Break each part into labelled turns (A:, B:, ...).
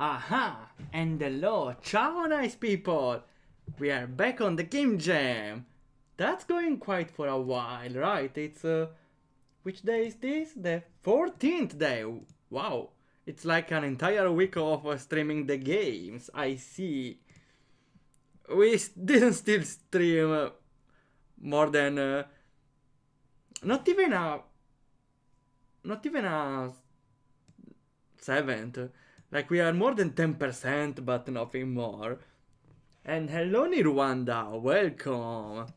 A: Aha! And hello, ciao nice people! We are back on the game jam! That's going quite for a while, right? It's, which day is this? The 14th day! Wow! It's like an entire week of streaming the games, I see. We didn't still stream more than, not even a, not even a seventh. Like we are more than 10%, but nothing more. And hello Nirwanda, welcome!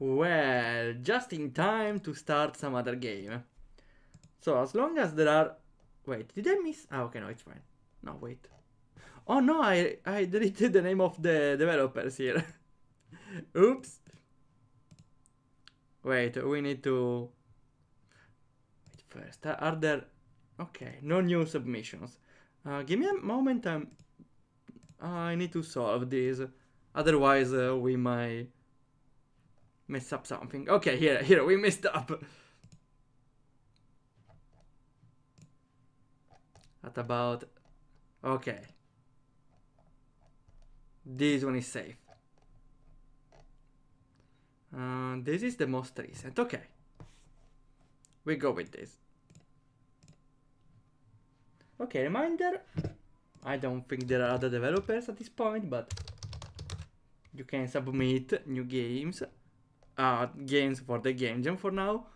A: Well, just in time to start some other game. So as long as there are... Wait, did I miss... Ah, okay, no, it's fine. No, wait. Oh no, I deleted the name of the developers here. Oops. Wait, we need to... Wait first, are there... Okay, no new submissions. Give me a moment, I need to solve this. Otherwise, we might mess up something. Okay, here, we messed up. What about... Okay. This one is safe. This is the most recent. Okay. We go with this. Okay, reminder. I don't think there are other developers at this point, but you can submit new games. Games for the game jam for now.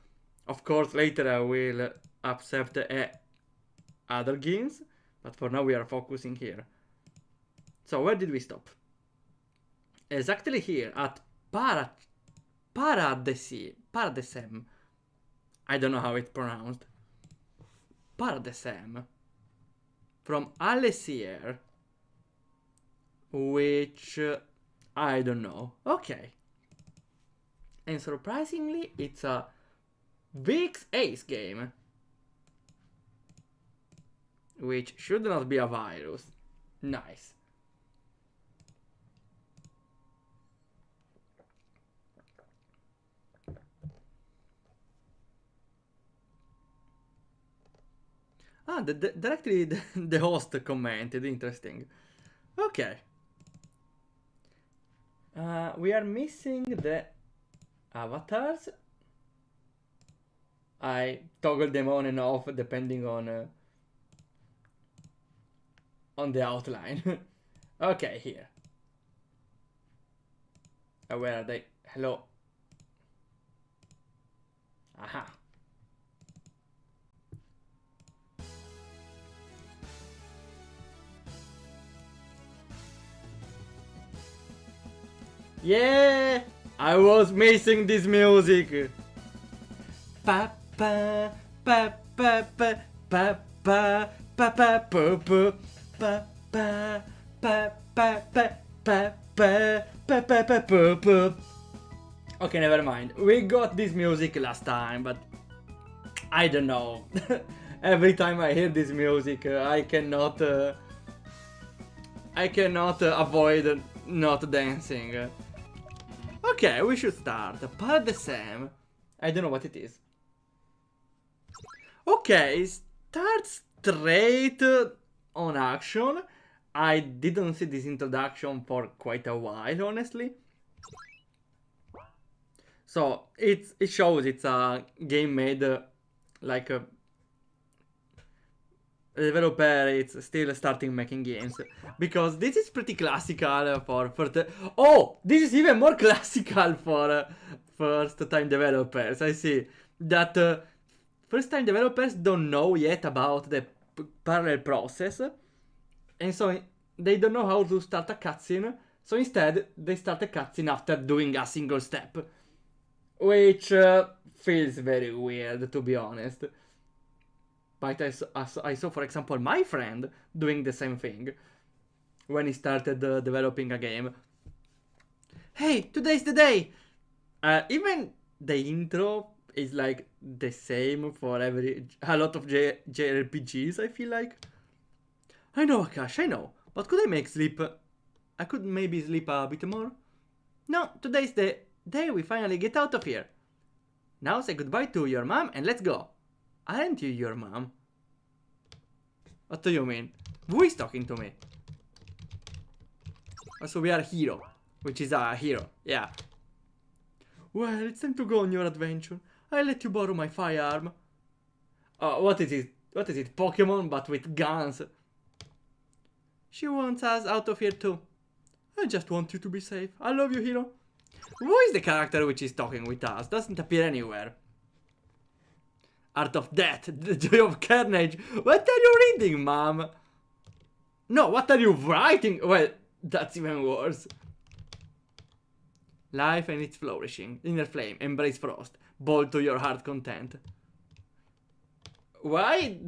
A: Of course, later I will accept other games, but for now we are focusing here. So where did we stop? Exactly here at Paradesem. I don't know how it's pronounced. Paradesem. From Alessier. Which I don't know. Okay. And surprisingly, it's a Vix Ace game. Which should not be a virus. Nice. Ah, directly the host commented. Interesting. Okay. We are missing the avatars. I toggle them on and off depending on the outline. Okay, here. Where are they? Hello. Aha. Yeah, I was missing this music. Pa pa pa pa pa pa pa pa pa pa pa pa pa pa pa pa. Okay, never mind. We got this music last time, but I don't know. Every time I hear this music, I cannot avoid not dancing. Okay, we should start. Paradesem. I don't know what it is. Okay, start straight on action. I didn't see this introduction for quite a while, honestly. So it shows it's a game made like a developer. It's still starting making games because this is pretty classical for oh, this is even more classical for first time developers. I see that first time developers don't know yet about the parallel process, and so they don't know how to start a cutscene. So instead they start a cutscene after doing a single step, which feels very weird, to be honest. But I saw, for example, my friend doing the same thing when he started developing a game. Hey, today's the day! Even the intro is like the same for a lot of JRPGs, I feel like. I know, Akash, I know. But could I make sleep? I could maybe sleep a bit more. No, today's the day we finally get out of here. Now say goodbye to your mom and let's go. Aren't you your mom? What do you mean? Who is talking to me? So we are hero, which is a hero, yeah. Well, it's time to go on your adventure. I'll let you borrow my firearm. Oh, what is it? What is it? Pokemon, but with guns. She wants us out of here too. I just want you to be safe. I love you, hero. Who is the character which is talking with us? Doesn't appear anywhere. Art of Death, the Joy of Carnage. What are you reading, mom? No, what are you writing? Well, that's even worse. Life and its flourishing. Inner flame, embrace frost. Bold to your heart content. Why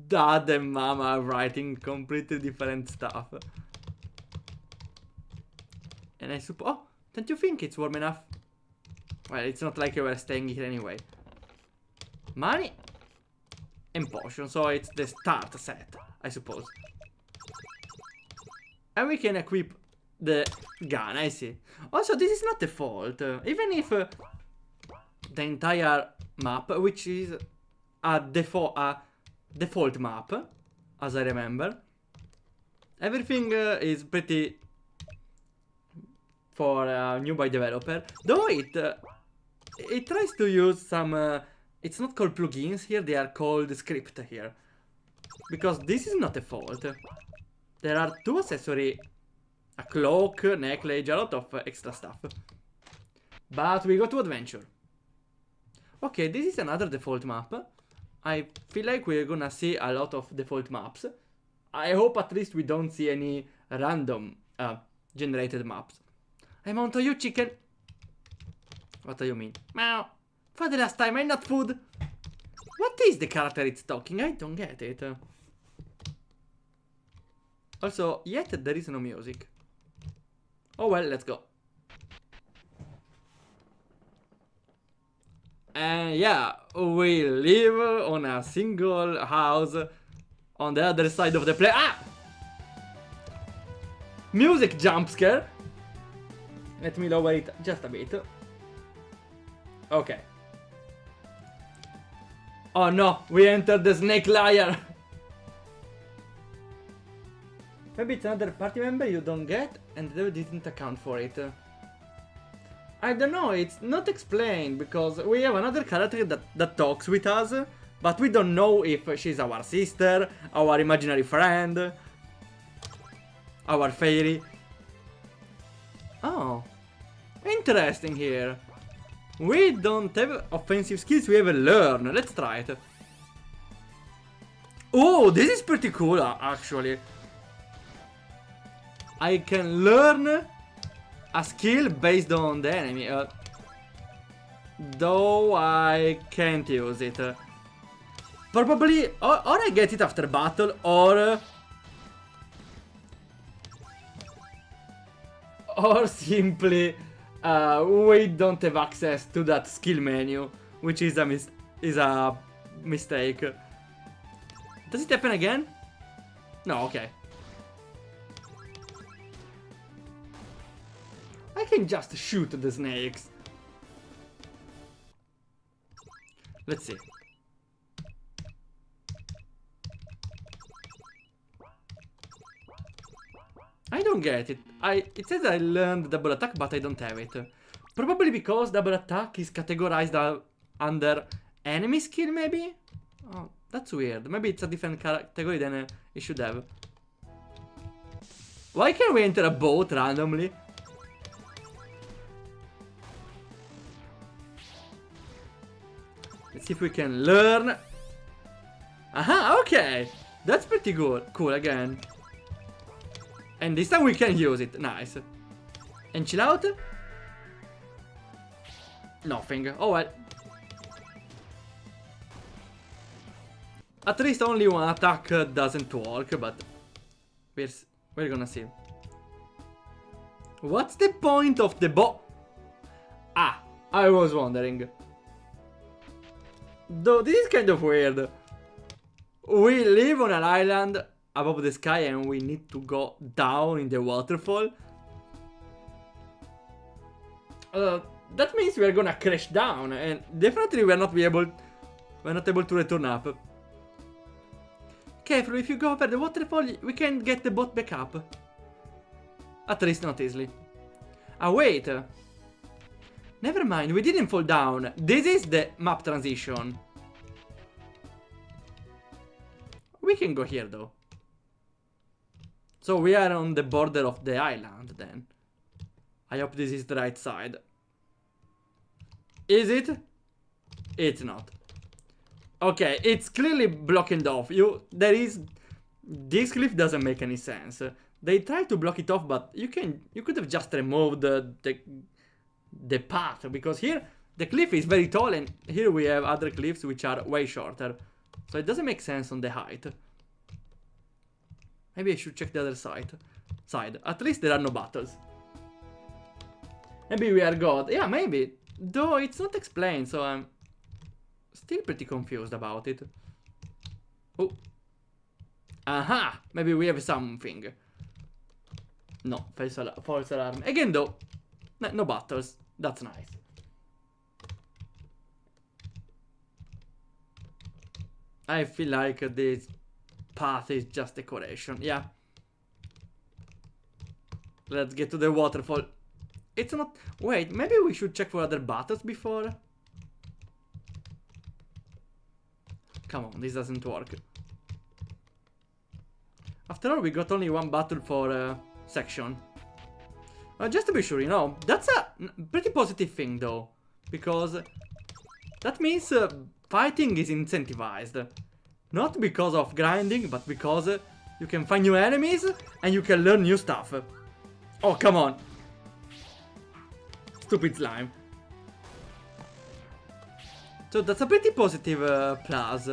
A: dad and mom are writing completely different stuff? And I suppose... Oh, don't you think it's warm enough? Well, it's not like you were staying here anyway. Money and potion, so it's the start set, I suppose. And we can equip the gun, I see. Also, this is not default. Even if the entire map, which is a default map, as I remember, everything is pretty for new by developer. Though it tries to use some. It's not called plugins here; they are called script here, because this is not default. There are 2 accessories. A cloak, necklace, a lot of extra stuff. But we go to adventure. Okay, this is another default map. I feel like we're gonna see a lot of default maps. I hope at least we don't see any random generated maps. I'm onto you, chicken. What do you mean? Meow. For the last time, I'm not food. What is the character it's talking? I don't get it. Also, yet there is no music. Oh well, let's go. And yeah, we live on a single house on the other side of the play. Ah! Music jump scare. Let me lower it just a bit. Okay. Oh no, we entered the snake lair. Maybe it's another party member you don't get and they didn't account for it. I don't know, it's not explained because we have another character that talks with us, but we don't know if she's our sister, our imaginary friend, our fairy. Oh, interesting here. We don't have offensive skills, we have a learn. Let's try it. Oh, this is pretty cool actually. I can learn a skill based on the enemy, though I can't use it. Probably, or I get it after battle, or simply we don't have access to that skill menu, which is a mistake. Does it happen again? No, okay. I can just shoot the snakes. Let's see. I don't get it. It says I learned double attack, but I don't have it. Probably because double attack is categorized under enemy skill, maybe? Oh, that's weird. Maybe it's a different category than it should have. Why can't we enter a boat randomly? Let's see if we can learn. Aha, okay. That's pretty good. Cool again. And this time we can use it. Nice. And chill out? Nothing. Oh well. At least only one attack doesn't work, but we're gonna see. What's the point of the Ah, I was wondering. Though this is kind of weird. We live on an island above the sky and we need to go down in the waterfall. That means we are gonna crash down and definitely we're not able to return up. Careful, if you go over the waterfall, we can't get the boat back up. At least not easily. Ah, wait. Never mind, we didn't fall down. This is the map transition. We can go here, though. So we are on the border of the island, then. I hope this is the right side. Is it? It's not. Okay, it's clearly blocked off. This cliff doesn't make any sense. They tried to block it off, but you could have just removed the path, because here the cliff is very tall and here we have other cliffs which are way shorter. So it doesn't make sense on the height. Maybe I should check the other side. At least there are no battles. Maybe we are God. Yeah, maybe. Though it's not explained, so I'm still pretty confused about it. Oh. Aha! Maybe we have something. No, false alarm. Again though, no battles. That's nice. I feel like this path is just decoration. Yeah. Let's get to the waterfall. It's not... Wait, maybe we should check for other battles before? Come on, this doesn't work. After all, we got only one battle for section. Just to be sure, you know, that's a pretty positive thing though. Because that means fighting is incentivized. Not because of grinding, but because you can find new enemies and you can learn new stuff. Oh, come on. Stupid slime. So that's a pretty positive plus.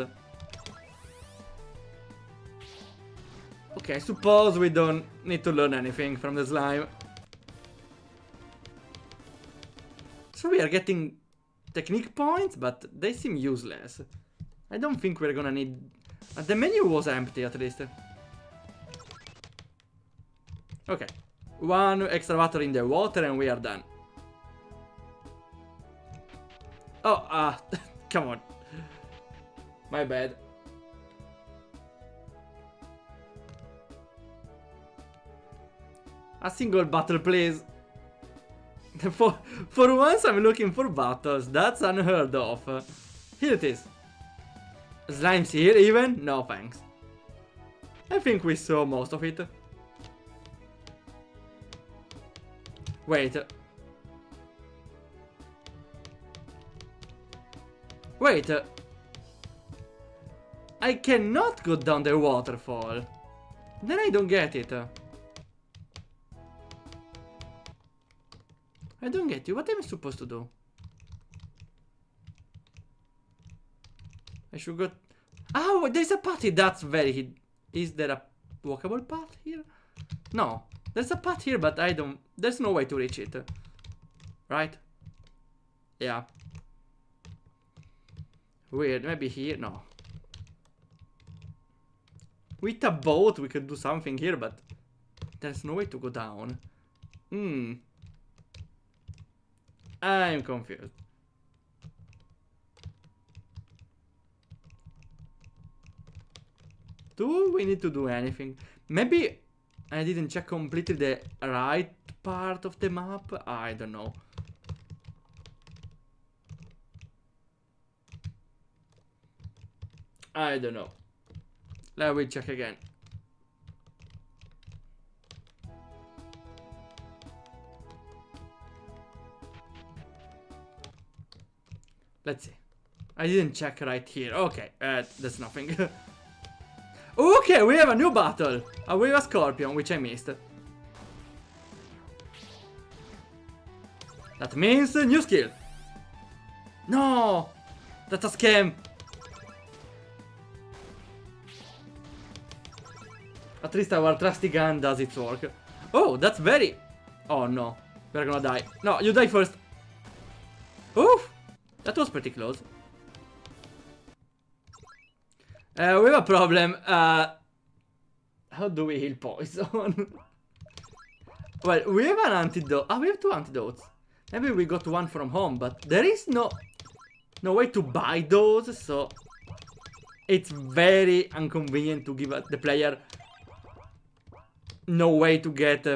A: Okay, I suppose we don't need to learn anything from the slime. So we are getting technique points, but they seem useless. I don't think we're gonna need... the menu was empty at least. Okay. One extra water in the water and we are done. Oh, come on. My bad. A single battle, please. For once, I'm looking for battles. That's unheard of. Here it is. Slimes here, even? No, thanks. I think we saw most of it. Wait. Wait. I cannot go down the waterfall. Then I don't get it. I don't get you. What am I supposed to do? I should go... Oh, there's a path here. That's very... Is there a walkable path here? No. There's a path here, but I don't... There's no way to reach it. Right? Yeah. Weird. Maybe here? No. With a boat, we could do something here, but... There's no way to go down. I'm confused. Do we need to do anything? Maybe I didn't check completely the right part of the map. I don't know. I don't know. Let me check again. Let's see. I didn't check right here. Okay, there's nothing. Okay, we have a new battle. We have a scorpion, which I missed. That means a new skill. No! That's a scam. At least our trusty gun does its work. Oh, that's very... Oh no, we're gonna die. No, you die first. Oof! That was pretty close. We have a problem. How do we heal poison? Well, we have an antidote. Ah, we have 2 antidotes. Maybe we got one from home, but there is no way to buy those, so... it's very inconvenient to give the player no way to get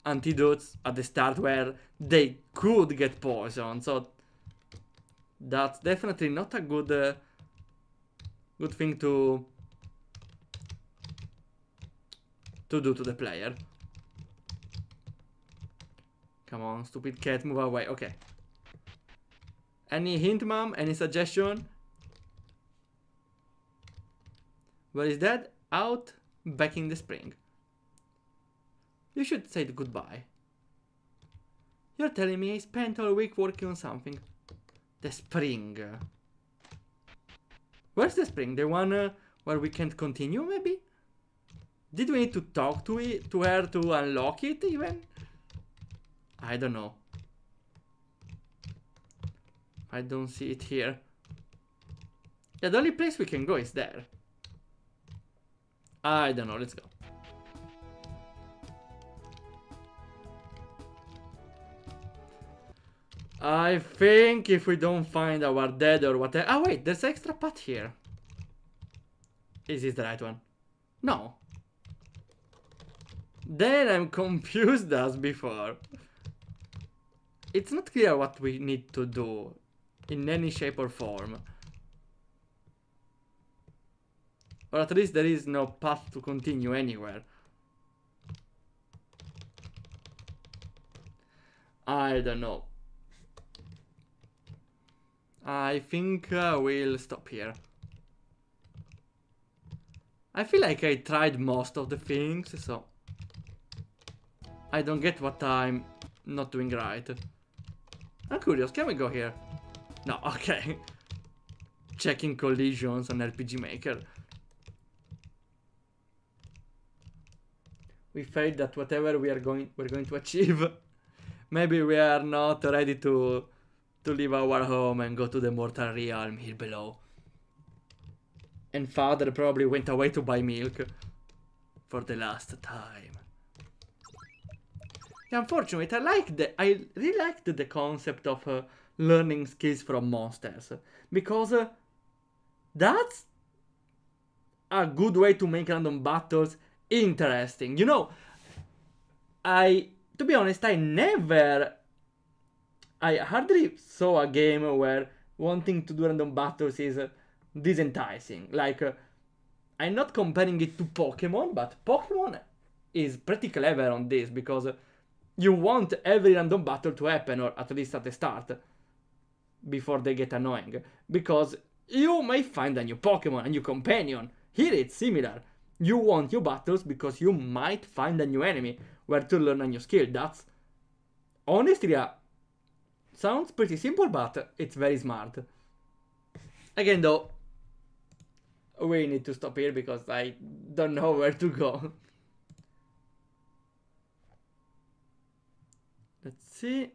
A: antidotes at the start where they could get poisoned. So that's definitely not a good good thing to do to the player. Come on, stupid cat, move away. Okay. Any hint, mom? Any suggestion? Where is that? Out back in the spring. You should say goodbye. You're telling me I spent all week working on something. The spring. Where's the spring? The one where we can't continue, maybe? Did we need to talk to her to unlock it, even? I don't know. I don't see it here. Yeah, the only place we can go is there. I don't know, let's go. I think if we don't find our dad or whatever... Oh wait, there's extra path here. Is this the right one? No. Then I'm confused as before. It's not clear what we need to do in any shape or form. Or at least there is no path to continue anywhere. I don't know. I think we'll stop here. I feel like I tried most of the things, so I don't get what I'm not doing right. I'm curious, can we go here? No, okay. Checking collisions on RPG Maker. We failed at whatever we're going to achieve. Maybe we are not ready to leave our home and go to the mortal realm here below. And father probably went away to buy milk for the last time. Yeah, unfortunately, I really liked the concept of learning skills from monsters, because that's a good way to make random battles interesting. You know, to be honest, I hardly saw a game where wanting to do random battles is this enticing. Like, I'm not comparing it to Pokemon, but Pokemon is pretty clever on this, because you want every random battle to happen, or at least at the start, before they get annoying, because you may find a new Pokemon, a new companion. Here it's similar. You want new battles because you might find a new enemy where to learn a new skill. That's honestly sounds pretty simple, but it's very smart. Again though, we need to stop here because I don't know where to go. Let's see.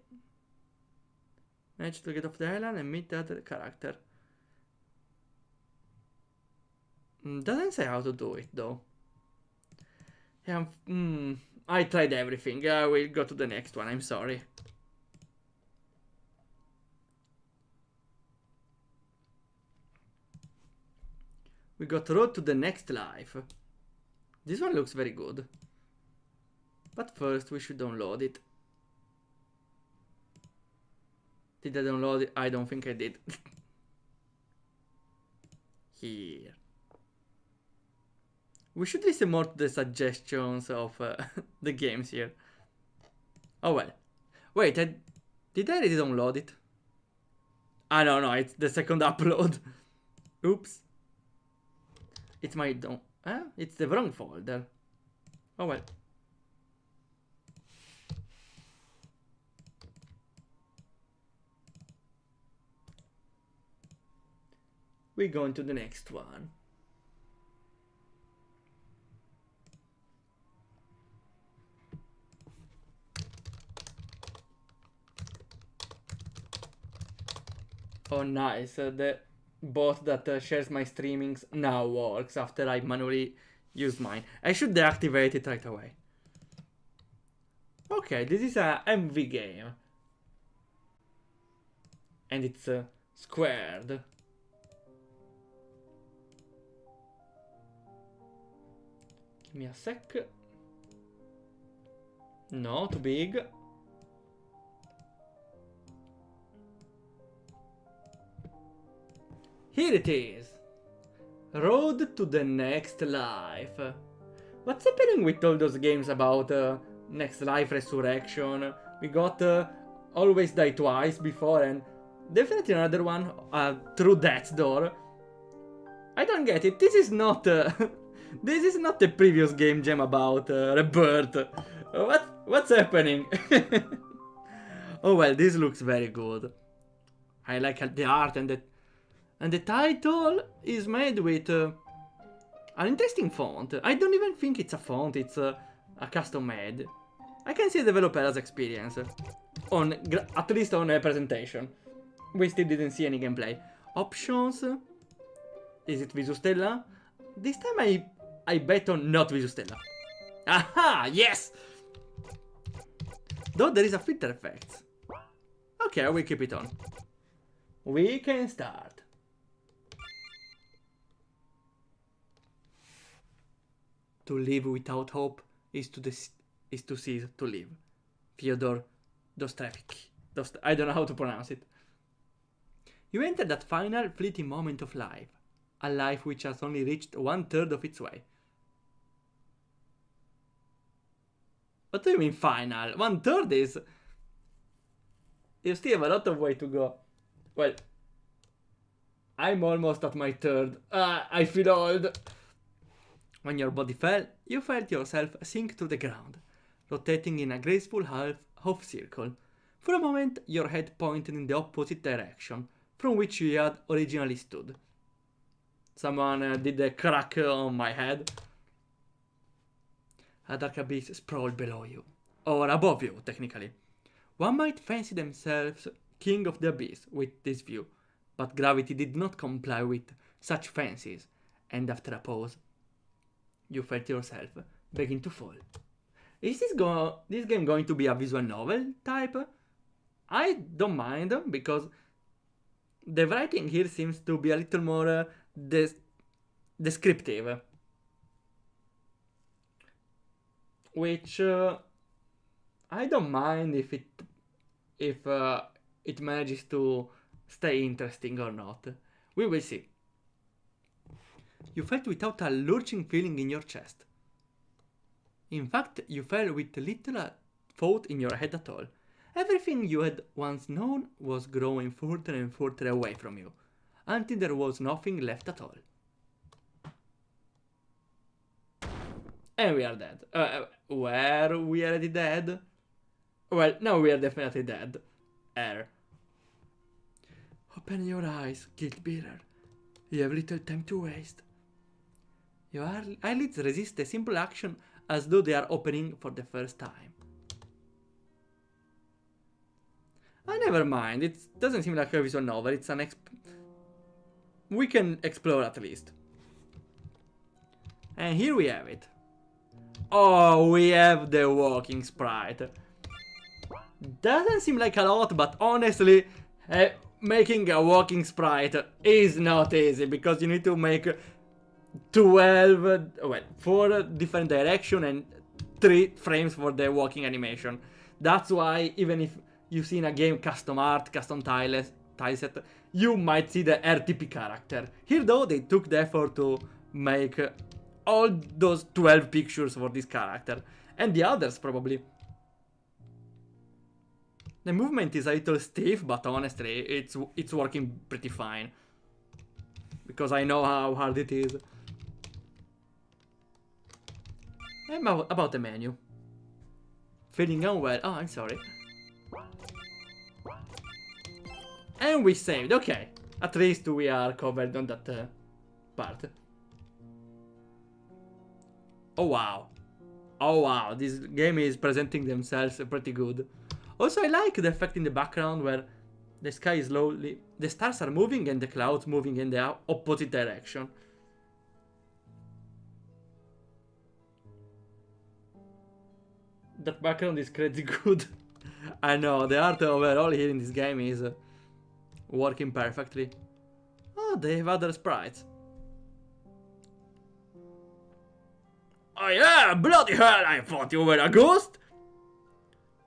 A: Manage to get off the island and meet the other character. Doesn't say how to do it though. Yeah, I tried everything. I will go to the next one, I'm sorry. We got road to the next life. This one looks very good. But first we should download it. Did I download it? I don't think I did. Here. We should listen more to the suggestions of the games here. Oh well. Wait, did I already download it? Ah, no, it's the second upload. Oops. It's my it's the wrong folder. Oh well. We go into the next one. Oh nice, the bot that shares my streamings now works after I manually use mine. I should deactivate it right away. Okay, this is a MV game. And it's squared. Give me a sec. No, too big. Here it is. Road to the next life. What's happening with all those games about next life resurrection? We got Always Die Twice before, and definitely another one, Through Death's Door. I don't get it. This is not this is not the previous game jam about rebirth. What's happening? Oh well, this looks very good. I like the art, and the title is made with an interesting font. I don't even think it's a font, it's a custom made. I can see the developer's experience, at least on a presentation. We still didn't see any gameplay. Options. Is it Visustella? This time I bet on not Visustella. Aha! Yes! Though there is a filter effect. Okay, I will keep it on. We can start. To live without hope is to cease to live. Fyodor Dostoevsky. I don't know how to pronounce it. You enter that final fleeting moment of life. A life which has only reached 1/3 of its way. What do you mean final? 1/3 is... You still have a lot of way to go. Well, I'm almost at my third. I feel old. When your body fell, you felt yourself sink to the ground, rotating in a graceful half circle. For a moment, your head pointed in the opposite direction from which you had originally stood. Someone did a crack on my head. A dark abyss sprawled below you, or above you, technically. One might fancy themselves king of the abyss with this view, but gravity did not comply with such fancies, and after a pause, you felt yourself beginning to fall. Is this game going to be a visual novel type? I don't mind, because the writing here seems to be a little more descriptive. Which I don't mind if it manages to stay interesting or not. We will see. You felt without a lurching feeling in your chest. In fact, you felt with little thought in your head at all. Everything you had once known was growing further and further away from you, until there was nothing left at all. And we are dead. Were we already dead? Well, now we are definitely dead. Air. Open your eyes, guilt bearer. You have little time to waste. Your eyelids resist a simple action as though they are opening for the first time. Never mind, it doesn't seem like a visual novel, it's an we can explore at least. And here we have it. Oh, we have the walking sprite. Doesn't seem like a lot, but honestly, making a walking sprite is not easy, because you need to make 4 different directions and 3 frames for the walking animation. That's why even if you see in a game custom art, custom tileset, you might see the RTP character. Here though, they took the effort to make all those 12 pictures for this character. And the others probably. The movement is a little stiff, but honestly, it's working pretty fine. Because I know how hard it is. And about the menu. Feeling unwell. Oh, I'm sorry. And we saved. Okay. At least we are covered on that part. Oh wow. Oh wow. This game is presenting themselves pretty good. Also, I like the effect in the background where the sky is slowly... The stars are moving and the clouds moving in the opposite direction. That background is crazy good. I know, the art overall here in this game is working perfectly. Oh, they have other sprites. Oh yeah, bloody hell, I thought you were a ghost!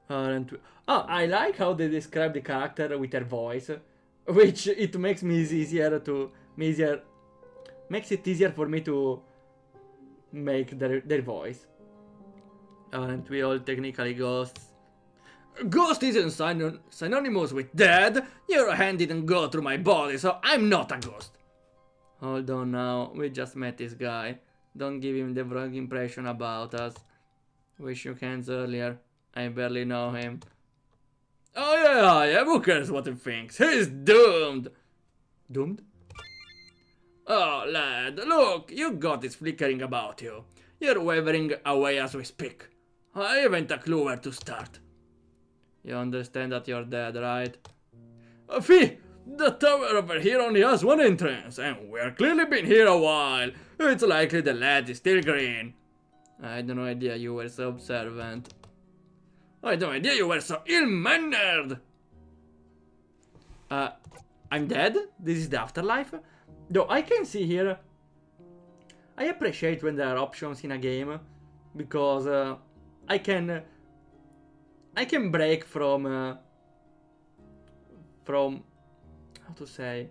A: Aren't we? Oh, I like how they describe the character with her voice, which it makes me makes it easier for me to make their voice. Aren't we all technically ghosts? Ghost isn't synonymous with dead. Your hand didn't go through my body, so I'm not a ghost. Hold on now, we just met this guy. Don't give him the wrong impression about us. We shook hands earlier. I barely know him. Oh yeah, who cares what he thinks? He's doomed! Doomed? Oh lad, look, you got this flickering about you. You're wavering away as we speak. I haven't a clue where to start. You understand that you're dead, right? Fee! The tower over here only has one entrance, and we've clearly been here a while. It's likely the lead is still green. I had no idea you were so observant. I had no idea you were so ill-mannered! I'm dead? This is the afterlife? Though I can see here... I appreciate when there are options in a game, because I can break from how to say?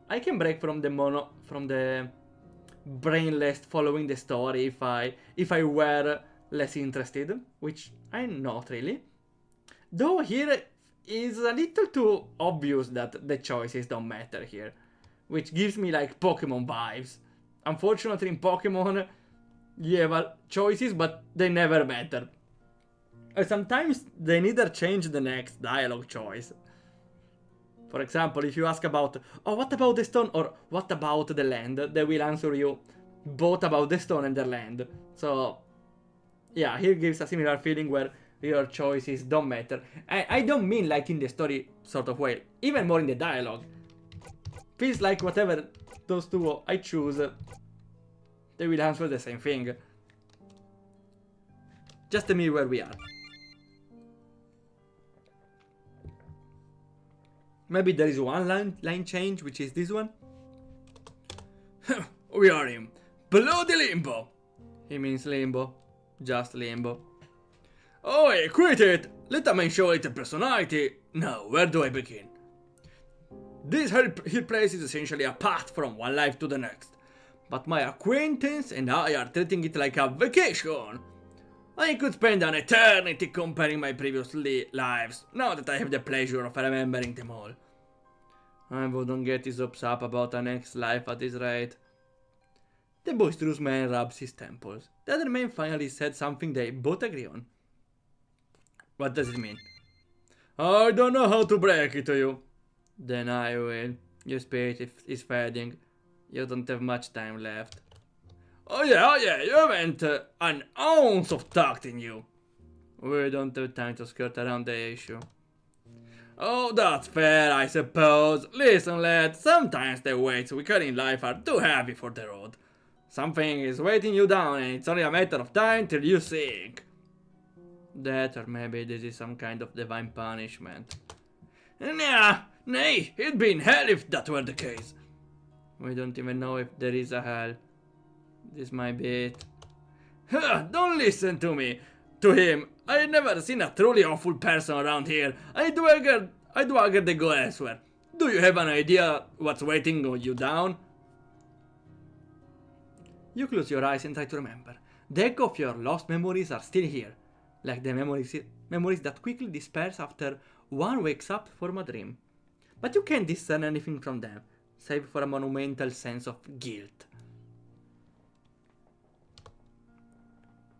A: I can break from the brainless following the story if I were less interested, which I'm not really. Though here is a little too obvious that the choices don't matter here, which gives me like Pokemon vibes. Unfortunately in Pokemon you have choices but they never matter. Sometimes they neither change the next dialogue choice. For example, if you ask about, oh, what about the stone, or what about the land, they will answer you both about the stone and the land. So, yeah, here gives a similar feeling where your choices don't matter. I don't mean like in the story sort of way, even more in the dialogue. Feels like whatever those two I choose, they will answer the same thing. Just tell me where we are. Maybe there is one line change, which is this one. We are in bloody limbo. He means limbo. Just limbo. Oh, quit it! Let a man show it a personality. Now, where do I begin? This here place is essentially a path from one life to the next. But my acquaintance and I are treating it like a vacation. I could spend an eternity comparing my previous lives, now that I have the pleasure of remembering them all. I wouldn't get his hopes up about a next life at this rate. The boisterous man rubs his temples. The other man finally said something they both agree on. What does it mean? I don't know how to break it to you. Then I will. Your spirit is fading. You don't have much time left. Oh yeah, you haven't an ounce of tact in you. We don't have time to skirt around the issue. Oh, that's fair, I suppose. Listen, lad, sometimes the weights we carry in life are too heavy for the road. Something is weighting you down and it's only a matter of time till you sink. That, or maybe this is some kind of divine punishment. Nay, it'd be in hell if that were the case. We don't even know if there is a hell. This might be it. Don't listen to me. To him. I had never seen a truly awful person around here. I'd rather they go elsewhere. Do you have an idea what's waiting you down? You close your eyes and try to remember. The echo of your lost memories are still here. Like the memories that quickly disperse after one wakes up from a dream. But you can't discern anything from them, save for a monumental sense of guilt.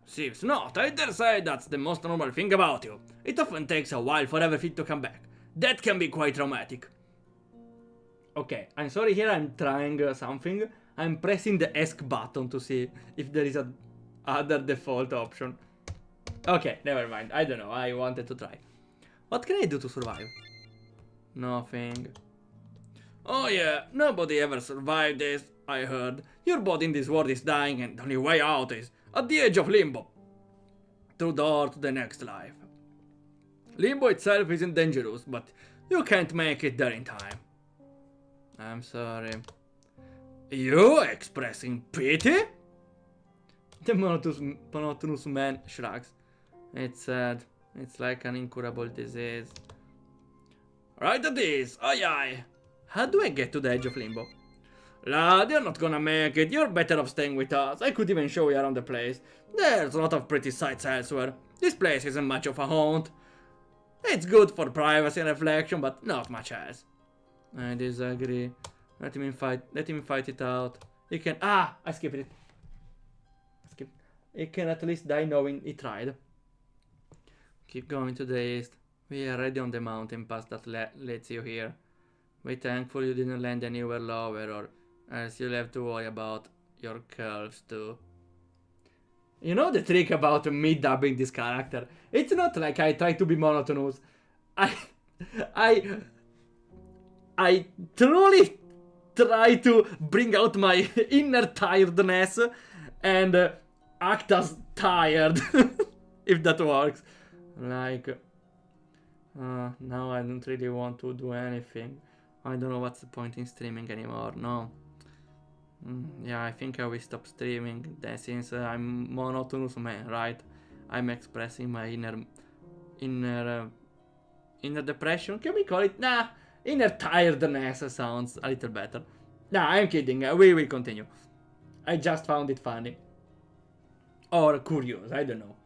A: Seems not. I dare say that's the most normal thing about you. It often takes a while for everything to come back. That can be quite traumatic. Okay, I'm sorry here I'm trying something. I'm pressing the ESC button to see if there is a other default option. Okay, never mind. I don't know. I wanted to try. What can I do to survive? Nothing. Oh yeah, nobody ever survived this, I heard. Your body in this world is dying and the only way out is at the edge of limbo. Through the door to the next life. Limbo itself isn't dangerous, but you can't make it there in time. I'm sorry. You expressing pity? The monotonous man shrugs. It's sad. It's like an incurable disease. Right it is. Aye aye. How do I get to the edge of limbo? Lad, you're not gonna make it. You're better off staying with us. I could even show you around the place. There's a lot of pretty sights elsewhere. This place isn't much of a haunt. It's good for privacy and reflection, but not much else. I disagree. Let him fight it out. He can... Ah! I skipped it. He can at least die knowing he tried. Keep going to the east. We are already on the mountain pass that leads you here. Be thankful you didn't land anywhere lower, or else you'll have to worry about your curves too. You know the trick about me dubbing this character? It's not like I try to be monotonous. I truly try to bring out my inner tiredness and act as tired, if that works. Like, now I don't really want to do anything. I don't know what's the point in streaming anymore, no. Yeah, I think I will stop streaming then, since I'm monotonous man, right? I'm expressing my inner depression. Can we call it? Nah, inner tiredness sounds a little better. Nah, I'm kidding. We will continue. I just found it funny. Or curious, I don't know.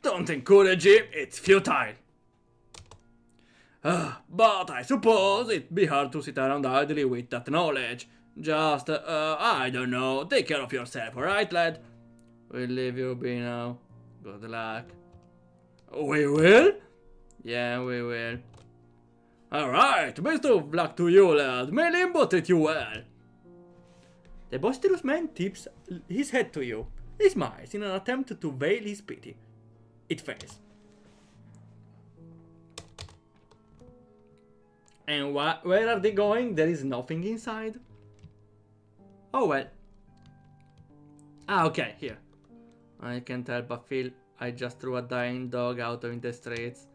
A: Don't encourage it, it's futile. But I suppose it'd be hard to sit around idly with that knowledge. Just, I don't know, take care of yourself, alright, lad? We'll leave you be now. Good luck. We will? Yeah, we will. Alright, best of luck to you, lad. May Limbo treat you well. The boisterous man tips his head to you. He smiles in an attempt to veil his pity. It fails. And where are they going? There is nothing inside. Oh well. Ah, okay, here. I can't help but feel I just threw a dying dog out in the streets.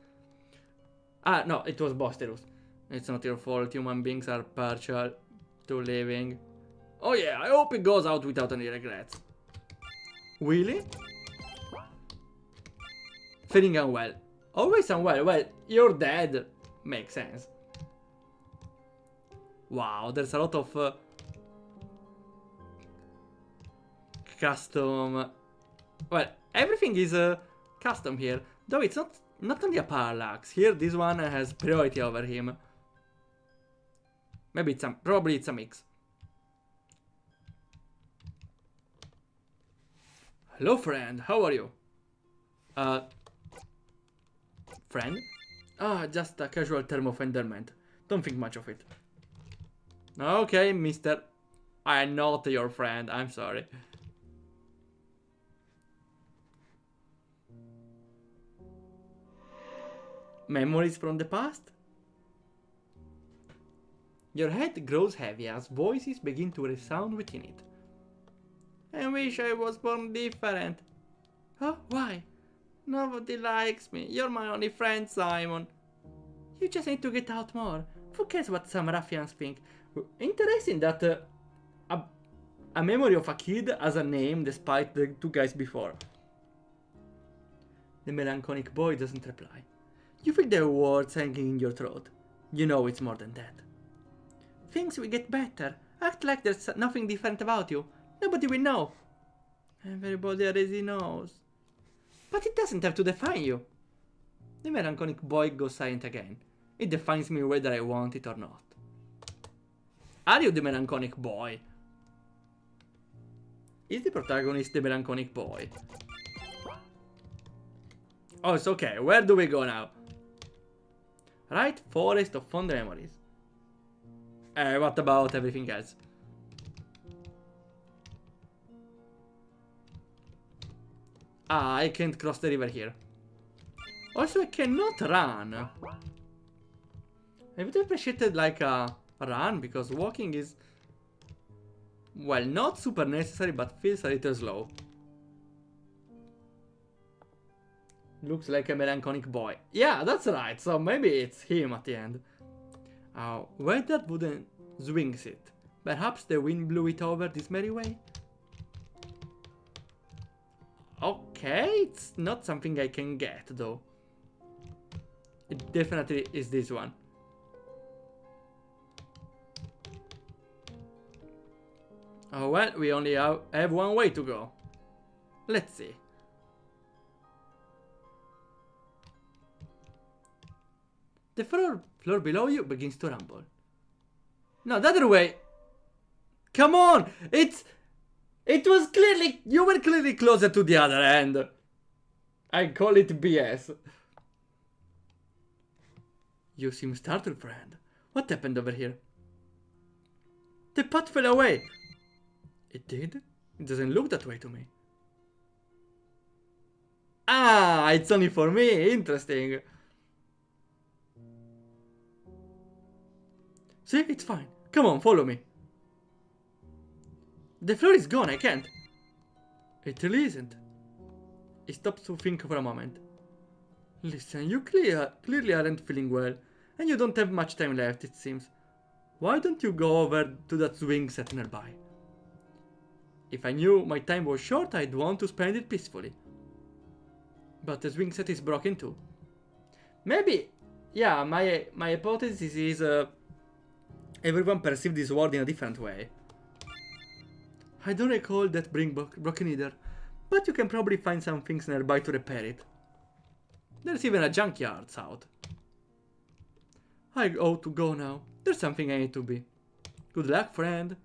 A: Ah, no, it was boisterous. It's not your fault, human beings are partial to living. Oh yeah, I hope it goes out without any regrets. Really? Feeling unwell. Always unwell. Well, you're dead. Makes sense. Wow, there's a lot of custom. Well, everything is custom here. Though it's not only a parallax. Here, this one has priority over him. Maybe it's probably it's a mix. Hello, friend. How are you? Friend? Ah, just a casual term of endearment. Don't think much of it. Okay, mister. I'm not your friend. I'm sorry. Memories from the past? Your head grows heavy as voices begin to resound within it. I wish I was born different. Oh, why? Nobody likes me. You're my only friend, Simon. You just need to get out more. Who cares what some ruffians think? Interesting that a memory of a kid has a name despite the two guys before. The melancholic boy doesn't reply. You feel the words hanging in your throat. You know it's more than that. Things will get better. Act like there's nothing different about you. Nobody will know. Everybody already knows. But it doesn't have to define you. The melancholic boy goes silent again. It defines me whether I want it or not. Are you the melancholic boy? Is the protagonist the melancholic boy? Oh, it's okay. Where do we go now? Right, forest of fond memories. What about everything else? Ah, I can't cross the river here. Also, I cannot run. I would have appreciated like a run, because walking is, well, not super necessary, but feels a little slow. Looks like a melancholic boy. Yeah, that's right, so maybe it's him at the end. Oh, why that Swings it. Perhaps the wind blew it over this merry way? Okay, it's not something I can get though. It definitely is this one. Oh well, we only have one way to go. Let's see. The floor below you begins to rumble. No, the other way. Come on! It was clearly... You were clearly closer to the other end. I call it BS. You seem startled, friend. What happened over here? The pot fell away. It did? It doesn't look that way to me. Ah, it's only for me. Interesting. See, it's fine. Come on, follow me. The floor is gone, I can't. It really isn't. He stops to think for a moment. Listen, you clearly aren't feeling well, and you don't have much time left, it seems. Why don't you go over to that swing set nearby? If I knew my time was short, I'd want to spend it peacefully. But the swing set is broken too. Maybe, yeah, my hypothesis is everyone perceived this world in a different way. I don't recall that being broken either, but you can probably find some things nearby to repair it. There's even a junkyard out. I ought to go now. There's something I need to be. Good luck, friend.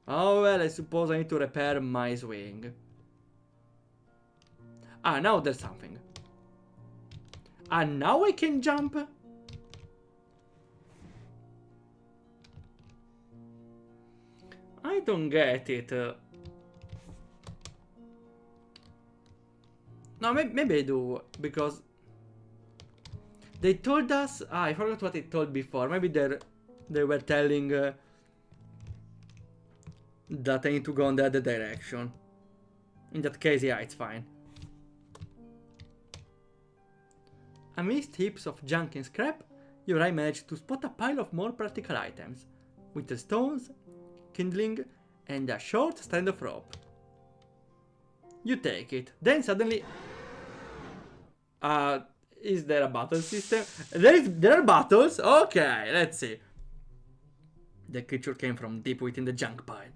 A: Oh well, I suppose I need to repair my swing. Ah, now there's something. And now I can jump? I don't get it. No, maybe I do, because they told us... Ah, I forgot what they told before. Maybe they were telling that I need to go in the other direction. In that case, yeah, it's fine. Amidst heaps of junk and scrap, your eye managed to spot a pile of more practical items, with the stones, kindling, and a short strand of rope. You take it. Then suddenly... is there a battle system? There are battles? Okay, let's see. The creature came from deep within the junk pile,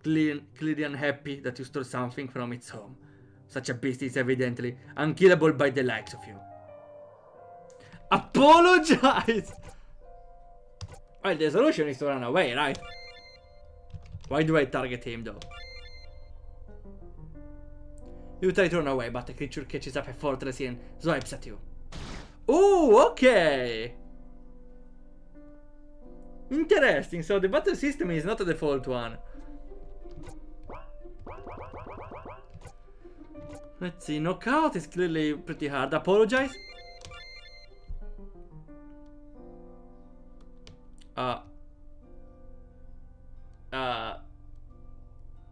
A: clearly unhappy that you stole something from its home. Such a beast is evidently unkillable by the likes of you. Apologize! Well, the solution is to run away, right? Why do I target him though? You try to run away, but the creature catches up effortlessly and swipes at you. Oh, okay! Interesting, so the battle system is not a default one. Let's see, knockout is clearly pretty hard. Apologize?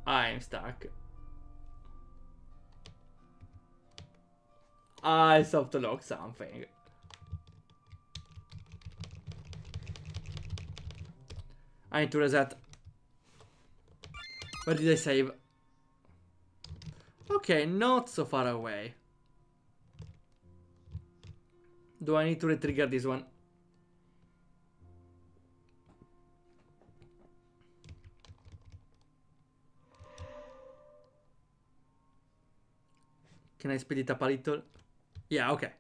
A: I'm stuck. I soft lock something. I need to reset. Where did I save? Okay, not so far away. Do I need to retrigger this one? Can I speed it up a little? Yeah, okay.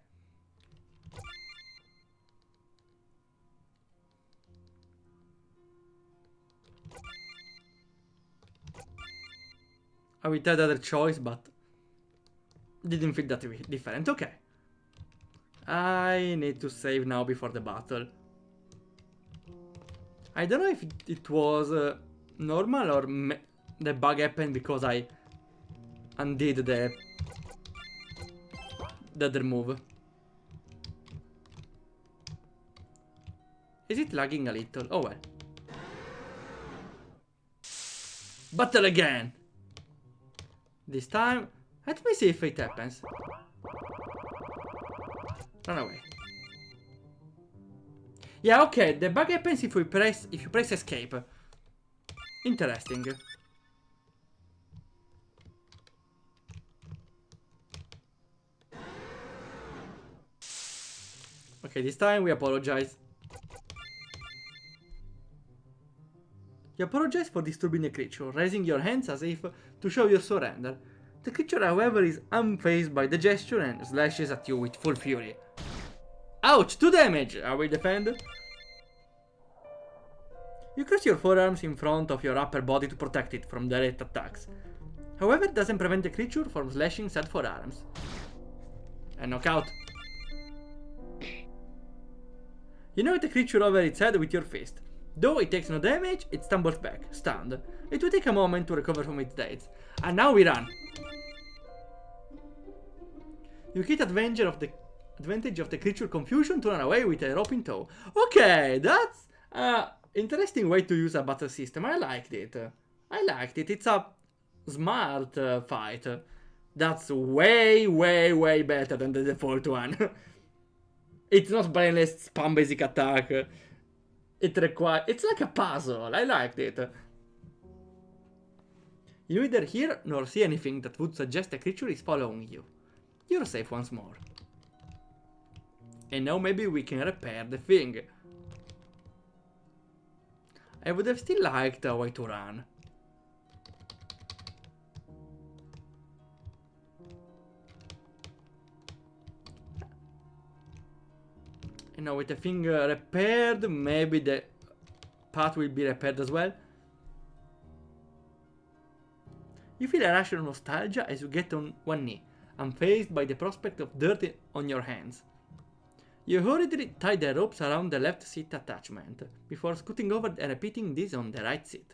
A: I would had other choice, but didn't feel that different. Okay. I need to save now before the battle. I don't know if it was normal or the bug happened because I undid the other move. Is it lagging a little? Oh well. Battle again! This time, let me see if it happens. Run away. Yeah, okay, the bug happens if you press escape. Interesting. Okay, this time we apologize. You apologize for disturbing the creature, raising your hands as if to show your surrender. The creature, however, is unfazed by the gesture and slashes at you with full fury. Ouch! 2 damage! I will defend. You cross your forearms in front of your upper body to protect it from direct attacks. However, it doesn't prevent the creature from slashing said forearms. And knockout. You knock the creature over its head with your fist. Though it takes no damage, it stumbles back, stunned. It will take a moment to recover from its daze. And now we run. You get advantage of the creature confusion to run away with a rope in tow. Okay, that's interesting way to use a battle system. I liked it. It's a smart fight. That's way, way, way better than the default one. It's not brainless spam basic attack. It's like a puzzle. I liked it. You neither hear nor see anything that would suggest a creature is following you. You're safe once more. And now maybe we can repair the thing. I would have still liked a way to run. And now with the thing repaired, maybe the path will be repaired as well. You feel a rush of nostalgia as you get on one knee, unfazed by the prospect of dirt on your hands. You hurriedly tie the ropes around the left seat attachment, before scooting over and repeating this on the right seat.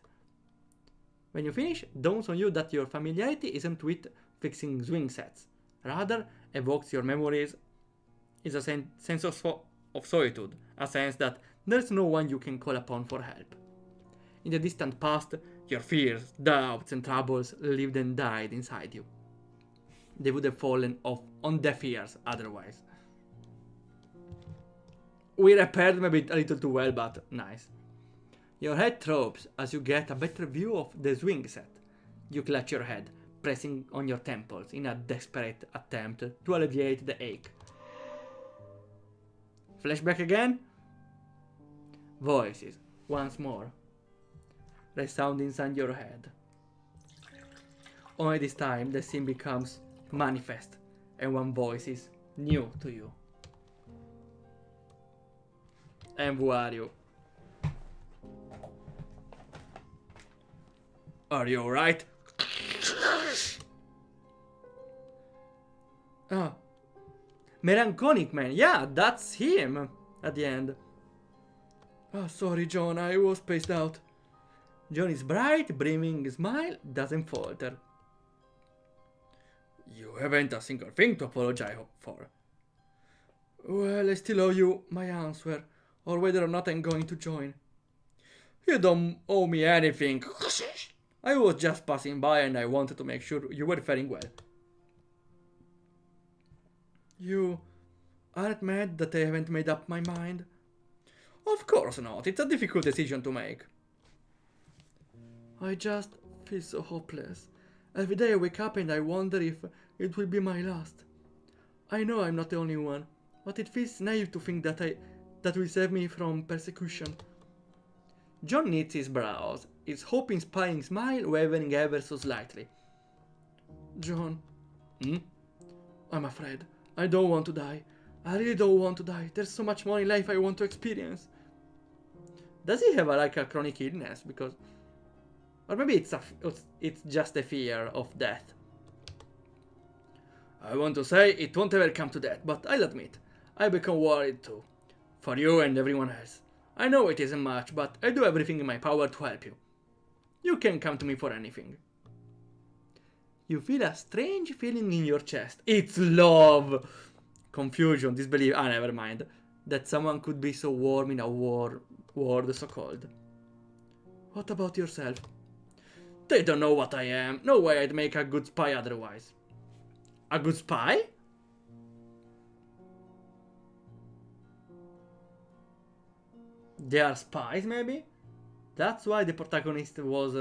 A: When you finish, it dawns on you that your familiarity isn't with fixing swing sets. Rather, evokes your memories is a sense of solitude, a sense that there's no one you can call upon for help. In the distant past, your fears, doubts, and troubles lived and died inside you. They would have fallen off on deaf ears otherwise. We repaired maybe a little too well, but nice. Your head throbs as you get a better view of the swing set. You clutch your head, pressing on your temples in a desperate attempt to alleviate the ache. Flashback again? Voices, once more, resound inside your head. Only this time the scene becomes manifest, and one voice is new to you. And who are you? Are you alright? Ah. Melancholic man, yeah, that's him at the end. Oh, sorry, John, I was spaced out. Johnny's bright, brimming smile doesn't falter. You haven't a single thing to apologize for. Well, I still owe you my answer, or whether or not I'm going to join. You don't owe me anything. I was just passing by and I wanted to make sure you were faring well. You aren't mad that I haven't made up my mind? Of course not, it's a difficult decision to make. I just feel so hopeless. Every day I wake up and I wonder if it will be my last. I know I'm not the only one, but it feels naive to think that will save me from persecution. John knits his brows, his hope-inspiring smile wavering ever so slightly. John. I'm afraid. I don't want to die. I really don't want to die. There's so much more in life I want to experience. Does he have like a chronic illness? Because, or maybe it's just a fear of death. I want to say it won't ever come to that, but I'll admit, I become worried too. For you and everyone else. I know it isn't much, but I do everything in my power to help you. You can come to me for anything. You feel a strange feeling in your chest. It's love! Confusion, disbelief, never mind. That someone could be so warm in a world so cold. What about yourself? They don't know what I am. No way I'd make a good spy otherwise. A good spy? They are spies, maybe? That's why the protagonist was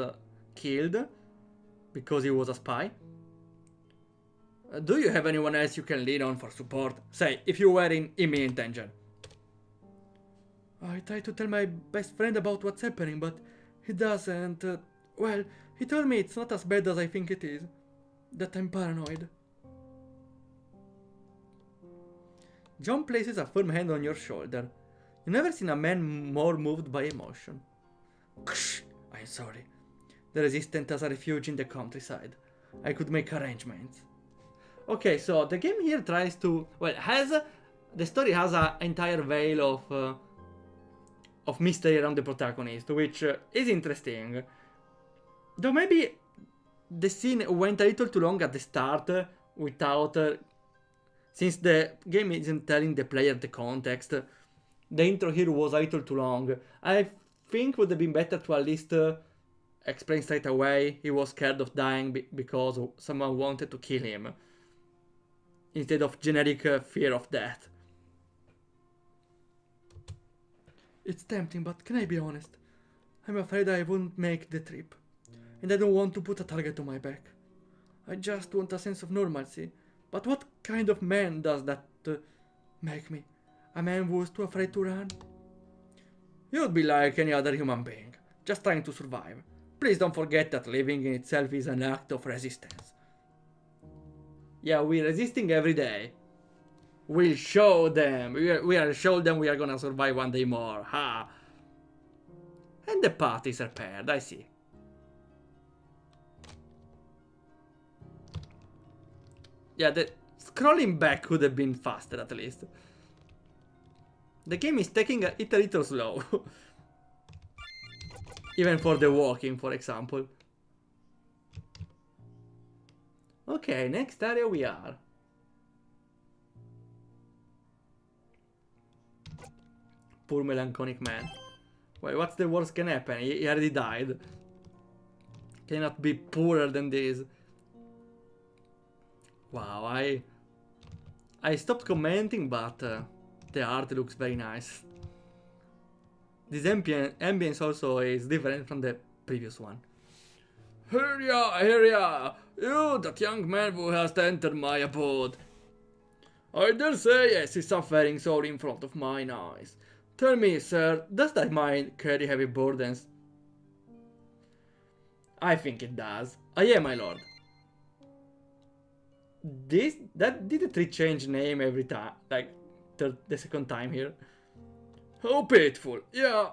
A: killed, because he was a spy. Do you have anyone else you can lean on for support? Say, if you were in imminent danger. I tried to tell my best friend about what's happening, but he doesn't. Well, he told me it's not as bad as I think it is. That I'm paranoid. John places a firm hand on your shoulder. You've never seen a man more moved by emotion. I'm sorry. The Resistance has a refuge in the countryside. I could make arrangements. Okay, so the game here tries to... Well, the story has an entire veil of mystery around the protagonist, which is interesting. Though maybe the scene went a little too long at the start without... since the game isn't telling the player the context, the intro here was a little too long. I think it would have been better to at least explain straight away he was scared of dying because someone wanted to kill him, instead of generic fear of death. It's tempting, but can I be honest? I'm afraid I won't make the trip, and I don't want to put a target on my back. I just want a sense of normalcy. But what kind of man does that make me? A man who's too afraid to run? You'd be like any other human being, just trying to survive. Please don't forget that living in itself is an act of resistance. Yeah, we're resisting every day. We'll show them. We'll show them we are gonna survive one day more. Ha! And the path is repaired, I see. Yeah, the scrolling back could have been faster at least. The game is taking it a little slow. Even for the walking, for example. Okay, next area we are. Poor melancholic man. Well, what's the worst can happen? He already died. Cannot be poorer than this. Wow, I stopped commenting, but the art looks very nice. This ambience also is different from the previous one. Here ya! You, that young man who has entered my abode. I dare say I see suffering soul in front of mine eyes. Tell me, sir, does that mind carry heavy burdens? I think it does. Aye, my lord. Did the tree change name every time, like the second time here? How pitiful, yeah.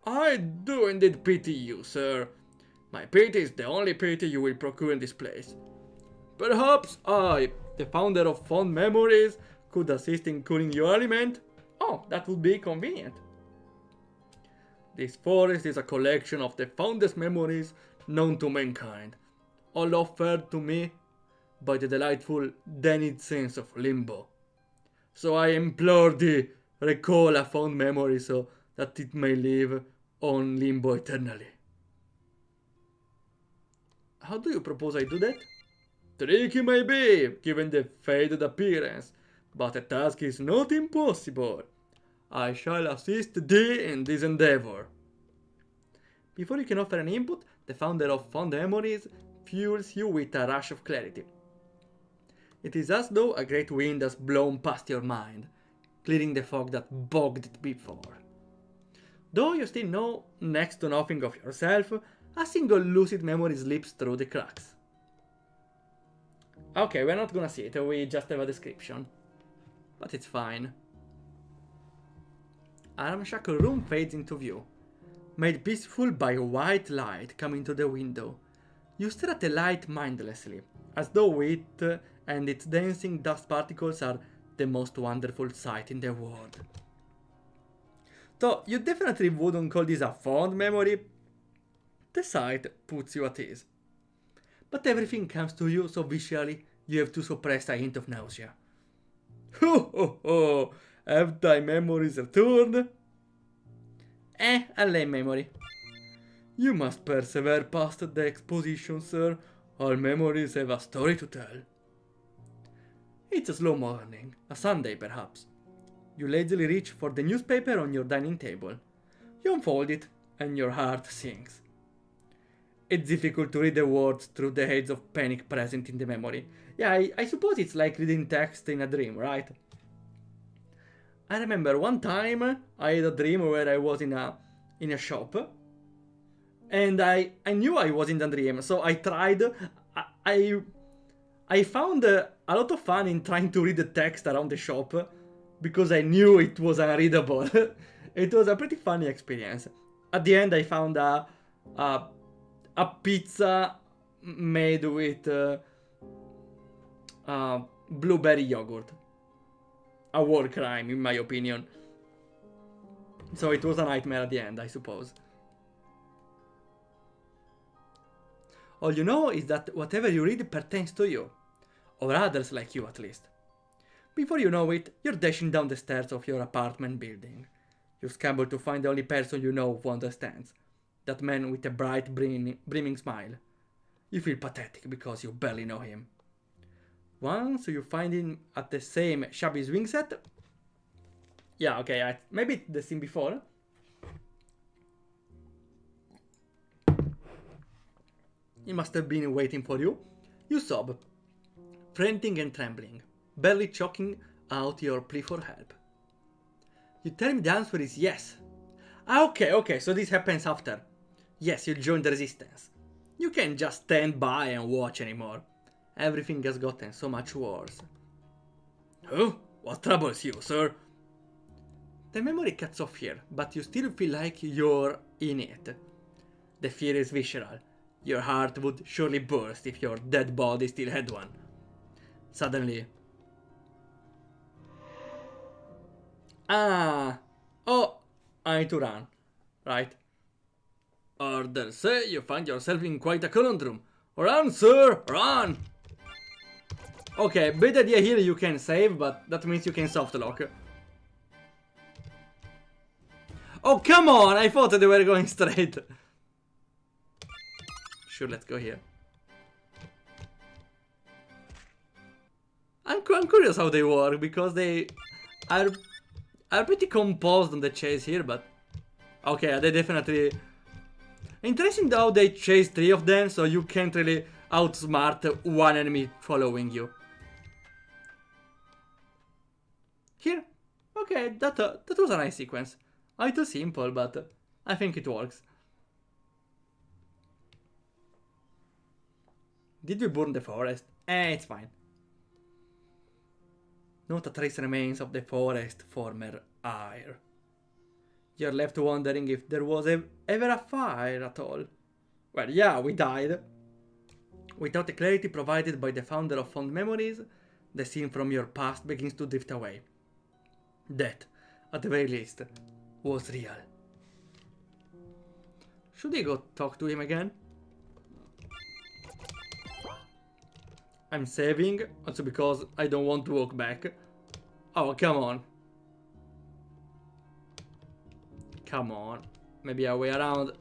A: I do indeed pity you, sir. My pity is the only pity you will procure in this place. Perhaps I, the founder of Fond Memories, could assist in cooling your aliment? Oh, that would be convenient. This forest is a collection of the fondest memories known to mankind, all offered to me by the delightful Danid sense of limbo. So I implore thee, recall a fond memory so that it may live on limbo eternally. How do you propose I do that? Tricky may be, given the faded appearance, but the task is not impossible. I shall assist thee in this endeavor. Before you can offer an input, the founder of Fond Memories fuels you with a rush of clarity. It is as though a great wind has blown past your mind, clearing the fog that bogged it before. Though you still know next to nothing of yourself, a single lucid memory slips through the cracks. Okay, we're not gonna see it, we just have a description. But it's fine. A ramshackle room fades into view, made peaceful by a white light coming to the window. You stare at the light mindlessly, as though it and its dancing dust particles are the most wonderful sight in the world. Though you definitely wouldn't call this a fond memory, the sight puts you at ease. But everything comes to you so visually you have to suppress a hint of nausea. Ho ho ho! Have thy memories returned? A lame memory. You must persevere past the exposition, sir. All memories have a story to tell. It's a slow morning, a Sunday perhaps. You lazily reach for the newspaper on your dining table. You unfold it, and your heart sinks. It's difficult to read the words through the haze of panic present in the memory. Yeah, I suppose it's like reading text in a dream, right? I remember one time I had a dream where I was in a shop, and I knew I was in the dream, so I tried. I found a lot of fun in trying to read the text around the shop because I knew it was unreadable. It was a pretty funny experience. At the end, I found a pizza made with blueberry yogurt. A war crime, in my opinion. So it was a nightmare at the end, I suppose. All you know is that whatever you read pertains to you. Or others like you, at least. Before you know it, you're dashing down the stairs of your apartment building. You scramble to find the only person you know who understands. That man with a bright, brimming smile. You feel pathetic because you barely know him. Once you find him at the same shabby swing set. Yeah, okay, maybe the scene before. He must have been waiting for you. You sob, frantic and trembling, barely choking out your plea for help. You tell him the answer is yes. Okay, so this happens after. Yes, you join the resistance. You can't just stand by and watch anymore. Everything has gotten so much worse. Oh, what troubles you, sir? The memory cuts off here, but you still feel like you're in it. The fear is visceral. Your heart would surely burst if your dead body still had one. Suddenly... Oh, I need to run. Right. Order, say you find yourself in quite a conundrum. Run, sir, run! Okay, bad idea here, you can save, but that means you can soft lock. Oh, come on! I thought they were going straight. Sure, let's go here. I'm curious how they work, because they are pretty composed on the chase here, but... Okay, they definitely... Interesting how they chase 3 of them, so you can't really outsmart one enemy following you. Here? Okay, that was a nice sequence. A little simple, but I think it works. Did we burn the forest? It's fine. Not a trace remains of the forest former ire. You're left wondering if there was ever a fire at all. Well, yeah, we died. Without the clarity provided by the founder of fond memories, the scene from your past begins to drift away. That, at the very least, was real. Should we go talk to him again? I'm saving, also because I don't want to walk back. Oh, come on. Come on. Maybe a way around.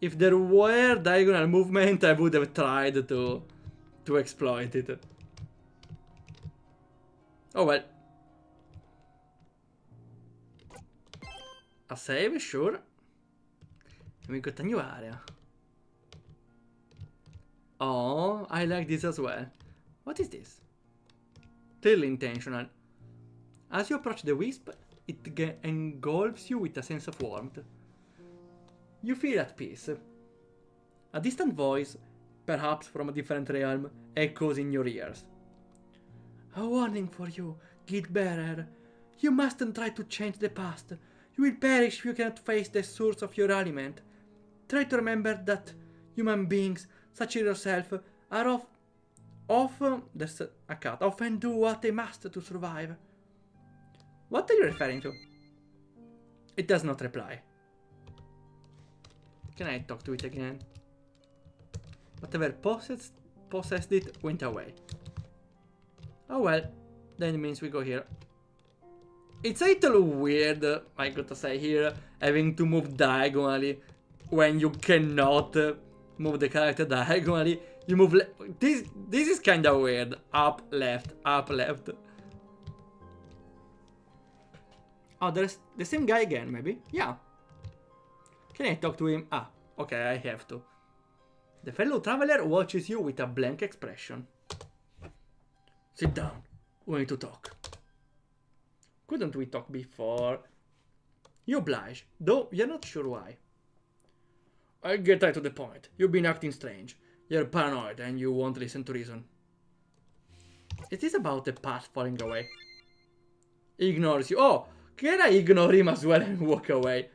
A: If there were diagonal movement, I would have tried to exploit it. Oh well. A save, sure. And we got a new area. Oh, I like this as well. What is this? Clearly intentional. As you approach the wisp, it engulfs you with a sense of warmth. You feel at peace. A distant voice, perhaps from a different realm, echoes in your ears. A warning for you, guild-bearer. You mustn't try to change the past. You will perish if you cannot face the source of your aliment. Try to remember that human beings, such as yourself, are often do what they must to survive. What are you referring to? It does not reply. Can I talk to it again? Whatever possessed it went away. Oh well, then it means we go here. It's a little weird, I gotta say here, having to move diagonally when you cannot move the character diagonally. You move this is kinda weird. Up, left, up, left. Oh, there's the same guy again, maybe? Yeah. Can I talk to him? Ah, okay, I have to. The fellow traveler watches you with a blank expression. Sit down. We need to talk. Couldn't we talk before? You oblige, though you're not sure why. I'll get right to the point. You've been acting strange. You're paranoid and you won't listen to reason. It is about the path falling away. He ignores you. Oh, can I ignore him as well and walk away?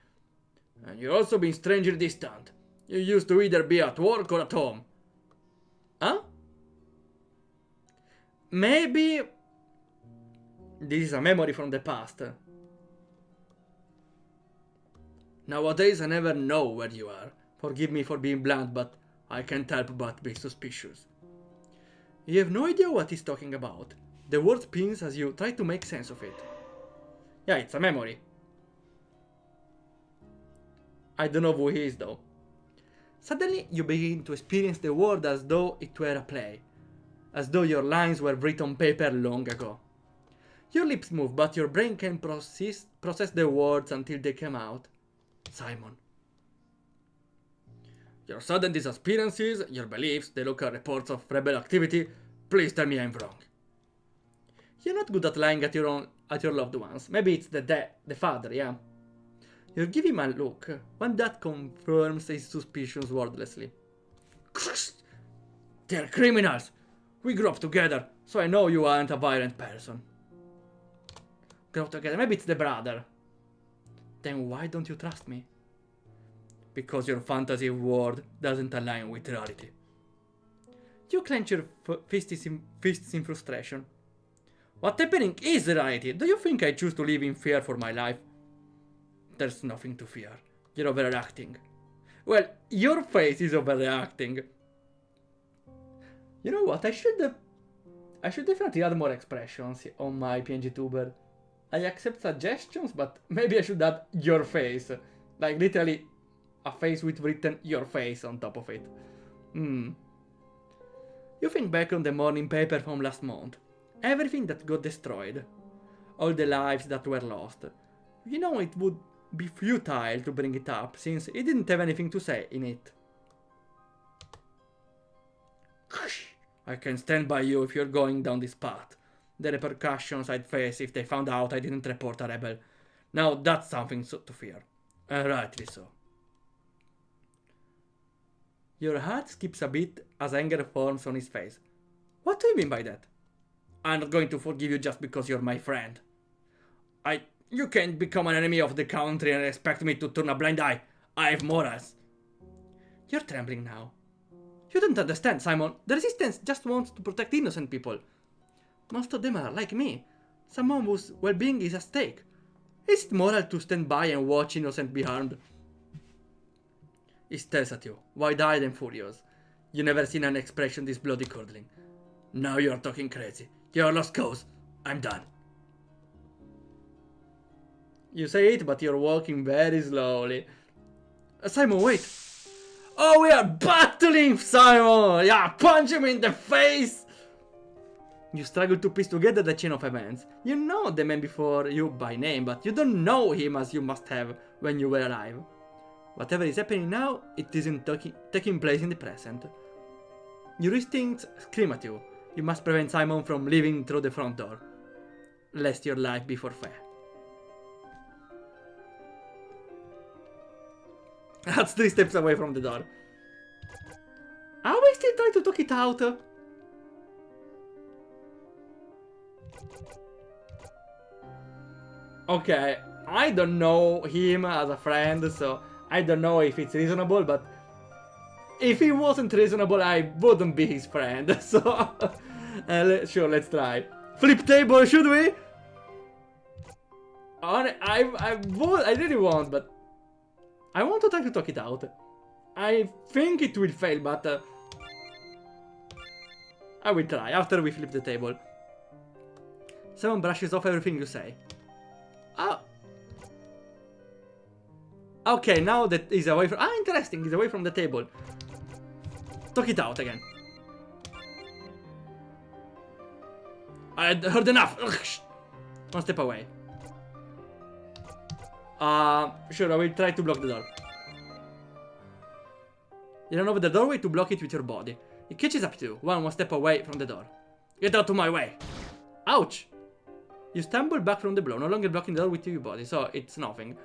A: And you're also being strangely distant. You used to either be at work or at home. Huh? Maybe this is a memory from the past. Nowadays I never know where you are. Forgive me for being blunt, but I can't help but be suspicious. You have no idea what he's talking about. The word spins as you try to make sense of it. Yeah, it's a memory. I don't know who he is though. Suddenly you begin to experience the world as though it were a play. As though your lines were written on paper long ago. Your lips move, but your brain can process the words until they come out. Simon. Your sudden disappearances, your beliefs, the local reports of rebel activity, please tell me I'm wrong. You're not good at lying at your loved ones. Maybe it's the father, yeah. You give him a look, one that confirms his suspicions wordlessly. They're criminals! We grew up together, so I know you aren't a violent person. Grew up together, maybe it's the brother. Then why don't you trust me? Because your fantasy world doesn't align with reality. You clench your fists in frustration. What's happening is reality. Do you think I choose to live in fear for my life? There's nothing to fear. You're overreacting. Well, your face is overreacting. You know what? I should definitely add more expressions on my PNG tuber. I accept suggestions, but maybe I should add your face. Like literally a face with written your face on top of it. You think back on the morning paper from last month. Everything that got destroyed. All the lives that were lost. You know it would be futile to bring it up, since it didn't have anything to say in it. I can stand by you if you're going down this path. The repercussions I'd face if they found out I didn't report a rebel. Now that's something to fear. And rightly so. Your heart skips a bit as anger forms on his face. What do you mean by that? I'm not going to forgive you just because you're my friend. You can't become an enemy of the country and expect me to turn a blind eye. I have morals. You're trembling now. You don't understand, Simon. The resistance just wants to protect innocent people. Most of them are like me. Someone whose well-being is at stake. Is it moral to stand by and watch innocent be harmed? He stares at you, wide-eyed and furious. You never seen an expression this bloody curdling. Now you're talking crazy. You're lost cause. I'm done. You say it, but you're walking very slowly. Simon, wait. Oh, we are battling, Simon! Yeah, punch him in the face! You struggle to piece together the chain of events. You know the man before you by name, but you don't know him as you must have when you were alive. Whatever is happening now, it isn't taking place in the present. Your instincts scream at you. You must prevent Simon from leaving through the front door, lest your life be forfeit. That's 3 steps away from the door. Are we still trying to talk it out? Okay, I don't know him as a friend, so I don't know if it's reasonable, but if he wasn't reasonable, I wouldn't be his friend, so sure, let's try. Flip table, should we? I really want, but I want to try to talk it out. I think it will fail, but I will try after we flip the table. Someone brushes off everything you say. Oh. Okay, now that he's away from... Ah, interesting, he's away from the table. Talk it out again. I heard enough. Ugh, one step away. Sure, I will try to block the door. You run over the doorway to block it with your body. It catches up to you, one step away from the door. Get out of my way! Ouch! You stumble back from the blow, no longer blocking the door with your body, so it's nothing.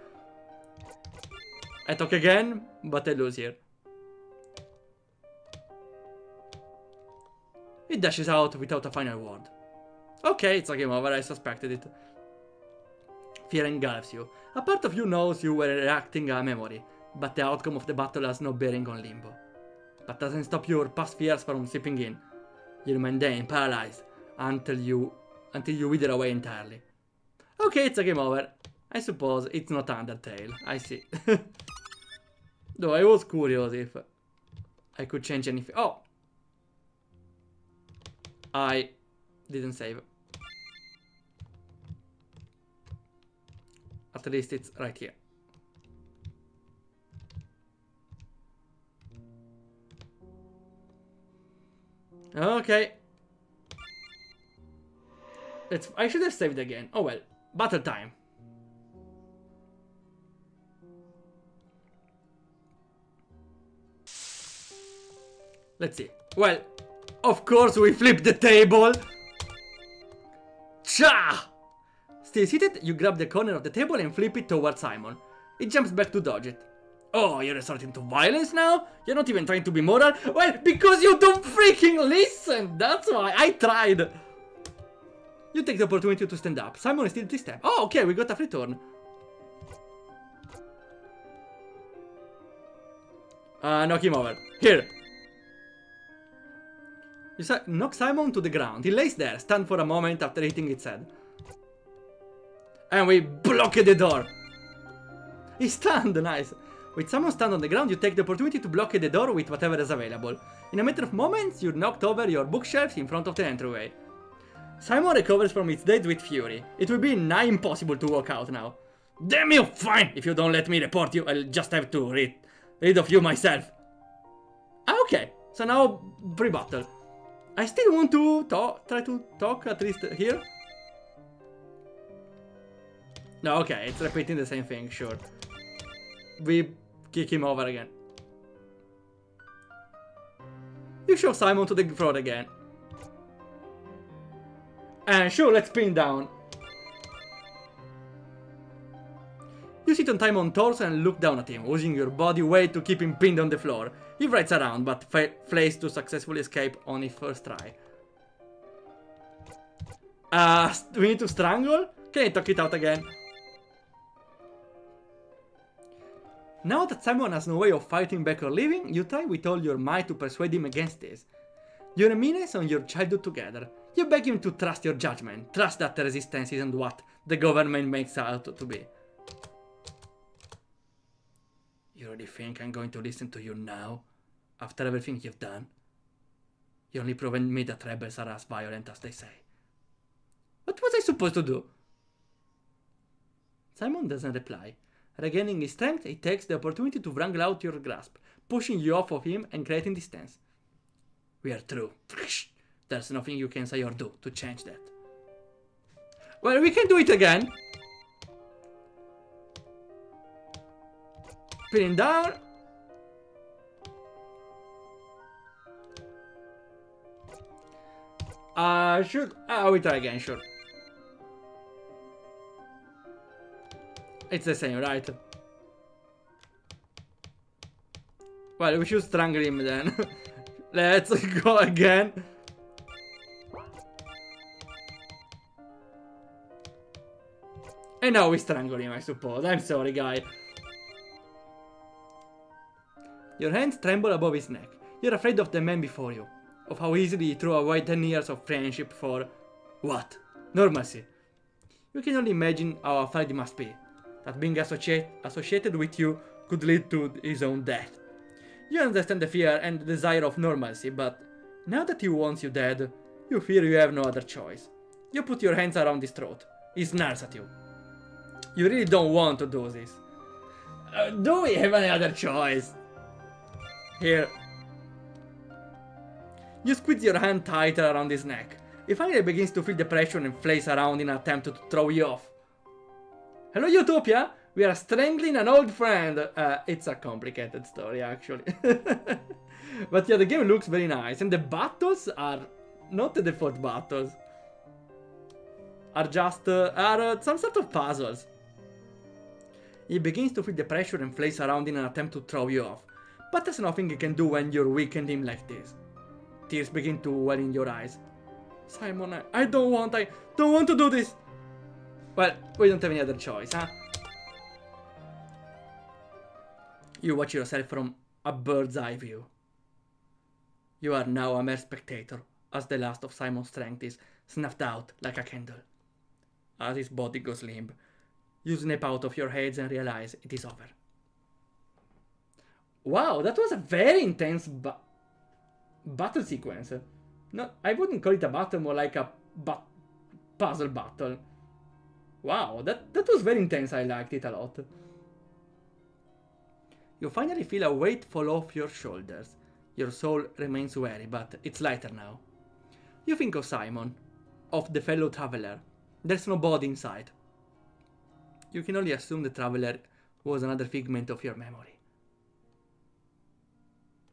A: I talk again, but I lose here. It dashes out without a final word. Okay, it's a game over, I suspected it. Fear engulfs you. A part of you knows you were reacting a memory, but the outcome of the battle has no bearing on Limbo. But doesn't stop your past fears from seeping in. You remain then paralyzed until you wither away entirely. Okay, it's a game over. I suppose it's not Undertale. I see. Though I was curious if I could change anything. Oh! I didn't save. At least it's right here. Okay. I should have saved again. Oh well. Battle time. Let's see. Well, of course we flip the table. Cha! Still seated, you grab the corner of the table and flip it towards Simon. He jumps back to dodge it. Oh, you're resorting to violence now? You're not even trying to be moral? Well, because you don't freaking listen! That's why I tried! You take the opportunity to stand up. Simon is still 3 steps. Oh, okay, we got a free turn. Knock him over. Here. You knock Simon to the ground. He lays there, stunned for a moment after hitting its head. And we block the door. He's stunned, nice. With Simon stunned on the ground, you take the opportunity to block the door with whatever is available. In a matter of moments, you knocked over your bookshelves in front of the entryway. Simon recovers from its daze with fury. It will be nigh impossible to walk out now. Damn you! Fine! If you don't let me report you, I'll just have to rid of you myself. Okay, so now pre-battle. I still want to try to talk, at least here. No, okay, it's repeating the same thing, sure. We kick him over again. You shove Simon to the floor again. And sure, let's pin down. You sit on Simon's torso and look down at him, using your body weight to keep him pinned on the floor. He writes around, but fails to successfully escape on his first try. We need to strangle? Can I talk it out again? Now that Simon has no way of fighting back or leaving, you try with all your might to persuade him against this. You reminisce on your childhood together. You beg him to trust your judgment, trust that the resistance isn't what the government makes out to be. You really think I'm going to listen to you now, after everything you've done? You only proven me that rebels are as violent as they say. What was I supposed to do? Simon doesn't reply. Regaining his strength, he takes the opportunity to wrangle out your grasp, pushing you off of him and creating distance. We are through. There's nothing you can say or do to change that. Well, we can do it again. Pin him down. We try again, sure. It's the same, right? Well, we should strangle him then. Let's go again. And now we strangle him, I suppose. I'm sorry, guy. Your hands tremble above his neck. You're afraid of the man before you. Of how easily he threw away 10 years of friendship for... what? Normalcy. You can only imagine how afraid he must be. That being associated with you could lead to his own death. You understand the fear and the desire of normalcy, but now that he wants you dead, you fear you have no other choice. You put your hands around his throat. He snarls at you. You really don't want to do this. Do we have any other choice? Here. You squeeze your hand tighter around his neck. He finally begins to feel the pressure and flails around in an attempt to throw you off. Hello, Utopia! We are strangling an old friend. It's a complicated story, actually. But yeah, the game looks very nice, and the battles are not the default battles. Are just some sort of puzzles. He begins to feel the pressure and flails around in an attempt to throw you off. But there's nothing you can do when you're weakened him like this. Tears begin to well in your eyes. Simon, I don't want to do this. Well, we don't have any other choice, huh? You watch yourself from a bird's eye view. You are now a mere spectator, as the last of Simon's strength is snuffed out like a candle. As his body goes limp, you snap out of your heads and realize it is over. Wow, that was a very intense battle sequence. No, I wouldn't call it a battle, more like a puzzle battle. Wow, that was very intense, I liked it a lot. You finally feel a weight fall off your shoulders. Your soul remains weary, but it's lighter now. You think of Simon, of the fellow traveler. There's no body inside. You can only assume the traveler was another figment of your memory.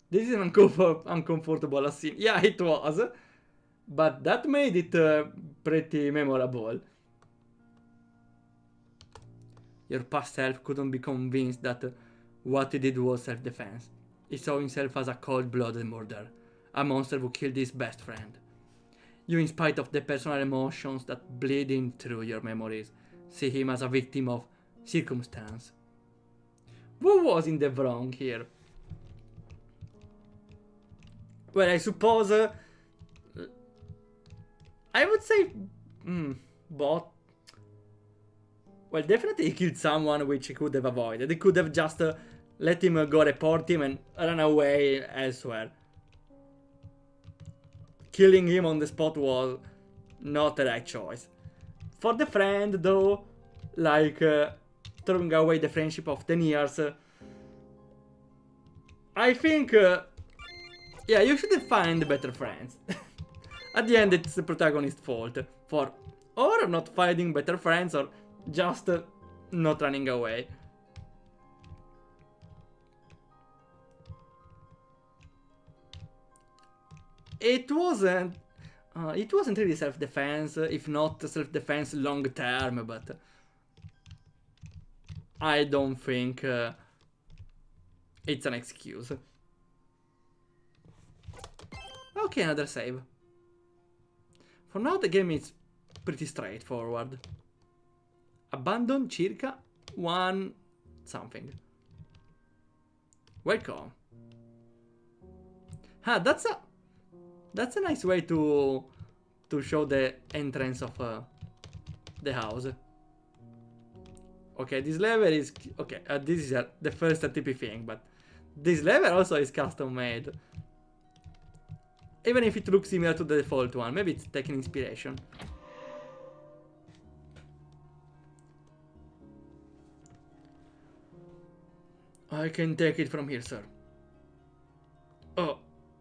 A: This is an uncomfortable scene. Yeah, it was. But that made it pretty memorable. Your past self couldn't be convinced that what he did was self-defense. He saw himself as a cold-blooded murderer, a monster who killed his best friend. You, in spite of the personal emotions that bleed in through your memories, see him as a victim of circumstance. Who was in the wrong here? Well, I suppose... I would say... both. Well, definitely he killed someone which he could have avoided. He could have just let him go report him and run away elsewhere. Killing him on the spot was not the right choice. For the friend, though, like throwing away the friendship of 10 years, I think, yeah, you should find better friends. At the end, it's the protagonist's fault for or not finding better friends or just not running away. It wasn't really self-defense, if not self-defense long term, but I don't think it's an excuse. Okay, another save. For now, the game is pretty straightforward. Abandon circa 1 something. Welcome. That's a nice way to show the entrance of the house. Okay, this level is okay. This is the first TP thing, but this level also is custom made. Even if it looks similar to the default one, maybe it's taking inspiration. I can take it from here, sir. Oh,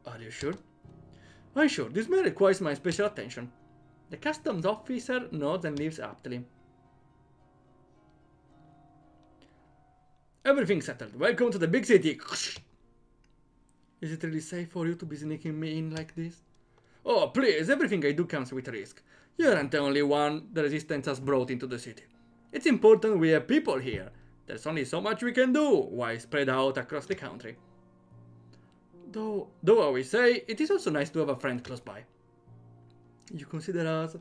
A: are you sure? I'm sure, this may require my special attention. The customs officer nods and leaves aptly. Everything settled. Welcome to the big city. Is it really safe for you to be sneaking me in like this? Oh, please, everything I do comes with risk. You aren't the only one the resistance has brought into the city. It's important we have people here. There's only so much we can do while spread out across the country. Though I always say, it is also nice to have a friend close by. You consider us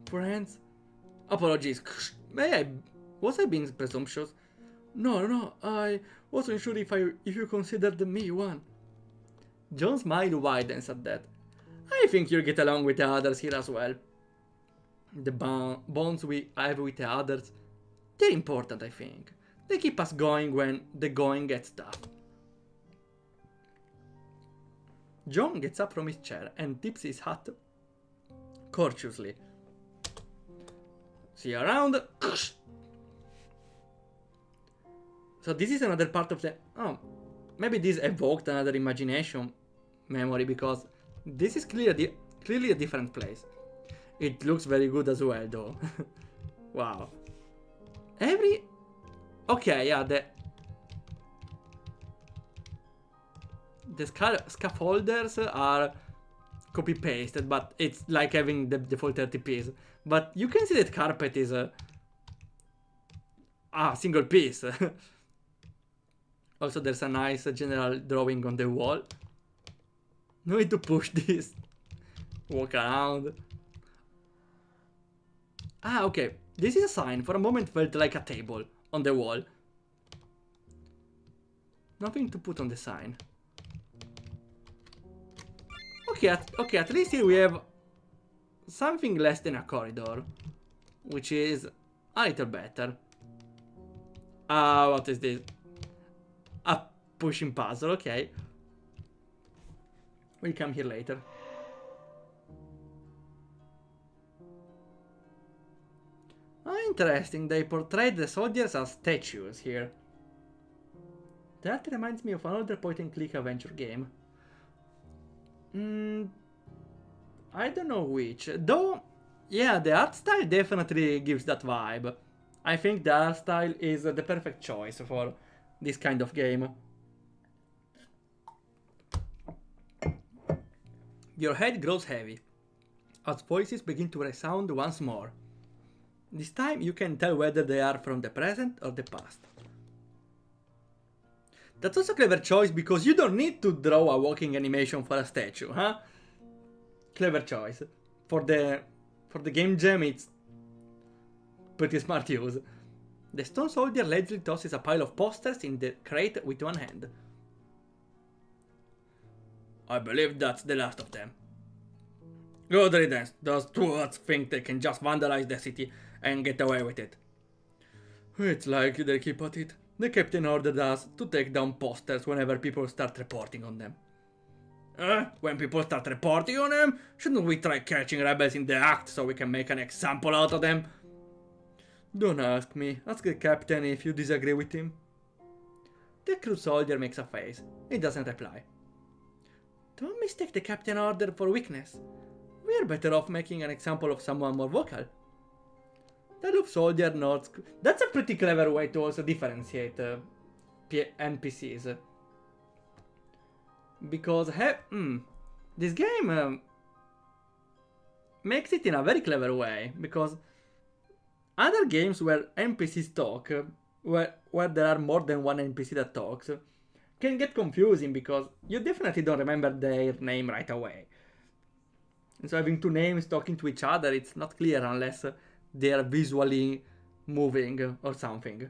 A: friends? Apologies. Was I being presumptuous? No, I wasn't sure if you considered me one. John's smile widens at that. I think you'll get along with the others here as well. The bonds we have with the others, they're important, I think. They keep us going when the going gets tough. John gets up from his chair and tips his hat courteously. See you around. So this is another part of the... Oh, maybe this evoked another imagination memory because this is clearly a different place. It looks very good as well, though. Wow. Okay, yeah, the scaffolders are copy-pasted, but it's like having the default 30 piece. But you can see that carpet is a single piece. Also, there's a nice general drawing on the wall. No need to push this. Walk around. Okay. This is a sign. For a moment felt like a table on the wall. Nothing to put on the sign. Okay, at least here we have something less than a corridor. Which is a little better. What is this? A pushing puzzle, okay. We'll come here later. Interesting, they portrayed the soldiers as statues here. That reminds me of another point-and-click adventure game. I don't know which. Though, yeah, the art style definitely gives that vibe. I think the art style is the perfect choice for this kind of game. Your head grows heavy, as voices begin to resound once more. This time you can tell whether they are from the present or the past. That's also a clever choice because you don't need to draw a walking animation for a statue, huh? Clever choice. For the game jam, it's pretty smart use. The stone soldier lazily tosses a pile of posters in the crate with one hand. I believe that's the last of them. Good riddance. Those twats think they can just vandalize the city and get away with it. It's like they keep at it. The captain ordered us to take down posters whenever people start reporting on them. When people start reporting on them, shouldn't we try catching rebels in the act so we can make an example out of them? Don't ask me. Ask the captain if you disagree with him. The crude soldier makes a face. He doesn't reply. Don't mistake the captain order for weakness. We are better off making an example of someone more vocal. The loop soldier nods. That's a pretty clever way to also differentiate NPCs. Because this game makes it in a very clever way. Because other games where NPCs talk, where there are more than one NPC that talks, can get confusing because you definitely don't remember their name right away. And so having two names talking to each other, it's not clear unless they are visually moving or something.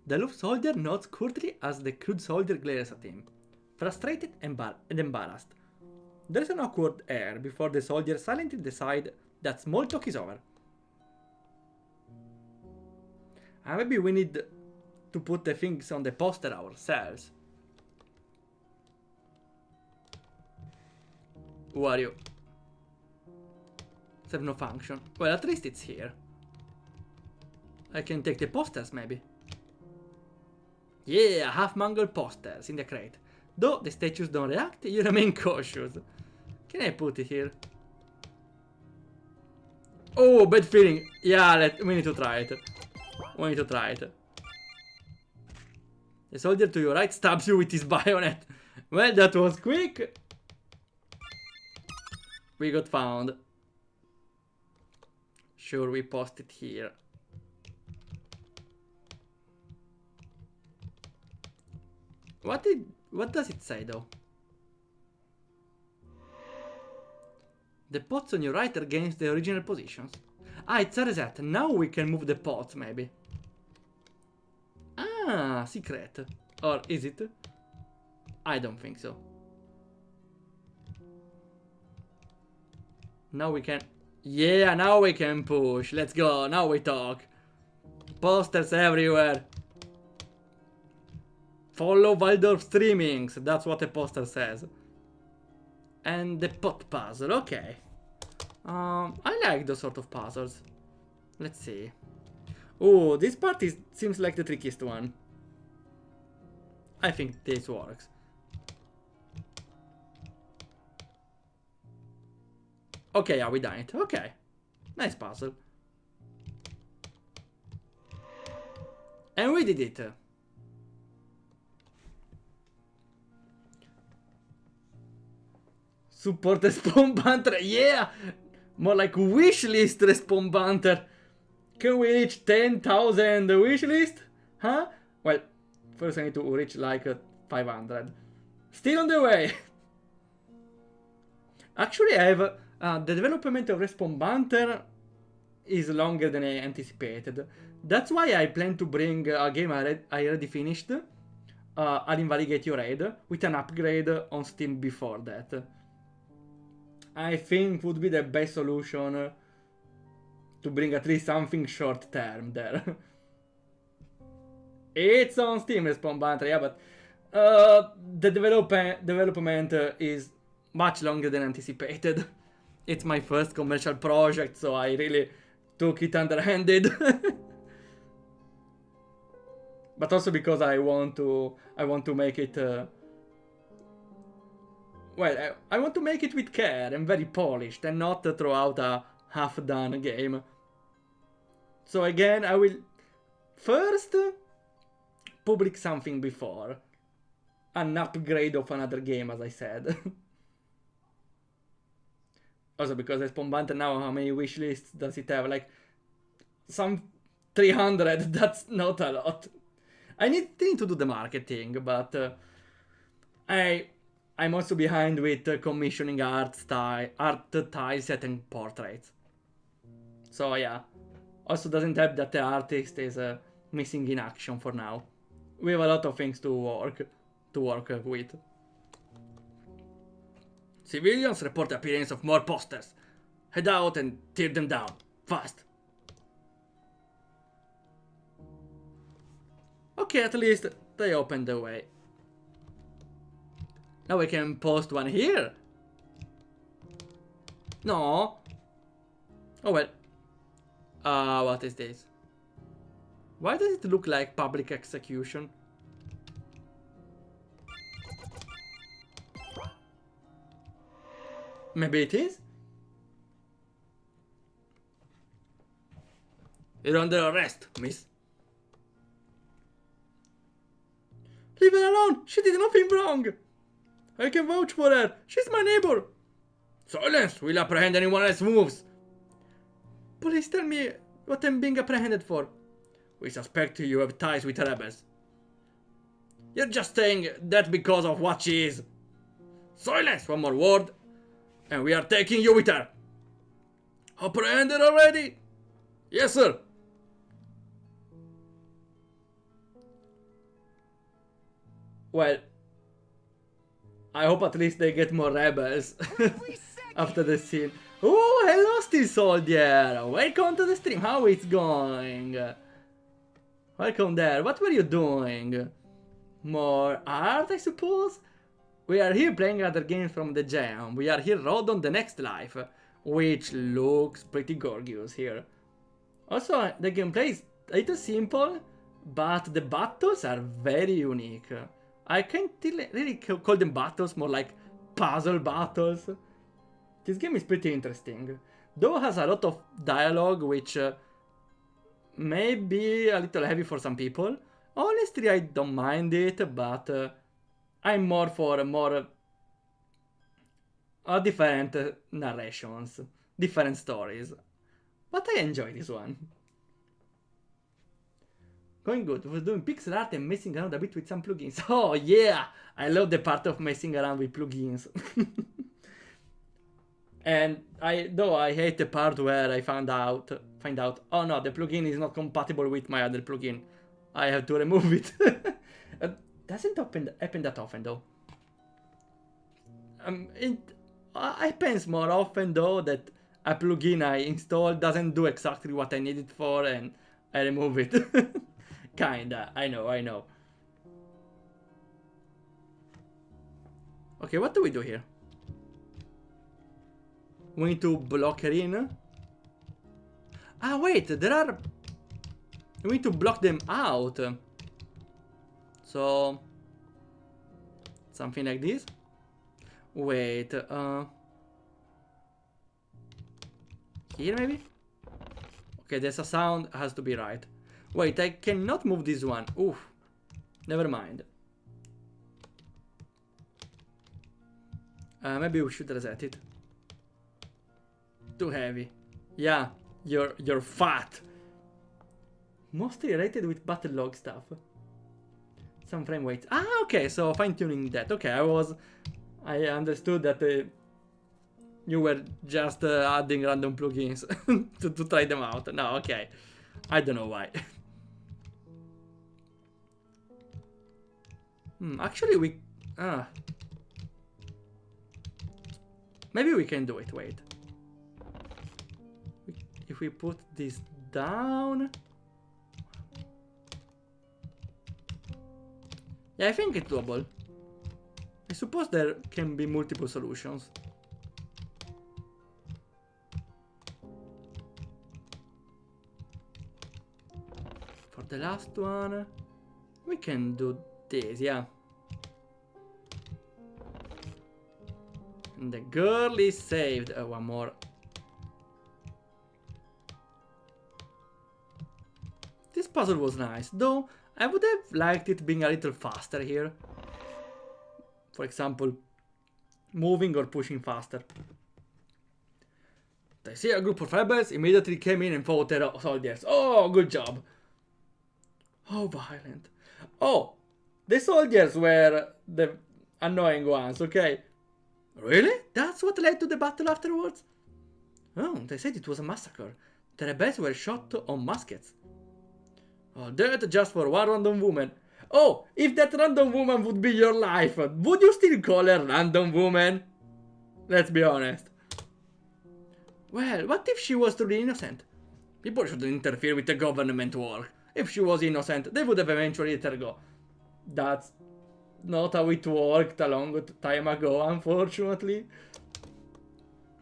A: The loop soldier nods curtly as the crude soldier glares at him, frustrated and embarrassed. There is an awkward air before the soldier silently decides that small talk is over. And maybe we need to put the things on the poster ourselves. Who are you? Serve no function. Well, at least it's here. I can take the posters, maybe. Yeah, half-mangled posters in the crate. Though the statues don't react, you remain cautious. Can I put it here? Oh, bad feeling. Yeah, we need to try it. We need to try it. The soldier to your right stabs you with his bayonet. Well, that was quick. We got found. Sure, we post it here. What does it say though? The pots on your right are against the original positions. Ah, it's a reset. Now we can move the pots, maybe. Ah, secret. Or is it? I don't think so. Now we can... Yeah, now we can push. Let's go. Now we talk. Posters everywhere. Follow Waldorf streamings. That's what the poster says. And the pot puzzle. Okay. I like those sort of puzzles. Let's see. Oh, this part seems like the trickiest one. I think this works. Okay, yeah, we done it. Okay. Nice puzzle. And we did it. Support respawn banter, yeah! More like wishlist respawn banter. Can we reach 10,000 wishlist? Huh? Well, first I need to reach like 500. Still on the way. Actually, I have the development of respawn banter is longer than I anticipated. That's why I plan to bring a game I already finished, I'll Invalidate Your Raid, with an upgrade on Steam before that. I think would be the best solution to bring at least something short term there. It's on Steam, Respawn Banter, yeah, but the development is much longer than anticipated. It's my first commercial project, so I really took it underhanded. But also because I want to make it well, I want to make it with care and very polished and not throw out a half-done game. So again, I will first public something before. An upgrade of another game, as I said. Also because Respawn Banter now, how many wishlists does it have? Like, some 300, that's not a lot. I need to do the marketing, but I'm also behind with commissioning art tile set and portraits. So yeah, also doesn't help that the artist is missing in action for now. We have a lot of things to work with. Civilians report the appearance of more posters. Head out and tear them down, fast. Okay, at least they opened the way. Now we can post one here. No. Oh well. What is this? Why does it look like public execution? Maybe it is? You're under arrest, miss. Leave her alone! She did nothing wrong! I can vouch for her! She's my neighbor! Silence! We'll apprehend anyone else moves! Police, tell me what I'm being apprehended for. We suspect you have ties with rebels. You're just saying that because of what she is. Silence! One more word, and we are taking you with her. Apprehended already? Yes, sir. Well, I hope at least they get more rebels after the scene. Oh, hello, Steel Soldier! Welcome to the stream. How it's going? Welcome there. What were you doing? More art, I suppose? We are here playing other games from the jam. We are here road on the next life, which looks pretty gorgeous here. Also, the gameplay is a little simple, but the battles are very unique. I can't really call them battles, more like puzzle battles. This game is pretty interesting. Though it has a lot of dialogue, which may be a little heavy for some people. Honestly, I don't mind it, but I'm more for different narrations, different stories. But I enjoy this one. Going good. Was doing pixel art and messing around a bit with some plugins. Oh yeah! I love the part of messing around with plugins. And though I hate the part where I find out, oh no, the plugin is not compatible with my other plugin. I have to remove it. It doesn't happen that often though. It happens more often though that a plugin I installed doesn't do exactly what I need it for and I remove it. Kinda, I know. Okay, what do we do here? We need to block her in. Ah, wait, there are... We need to block them out. So... Something like this. Wait, Here, maybe? Okay, there's a sound, has to be right. Wait, I cannot move this one. Oof. Never mind. Maybe we should reset it. Too heavy. Yeah, you're fat. Mostly related with battle log stuff. Some frame weights. Ah, okay, so fine-tuning that. Okay, I understood that you were just adding random plugins to try them out. No, okay. I don't know why. Actually, maybe we can do it. Wait. If we put this down... Yeah, I think it's doable. I suppose there can be multiple solutions. For the last one, we can do this, yeah. And the girl is saved. One more. This puzzle was nice, though I would have liked it being a little faster here. For example, moving or pushing faster. They see a group of rebels immediately came in and fought their soldiers. Oh, good job. Oh, violent. Oh, the soldiers were the annoying ones, okay? Really? That's what led to the battle afterwards? Oh, they said it was a massacre. The rebels were shot on muskets. Oh, that just for one random woman. Oh, if that random woman would be your life, would you still call her random woman? Let's be honest. Well, what if she was truly innocent? People shouldn't interfere with the government work. If she was innocent, they would have eventually let her go. That's not how it worked a long time ago, unfortunately.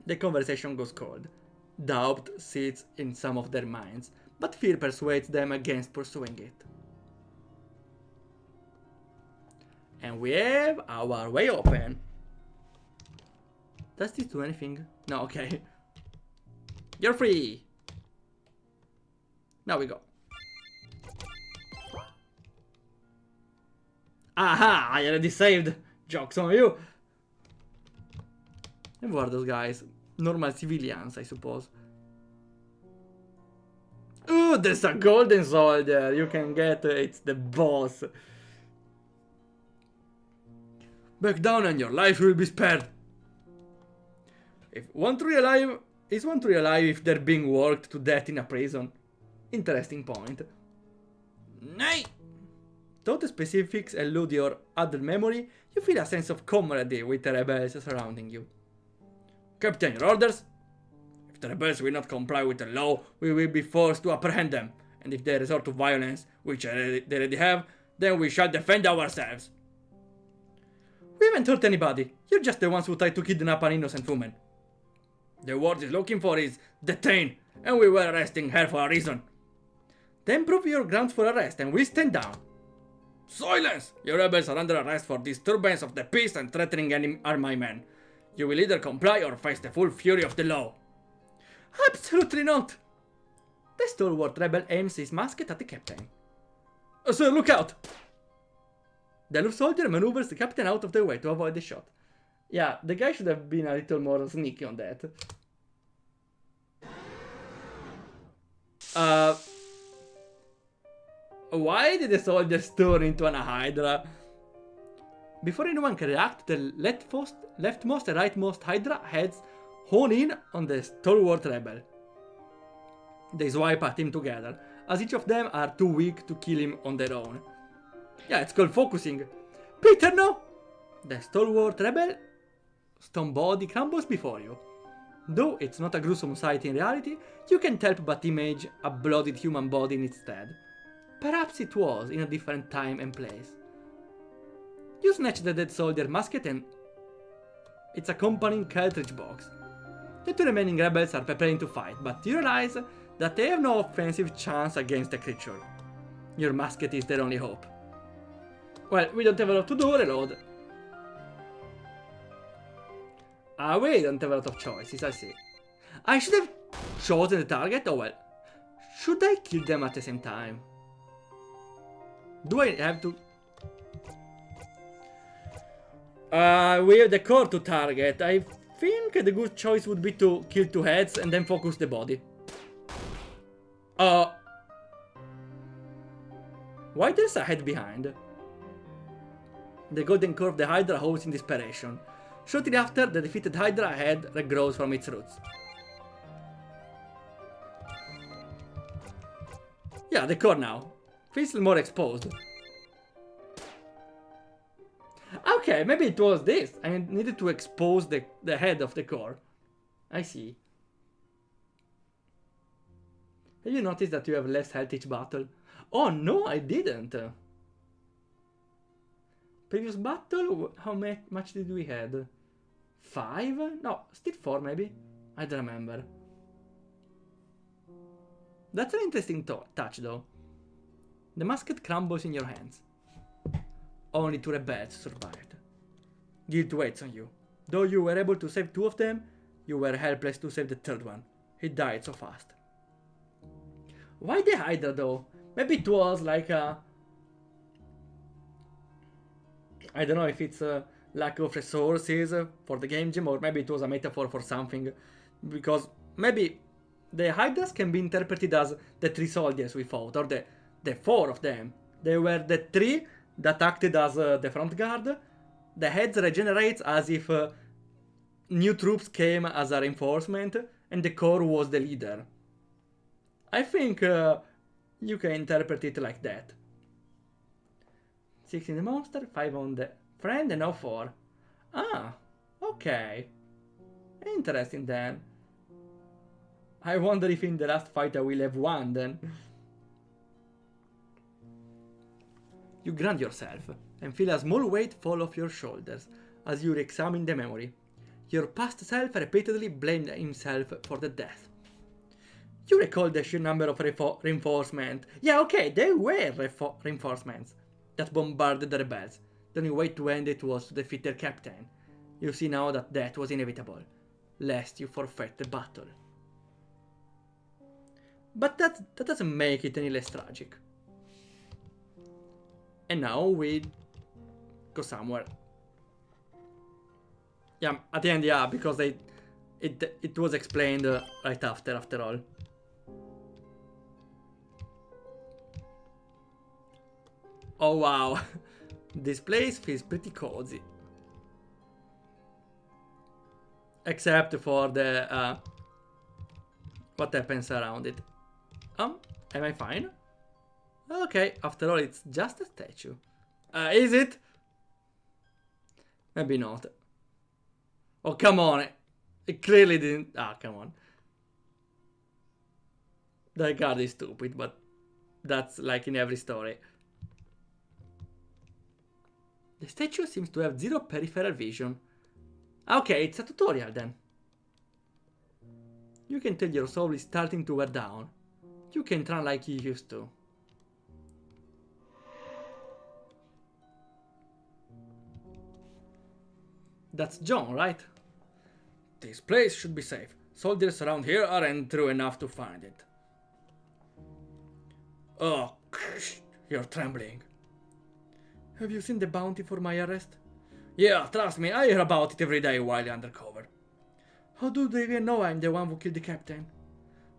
A: The conversation goes cold. Doubt sits in some of their minds, but fear persuades them against pursuing it. And we have our way open. Does this do anything? No, okay. You're free. Now we go. Aha! I already saved. Joke's on you. And what are those guys? Normal civilians, I suppose. Ooh, there's a golden soldier. You can get it's the boss. Back down and your life will be spared. Is one truly alive if they're being worked to death in a prison? Interesting point. Nay! Though the specifics elude your adult memory, you feel a sense of camaraderie with the rebels surrounding you. Captain, your orders? If the rebels will not comply with the law, we will be forced to apprehend them, and if they resort to violence, which they already have, then we shall defend ourselves. We haven't hurt anybody. You're just the ones who tried to kidnap an innocent woman. The word is looking for is detain, and we were arresting her for a reason. Then prove your grounds for arrest, and we stand down. Silence! Your rebels are under arrest for disturbance of the peace and threatening my men. You will either comply or face the full fury of the law. Absolutely not! The stalwart rebel aims his musket at the captain. Sir, look out! The aloof soldier maneuvers the captain out of the way to avoid the shot. Yeah, the guy should have been a little more sneaky on that. Why did the soldiers turn into an hydra? Before anyone can react, the leftmost and rightmost hydra heads hone in on the stalwart rebel. They swipe at him together, as each of them are too weak to kill him on their own. Yeah, it's called focusing. Peter, no! The stalwart rebel stone body crumbles before you. Though it's not a gruesome sight in reality, you can't help but imagine a bloodied human body instead. Perhaps it was in a different time and place. You snatch the dead soldier musket and its accompanying cartridge box. The two remaining rebels are preparing to fight, but you realize that they have no offensive chance against the creature. Your musket is their only hope. Well, we don't have a lot to do, reload. We don't have a lot of choices, I see. I should have chosen the target. Oh well. Should I kill them at the same time? Do I have to... we have the core to target. I think the good choice would be to kill 2 heads and then focus the body. Why there's a head behind? The golden core of the Hydra holds in desperation. Shortly after, the defeated Hydra head regrows from its roots. Yeah, the core now. Feels more exposed. Okay, maybe it was this. I needed to expose the head of the core. I see. Have you noticed that you have less health each battle? Oh no, I didn't. Previous battle, how much did we had? 5? No, still 4 maybe. I don't remember. That's an interesting touch though. The musket crumbles in your hands. Only 2 rebels survived. Guilt waits on you. Though you were able to save 2 of them, you were helpless to save the 3rd one. He died so fast. Why the Hydra though? Maybe it was like a... I don't know if it's a lack of resources for the game jam, or maybe it was a metaphor for something. Because maybe the Hydras can be interpreted as the 3 soldiers we fought, or the 4 of them. They were the 3 that acted as the front guard. The heads regenerates as if new troops came as a reinforcement, and the core was the leader. I think you can interpret it like that. 6 in the monster, 5 on the friend, and now 4. Ah, okay. Interesting then. I wonder if in the last fight I will have 1 then. You ground yourself and feel a small weight fall off your shoulders as you re-examine the memory. Your past self repeatedly blamed himself for the death. You recall the sheer number of reinforcements. Yeah, okay, they were reinforcements that bombarded the rebels. The only way to end it was to defeat their captain. You see now that death was inevitable, lest you forfeit the battle. But that doesn't make it any less tragic. And now we go somewhere. Yeah, at the end, yeah, because it was explained right after all. Oh wow, this place feels pretty cozy. Except for the what happens around it. Am I fine? Okay, after all, it's just a statue. Is it? Maybe not. Oh, come on. It clearly didn't. Ah, come on. The guard is stupid, but that's like in every story. The statue seems to have 0 peripheral vision. Okay, it's a tutorial then. You can tell your soul is starting to wear down. You can't run like you used to. That's John, right? This place should be safe. Soldiers around here aren't true enough to find it. Oh, you're trembling. Have you seen the bounty for my arrest? Yeah, trust me, I hear about it every day while undercover. How do they even know I'm the one who killed the captain?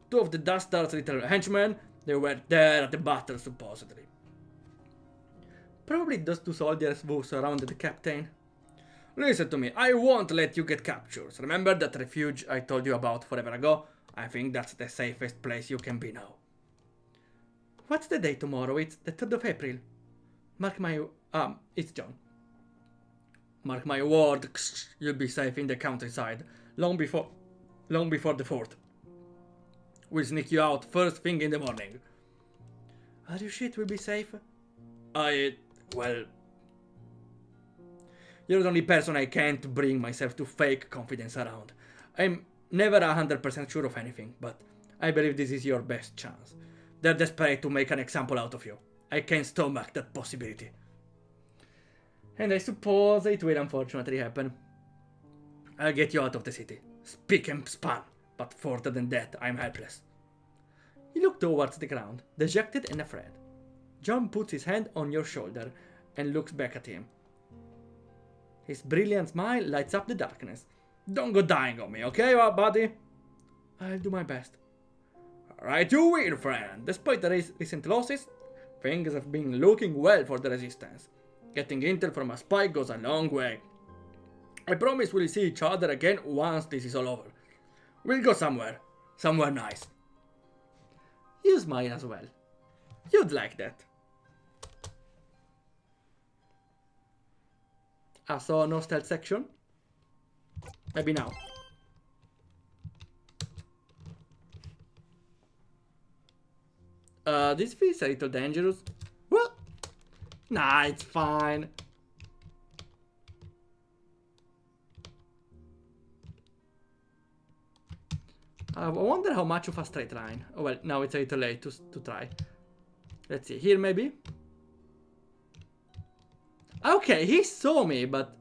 A: 2 of the Dastard's little henchmen, they were there at the battle supposedly. Probably those 2 soldiers who surrounded the captain. Listen to me, I won't let you get captured. Remember that refuge I told you about forever ago? I think that's the safest place you can be now. What's the day tomorrow? It's the 3rd of April. Mark my... it's John. Mark my word, you'll be safe in the countryside. Long before the 4th. We'll sneak you out first thing in the morning. Are you sure it will be safe? Well... You're the only person I can't bring myself to fake confidence around. I'm never 100% sure of anything, but I believe this is your best chance. They're desperate to make an example out of you. I can't stomach that possibility. And I suppose it will unfortunately happen. I'll get you out of the city. Spick and span. But further than that, I'm helpless. You look towards the ground, dejected and afraid. John puts his hand on your shoulder and looks back at him. His brilliant smile lights up the darkness. Don't go dying on me, okay, buddy? I'll do my best. Right you will, friend. Despite the recent losses, things have been looking well for the Resistance. Getting intel from a spy goes a long way. I promise we'll see each other again once this is all over. We'll go somewhere. Somewhere nice. You smile as well. You'd like that. So no stealth section? Maybe now. This feels a little dangerous. What? Nah, it's fine. I wonder how much of a straight line. Oh well, now it's a little late to try. Let's see, here maybe? Okay, he saw me, but...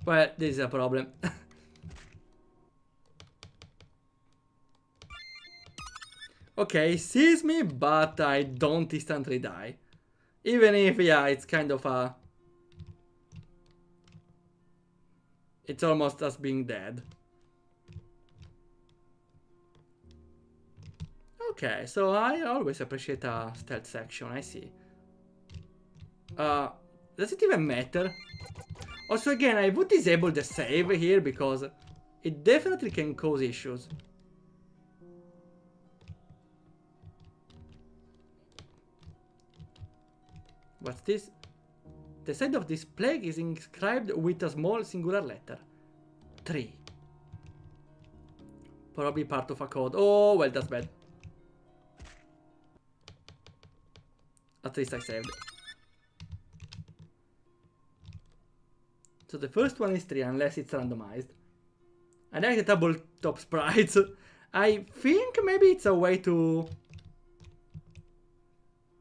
A: Well, this is a problem. Okay, he sees me, but I don't instantly die. Even if, yeah, it's kind of a... It's almost us being dead. Okay, so I always appreciate a stealth section, I see. Does it even matter? Also, again, I would disable the save here because it definitely can cause issues. What's this? The side of this plague is inscribed with a small singular letter. 3. Probably part of a code. Oh, well, that's bad. At least I saved. So the first one is 3 unless it's randomized. I like the double top sprites. I think maybe it's a way to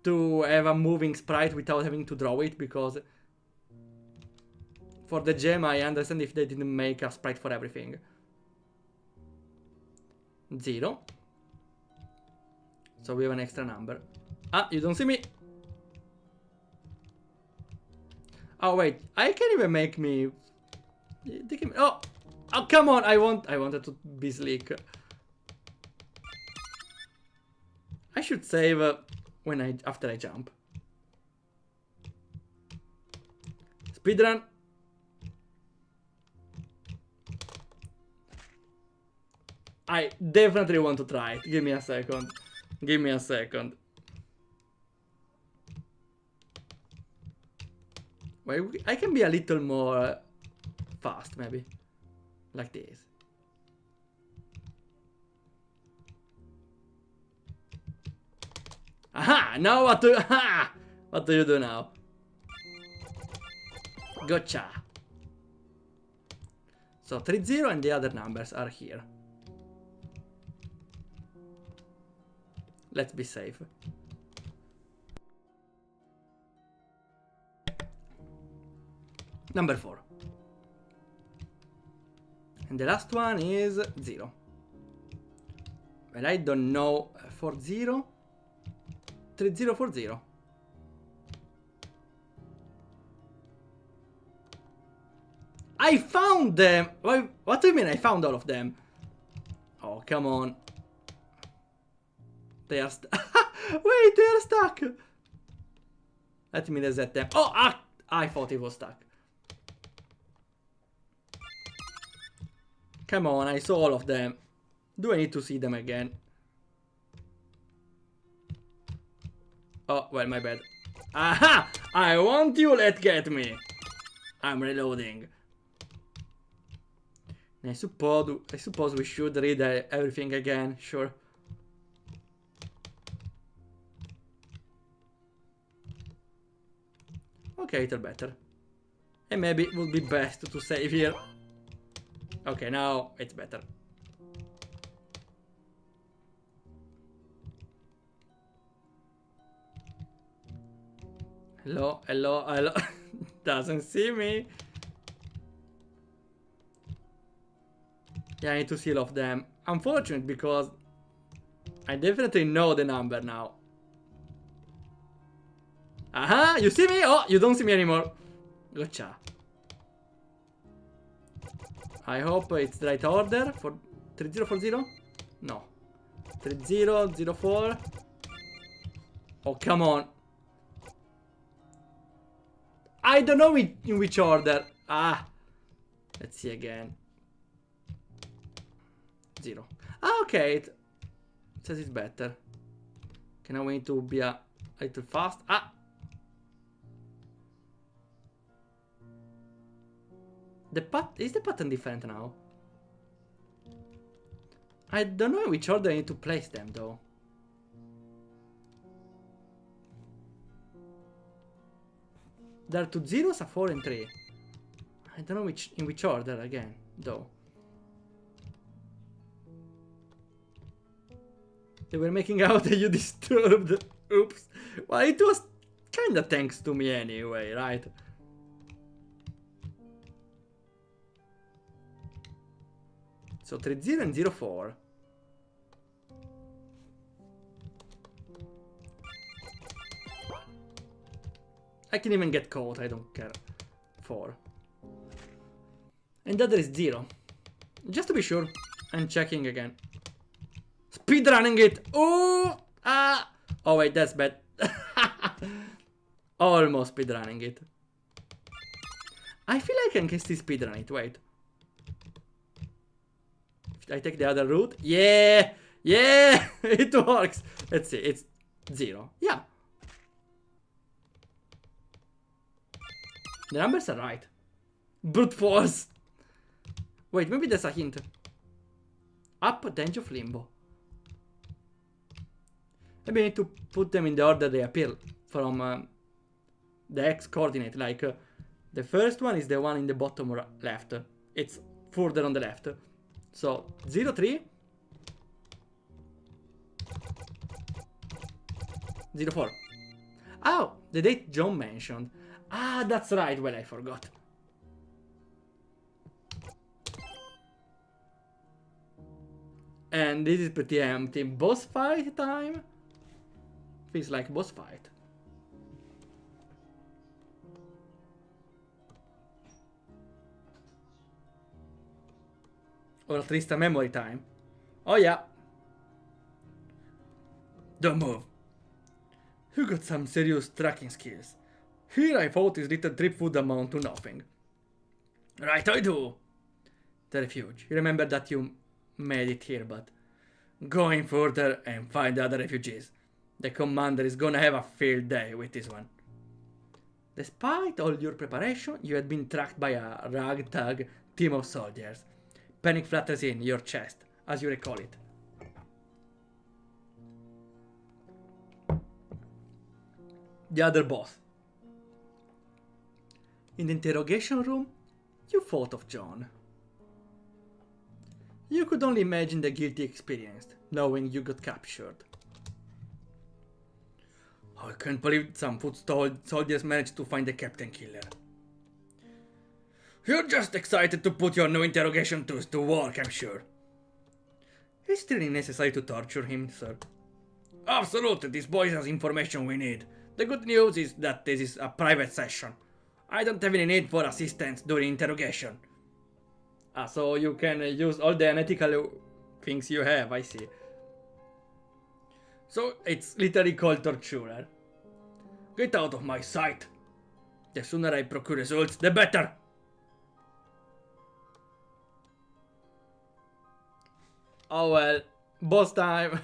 A: have a moving sprite without having to draw it, because for the gem I understand if they didn't make a sprite for everything. 0. So we have an extra number. Ah, you don't see me. Oh wait, I can even make me... Oh, oh come on, I wanted to be sleek. I should save after I jump. Speedrun. I definitely want to try it. Give me a second. Give me a second. Well, I can be a little more fast, maybe. Like this. Aha! Now what do... Aha! What do you do now? Gotcha. So 30 and the other numbers are here. Let's be safe. Number 4. And the last one is 0. Well, I don't know. 40. 3040. I found them! What do you mean I found all of them? Oh, come on. They are wait, they are stuck! Let me reset them. Oh, I thought it was stuck. Come on, I saw all of them. Do I need to see them again? Oh, well, my bad. Aha! I want you, let get me. I'm reloading. I suppose we should read everything again, sure. Okay, a little better. And maybe it would be best to save here. Okay, now it's better. Hello, hello, hello. Doesn't see me. Yeah, I need to seal off them. Unfortunate because I definitely know the number now. Aha, you see me? Oh, you don't see me anymore. Gotcha. I hope it's the right order for 3040. No. 3004. Oh, come on. I don't know in which order. Ah. Let's see again. 0. Ah, okay. It says it's better. Okay, now we need to be a little fast. Ah. Is the pattern different now? I don't know in which order I need to place them though. There are 2 zeros, a 4 and 3. I don't know in which order again, though. They were making out that you disturbed. Oops. Well, it was kinda thanks to me anyway, right? So 30 and 04. I can even get caught, I don't care. 4. And the other is 0. Just to be sure, I'm checking again. Speedrunning it! Oh! Ah! Oh wait, that's bad. Almost speedrunning it. I feel like I can still speedrun it, wait. If I take the other route. Yeah! Yeah! It works! Let's see, it's 0. Yeah. The numbers are right. Brute force! Wait, maybe there's a hint. Up, danger of limbo. Maybe I need to put them in the order they appear from the X coordinate. Like, the first one is the one in the bottom left. It's further on the left. So, 0, 3. 0, 4. Oh, the date John mentioned. Ah, that's right. Well, I forgot. And this is pretty empty. Boss fight time? Feels like boss fight. Or at least a memory time. Oh yeah. Don't move. You got some serious tracking skills. Here I thought this little trip would amount to nothing. Right, I do. The refuge. You remember that you made it here, but going further and find the other refugees. The commander is gonna have a field day with this one. Despite all your preparation, you had been tracked by a ragtag team of soldiers. Panic flutters in your chest, as you recall it. The other boss. In the interrogation room, you thought of John. You could only imagine the guilt he experienced, knowing you got captured. I can't believe some foot soldiers managed to find the captain killer. You're just excited to put your new interrogation tools to work, I'm sure. Is it really necessary to torture him, sir? Absolutely, this boy has information we need. The good news is that this is a private session. I don't have any need for assistance during interrogation. Ah, so you can use all the unethical things you have, I see. So it's literally called torturer. Get out of my sight. The sooner I procure results, the better. Oh well, boss time.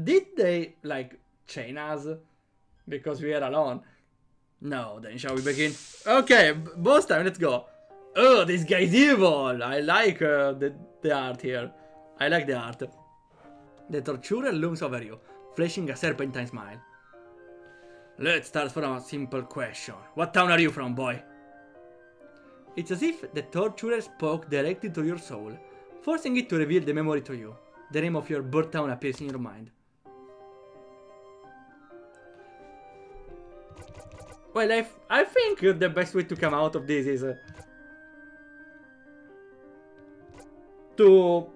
A: Did they, like, chain us? Because we are alone. No, then shall we begin? Okay, boss time, let's go. Oh, this guy's evil. I like the art here. I like the art. The torturer looms over you, flashing a serpentine smile. Let's start from a simple question. What town are you from, boy? It's as if the torturer spoke directly to your soul, forcing it to reveal the memory to you. The name of your birth town appears in your mind. Well, I think the best way to come out of this is... to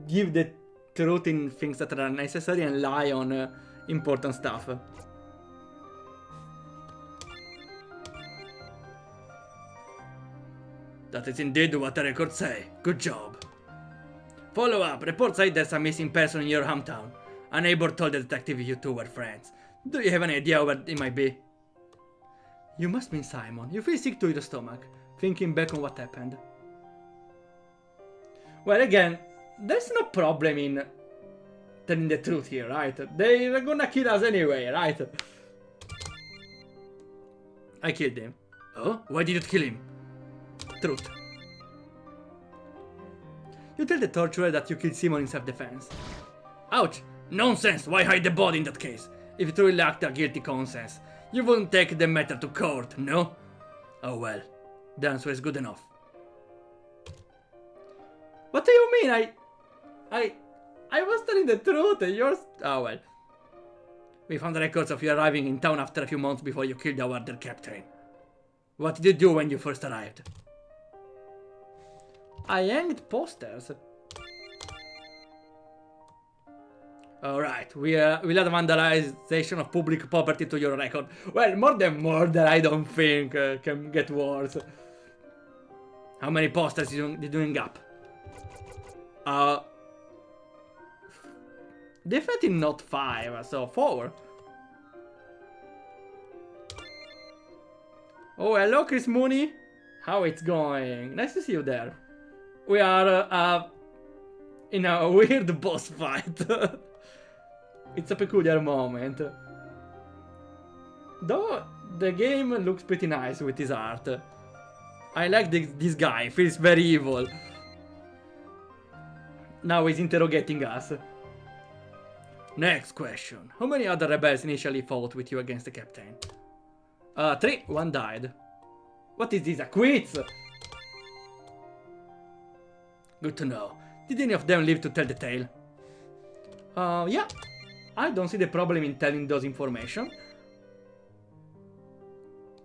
A: give the truth in things that are necessary and lie on important stuff. That is indeed what the records say. Good job. Follow up. Reports say there's a missing person in your hometown. A neighbor told the detective you two were friends. Do you have any idea where it might be? You must mean Simon. You feel sick to your stomach, thinking back on what happened. Well, again, there's no problem in telling the truth here, right? They're gonna kill us anyway, right? I killed him. Oh? Why did you kill him? Truth. You tell the torturer that you killed Simon in self-defense. Ouch! Nonsense! Why hide the body in that case? If you truly lacked a guilty conscience, you wouldn't take the matter to court, no? Oh well. The answer is good enough. What do you mean? I was telling the truth and you're... Oh well. We found records of you arriving in town after a few months before you killed our other captain. What did you do when you first arrived? I hanged posters. Alright, we'll add vandalization of public property to your record. Well, more than murder, I don't think can get worse. How many posters did you hang up? Definitely not 5, so 4. Oh, hello, Chris Mooney. How it's going? Nice to see you there. We are in a weird boss fight. It's a peculiar moment. Though the game looks pretty nice with his art. I like this guy, feels very evil. Now he's interrogating us. Next question. How many other rebels initially fought with you against the captain? 3. 1 died. What is this, a quiz? Good to know. Did any of them live to tell the tale? Yeah. I don't see the problem in telling those information.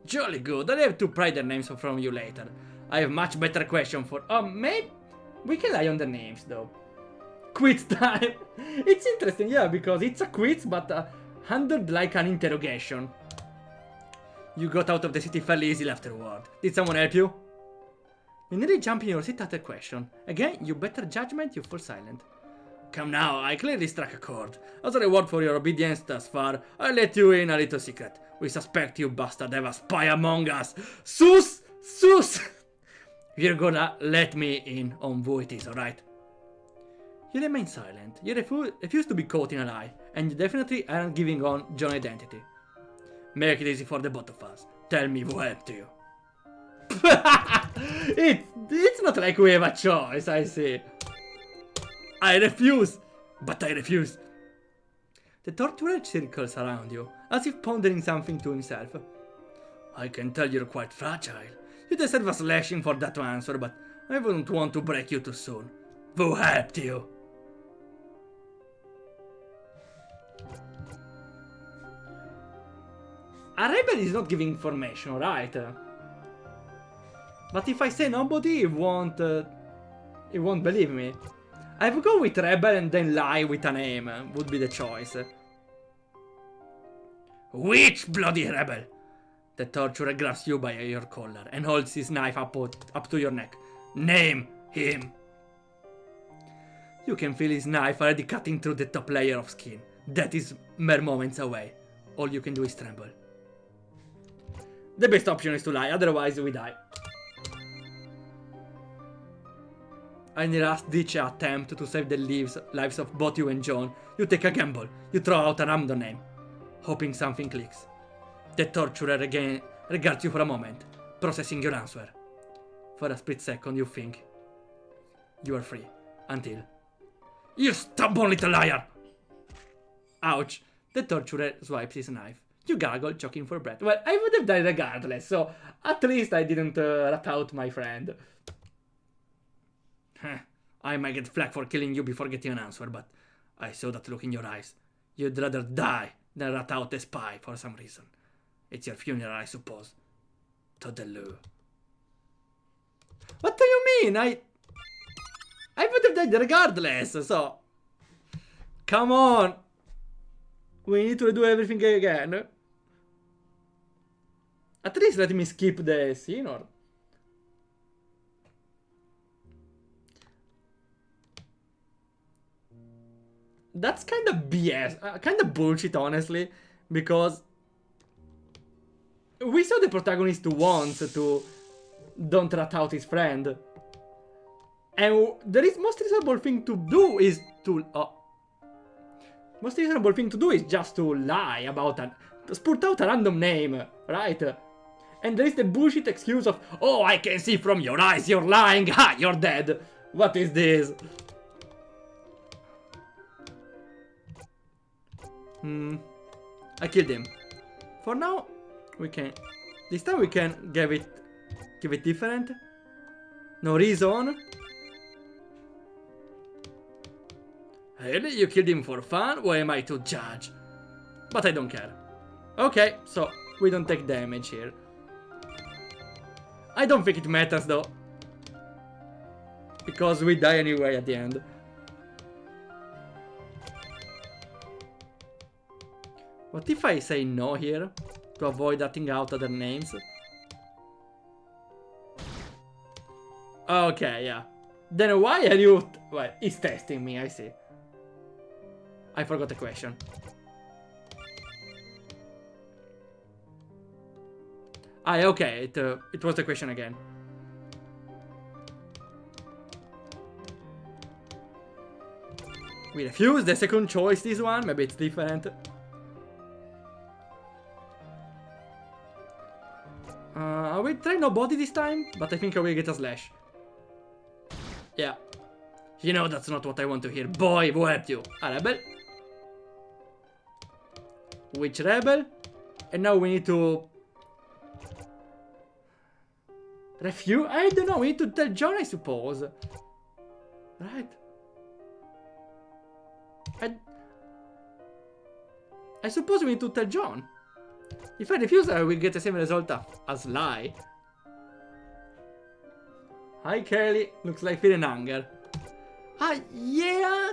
A: Jolly good. I'll have to pry their names from you later. I have much better question for... maybe... We can lie on the names, though. Quiz time! It's interesting, yeah, because it's a quiz, but handled like an interrogation. You got out of the city fairly easily afterward. Did someone help you? You nearly jump in your seat at a question. Again, you better judgment, you fall silent. Come now, I clearly struck a chord. As a reward for your obedience thus far, I'll let you in a little secret. We suspect you bastard have a spy among us. Sus! Sus! You're gonna let me in on who it is, alright? You remain silent. You refuse to be caught in a lie, and you definitely aren't giving on John's identity. Make it easy for the both of us. Tell me who helped you. It's not like we have a choice, I see. I refuse! But I refuse. The torturer circles around you, as if pondering something to himself. I can tell you're quite fragile. You deserve a slashing for that answer, but I wouldn't want to break you too soon. Who helped you? A rebel is not giving information, right? But if I say nobody, he won't believe me. I would go with rebel and then lie with a name, would be the choice. Which bloody rebel? The torturer grabs you by your collar and holds his knife up to your neck. Name him. You can feel his knife already cutting through the top layer of skin. That is mere moments away. All you can do is tremble. The best option is to lie, otherwise we die. In a last-ditch attempt to save the lives of both you and John, you take a gamble. You throw out a random name, hoping something clicks. The torturer again regards you for a moment, processing your answer. For a split second you think you are free, until... You stubborn little liar! Ouch. The torturer swipes his knife. You gargle, choking for breath. Well, I would have died regardless, so at least I didn't rat out my friend. I might get flack for killing you before getting an answer, but I saw that look in your eyes. You'd rather die than rat out a spy for some reason. It's your funeral, I suppose. Toodaloo. What do you mean? I would have died regardless, so... Come on! We need to redo everything again. At least let me skip the scene, or... That's kind of BS, kind of bullshit, honestly, because... We saw the protagonist once to... Don't rat out his friend. And the most reasonable thing to do is to... most reasonable thing to do is just to lie about to spurt out a random name, right? And there is the bullshit excuse of, oh, I can see from your eyes you're lying, ha, you're dead. What is this? I killed him. For now, we can... This time we can give it different. No reason. Really? You killed him for fun? Who am I to judge? But I don't care. Okay, so we don't take damage here. I don't think it matters though. Because we die anyway at the end. What if I say no here? To avoid ratting out other names? Okay, yeah. Then why are you... Well, he's testing me, I see. I forgot the question. Okay, it was the question again. We refuse the second choice, this one, maybe it's different. I will try no body this time, but I think I will get a slash. Yeah. You know that's not what I want to hear. Boy, who helped you? A rebel? Which rebel? And now we need to... Refuse? I don't know, we need to tell John, I suppose. Right. I suppose we need to tell John. If I refuse, I will get the same result as lie. Hi, Kelly. Looks like feeling hunger. Yeah.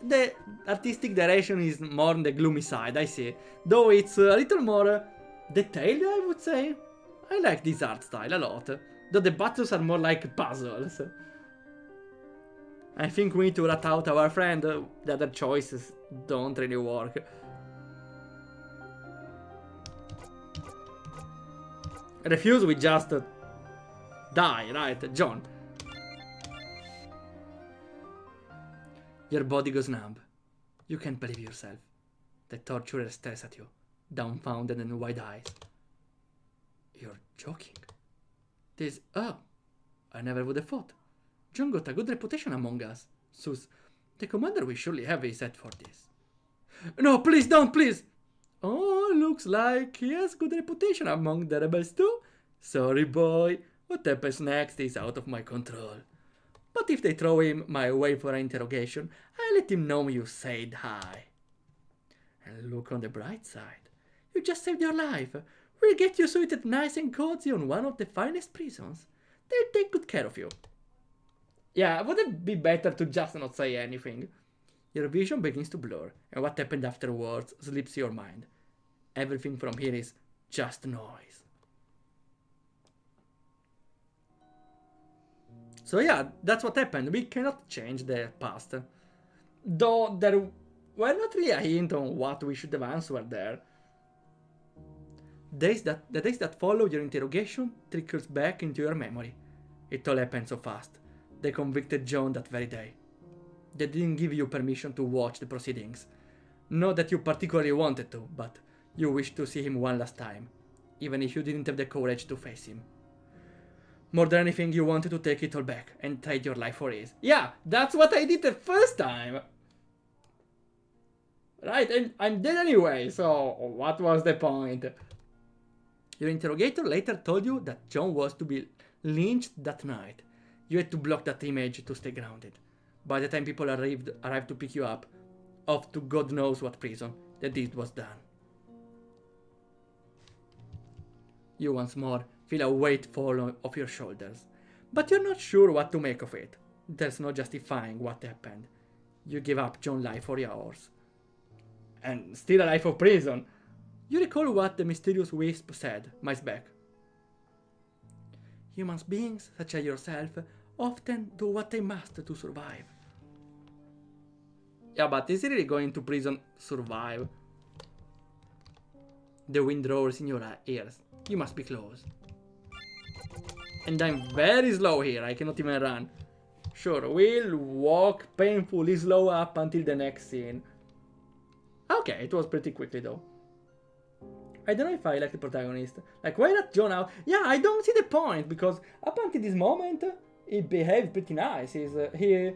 A: The artistic direction is more on the gloomy side, I see. Though it's a little more detailed, I would say. I like this art style a lot. Though the battles are more like puzzles. I think we need to rat out our friend. The other choices don't really work. Refuse, we just die, right? John. Your body goes numb. You can't believe yourself. The torturer stares at you, dumbfounded and wide eyes. You're joking. This... Oh, I never would have thought. John got a good reputation among us. Sus, the commander will surely have his head for this. No, please don't, please! Oh, looks like he has good reputation among the rebels too. Sorry, boy. What happens next is out of my control. But if they throw him my way for an interrogation, I'll let him know you said hi. And look on the bright side. You just saved your life. We'll get you suited nice and cozy on one of the finest prisons. They'll take good care of you. Yeah, would it be better to just not say anything? Your vision begins to blur, and what happened afterwards slips your mind. Everything from here is just noise. So yeah, that's what happened. We cannot change the past. Though there were not really a hint on what we should have answered there. The days that follow your interrogation trickles back into your memory. It all happened so fast. They convicted John that very day. They didn't give you permission to watch the proceedings. Not that you particularly wanted to, but you wished to see him one last time, even if you didn't have the courage to face him. More than anything, you wanted to take it all back and trade your life for his. Yeah, that's what I did the first time! Right, and I'm dead anyway, so what was the point? Your interrogator later told you that John was to be lynched that night. You had to block that image to stay grounded. By the time people arrived to pick you up, off to God knows what prison, the deed was done. You once more feel a weight fall off your shoulders, but you're not sure what to make of it. There's no justifying what happened. You gave up John life for yours. And still a life of prison. You recall what the mysterious wisp said, miles back. Human beings, such as yourself, often do what they must to survive. Yeah, but is he really going to prison survive? The wind roars in your ears. You must be close. And I'm very slow here, I cannot even run. Sure, we'll walk painfully slow up until the next scene. Okay, it was pretty quickly though. I don't know if I like the protagonist. Like, why not John out? Yeah, I don't see the point, because up until this moment, he behaved pretty nice. He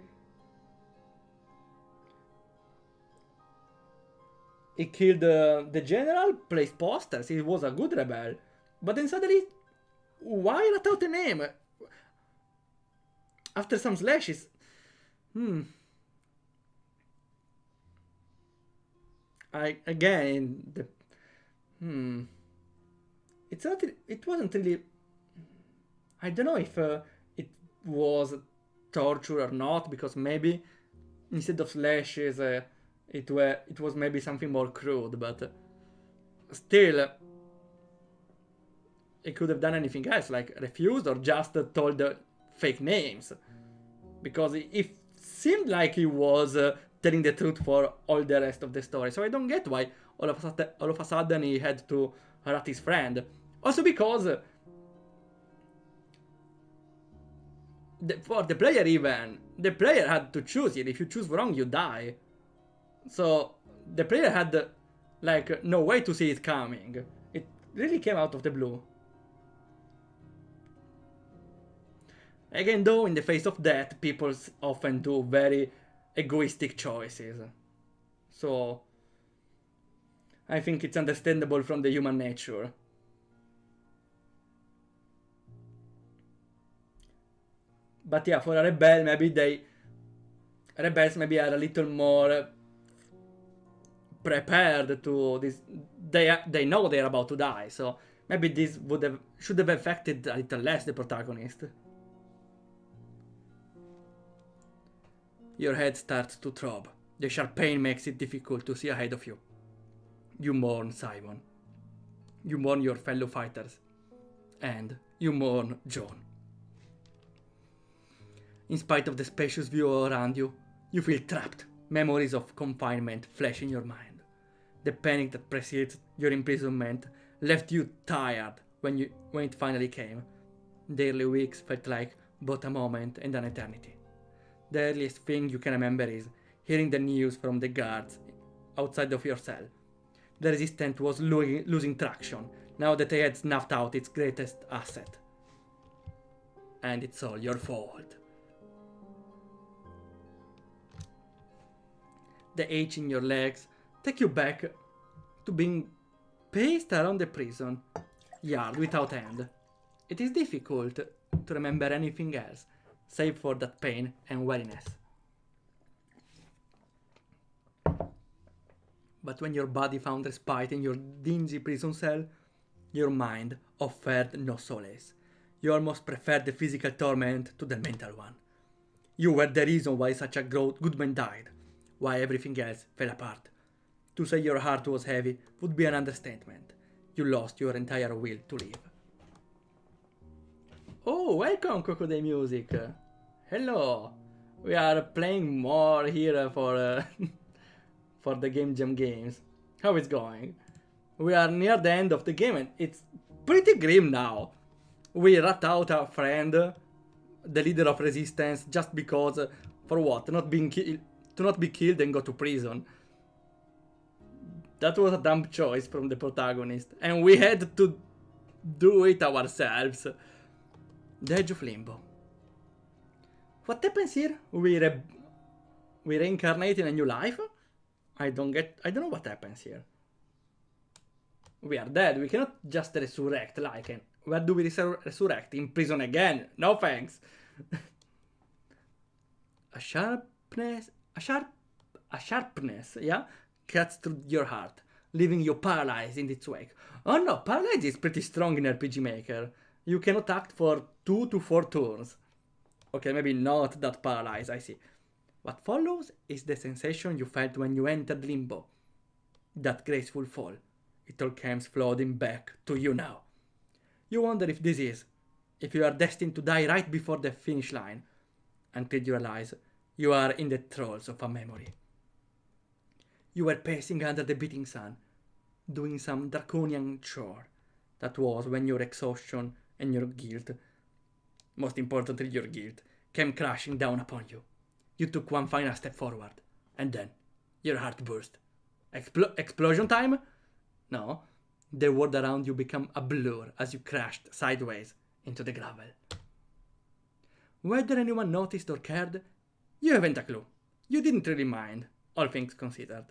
A: killed the general, placed posters, he was a good rebel. But then suddenly, why not out a name? After some slashes, It's not. It wasn't really. I don't know if it was torture or not, because maybe instead of slashes, it was maybe something more crude. But still, it could have done anything else, like refused or just told fake names, because it seemed like he was telling the truth for all the rest of the story. So I don't get why all of a sudden he had to hurt his friend. Also because for the player even, the player had to choose it. If you choose wrong, you die. So the player had like no way to see it coming. It really came out of the blue. Again though, in the face of death, people often do very egoistic choices. So I think it's understandable from the human nature. But yeah, for a rebel, rebels maybe are a little more prepared to this. They know they're about to die, so maybe this should have affected a little less the protagonist. Your head starts to throb. The sharp pain makes it difficult to see ahead of you. You mourn Simon. You mourn your fellow fighters. And you mourn John. In spite of the spacious view around you, you feel trapped. Memories of confinement flash in your mind. The panic that precedes your imprisonment left you tired when it finally came. The early weeks felt like both a moment and an eternity. The earliest thing you can remember is hearing the news from the guards outside of your cell. The resistance was losing traction, now that they had snuffed out its greatest asset. And it's all your fault. The ache in your legs take you back to being paced around the prison yard without end. It is difficult to remember anything else, save for that pain and weariness. But when your body found respite in your dingy prison cell, your mind offered no solace. You almost preferred the physical torment to the mental one. You were the reason why such a good man died, why everything else fell apart. To say your heart was heavy would be an understatement. You lost your entire will to live. Oh, welcome, Crocodile Music. Hello. We are playing more here for for the Game Jam games. How it's going? We are near the end of the game and it's pretty grim now. We rat out our friend, the leader of resistance, just because for what? To not be killed and go to prison. That was a dumb choice from the protagonist, and we had to do it ourselves. The Edge of Limbo. What happens here? We reincarnate in a new life? I don't know what happens here. We are dead, we cannot just resurrect like it. Where do we resurrect? In prison again? No thanks. A sharpness, yeah? Cuts through your heart, leaving you paralyzed in its wake. Oh no, paralyzed is pretty strong in RPG Maker. You cannot act for 2 to 4 turns. Okay, maybe not that paralyzed, I see. What follows is the sensation you felt when you entered limbo. That graceful fall. It all comes flooding back to you now. You wonder if you are destined to die right before the finish line, until you realize you are in the throes of a memory. You were pacing under the beating sun, doing some draconian chore. That was when your exhaustion and your guilt, most importantly your guilt, came crashing down upon you. You took one final step forward, and then your heart burst. Explosion time? No. The world around you became a blur as you crashed sideways into the gravel. Whether anyone noticed or cared, you haven't a clue. You didn't really mind, all things considered.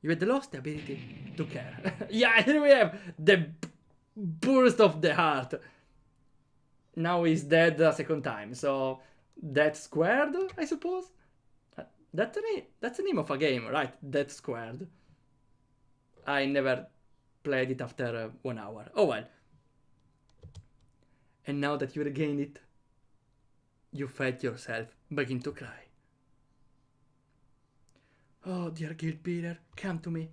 A: You had lost the ability to care. Yeah, here we have the burst of the heart. Now he's dead a second time, so Death Squared, I suppose? That's the name of a game, right? Death Squared. I never played it after 1 hour. Oh well. And now that you regained it, you felt yourself begin to cry. Oh, dear Guild Bearer, come to me.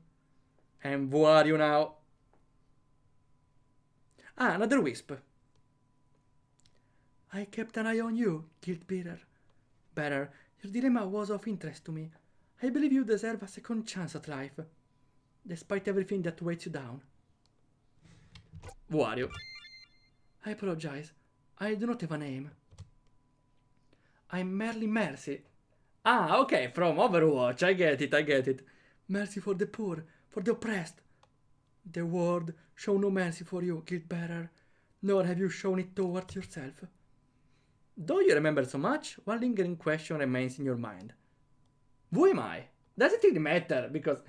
A: And who are you now? Ah, another wisp. I kept an eye on you, Guild Bearer. Better, your dilemma was of interest to me. I believe you deserve a second chance at life, despite everything that weighs you down. Who are you? I apologize. I do not have a name. I'm merely Mercy. Ah, okay, from Overwatch. I get it. Mercy for the poor, for the oppressed. The world show no mercy for you, Guild Bearer, nor have you shown it towards yourself. Though you remember so much, one lingering question remains in your mind. Who am I? Does it really matter? Because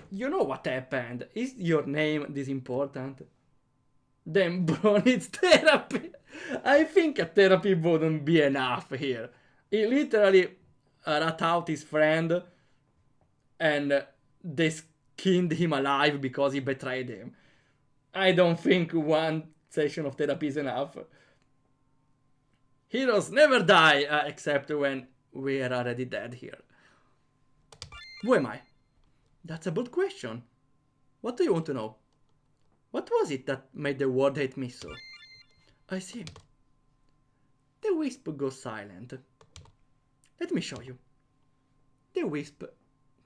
A: you know what happened. Is your name this important? Then bro needs therapy. I think a therapy wouldn't be enough here. He literally rat out his friend and they skinned him alive because he betrayed him. I don't think one session of therapy is enough. Heroes never die except when we are already dead here. Who am I? That's a good question. What do you want to know? What was it that made the world hate me so? I see. The wisp goes silent. Let me show you. The wisp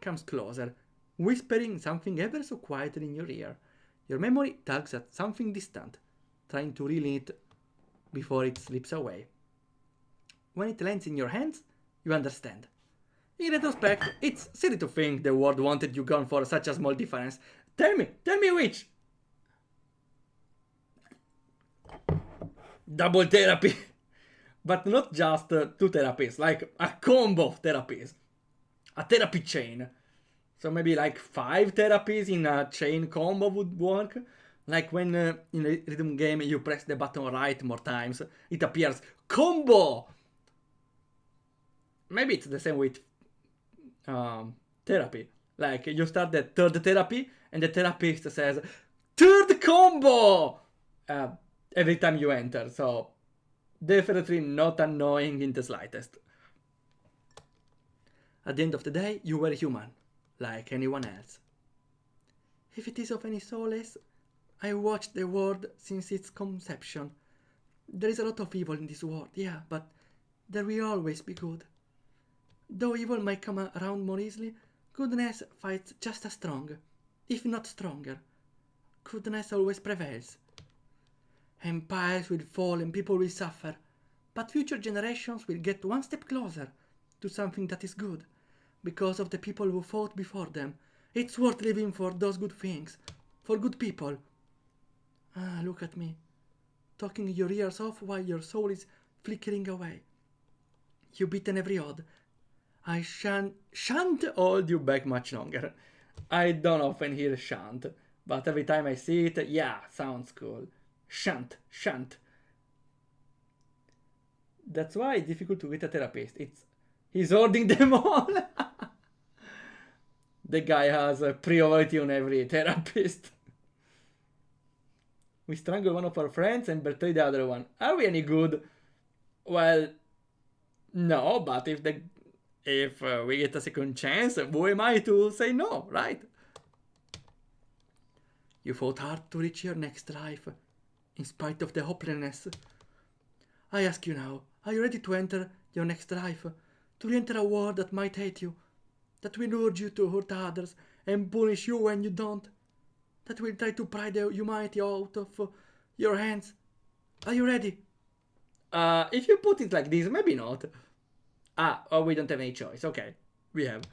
A: comes closer, whispering something ever so quietly in your ear. Your memory tugs at something distant, trying to reel it before it slips away. When it lands in your hands, you understand. In retrospect, it's silly to think the world wanted you gone for such a small difference. Tell me which! Double therapy! But not just 2 therapies, like a combo of therapies. A therapy chain. So maybe like 5 therapies in a chain combo would work. Like when in a rhythm game you press the button right more times, it appears combo! Maybe it's the same with therapy. Like you start the 3rd therapy and the therapist says 3rd combo! Every time you enter, so definitely not annoying in the slightest. At the end of the day, you were human, like anyone else. If it is of any solace, I watched the world since its conception. There is a lot of evil in this world, yeah, but there will always be good. Though evil might come around more easily, goodness fights just as strong, if not stronger. Goodness always prevails. Empires will fall and people will suffer, but future generations will get one step closer to something that is good, because of the people who fought before them. It's worth living for those good things, for good people. Ah, look at me, talking your ears off while your soul is flickering away. You've beaten every odd. I shan't hold you back much longer. I don't often hear shan't, but every time I see it, yeah, sounds cool. Shan't. That's why it's difficult to get a therapist. He's hoarding them all. The guy has a priority on every therapist. We strangled one of our friends and betrayed the other one. Are we any good? Well, no, but if we get a second chance, who am I to say no, right? You fought hard to reach your next life, in spite of the hopelessness. I ask you now, are you ready to enter your next life? To re-enter a world that might hate you, that will urge you to hurt others and punish you when you don't, that will try to pry the humanity out of your hands. Are you ready? If you put it like this, maybe not. Oh, we don't have any choice. Okay, we have.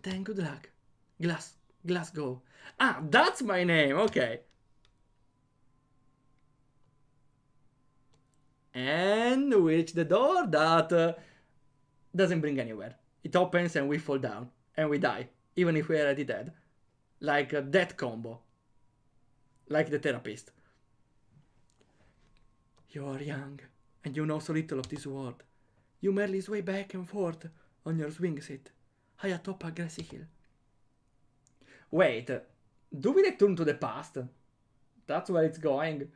A: Then good luck. Glasgow. That's my name. Okay. And we reach the door that doesn't bring anywhere. It opens and we fall down. And we die. Even if we're already dead. Like a death combo. Like the therapist. You are young. And you know so little of this world. You merely sway back and forth on your swing seat. High atop a grassy hill. Wait. Do we return to the past? That's where it's going.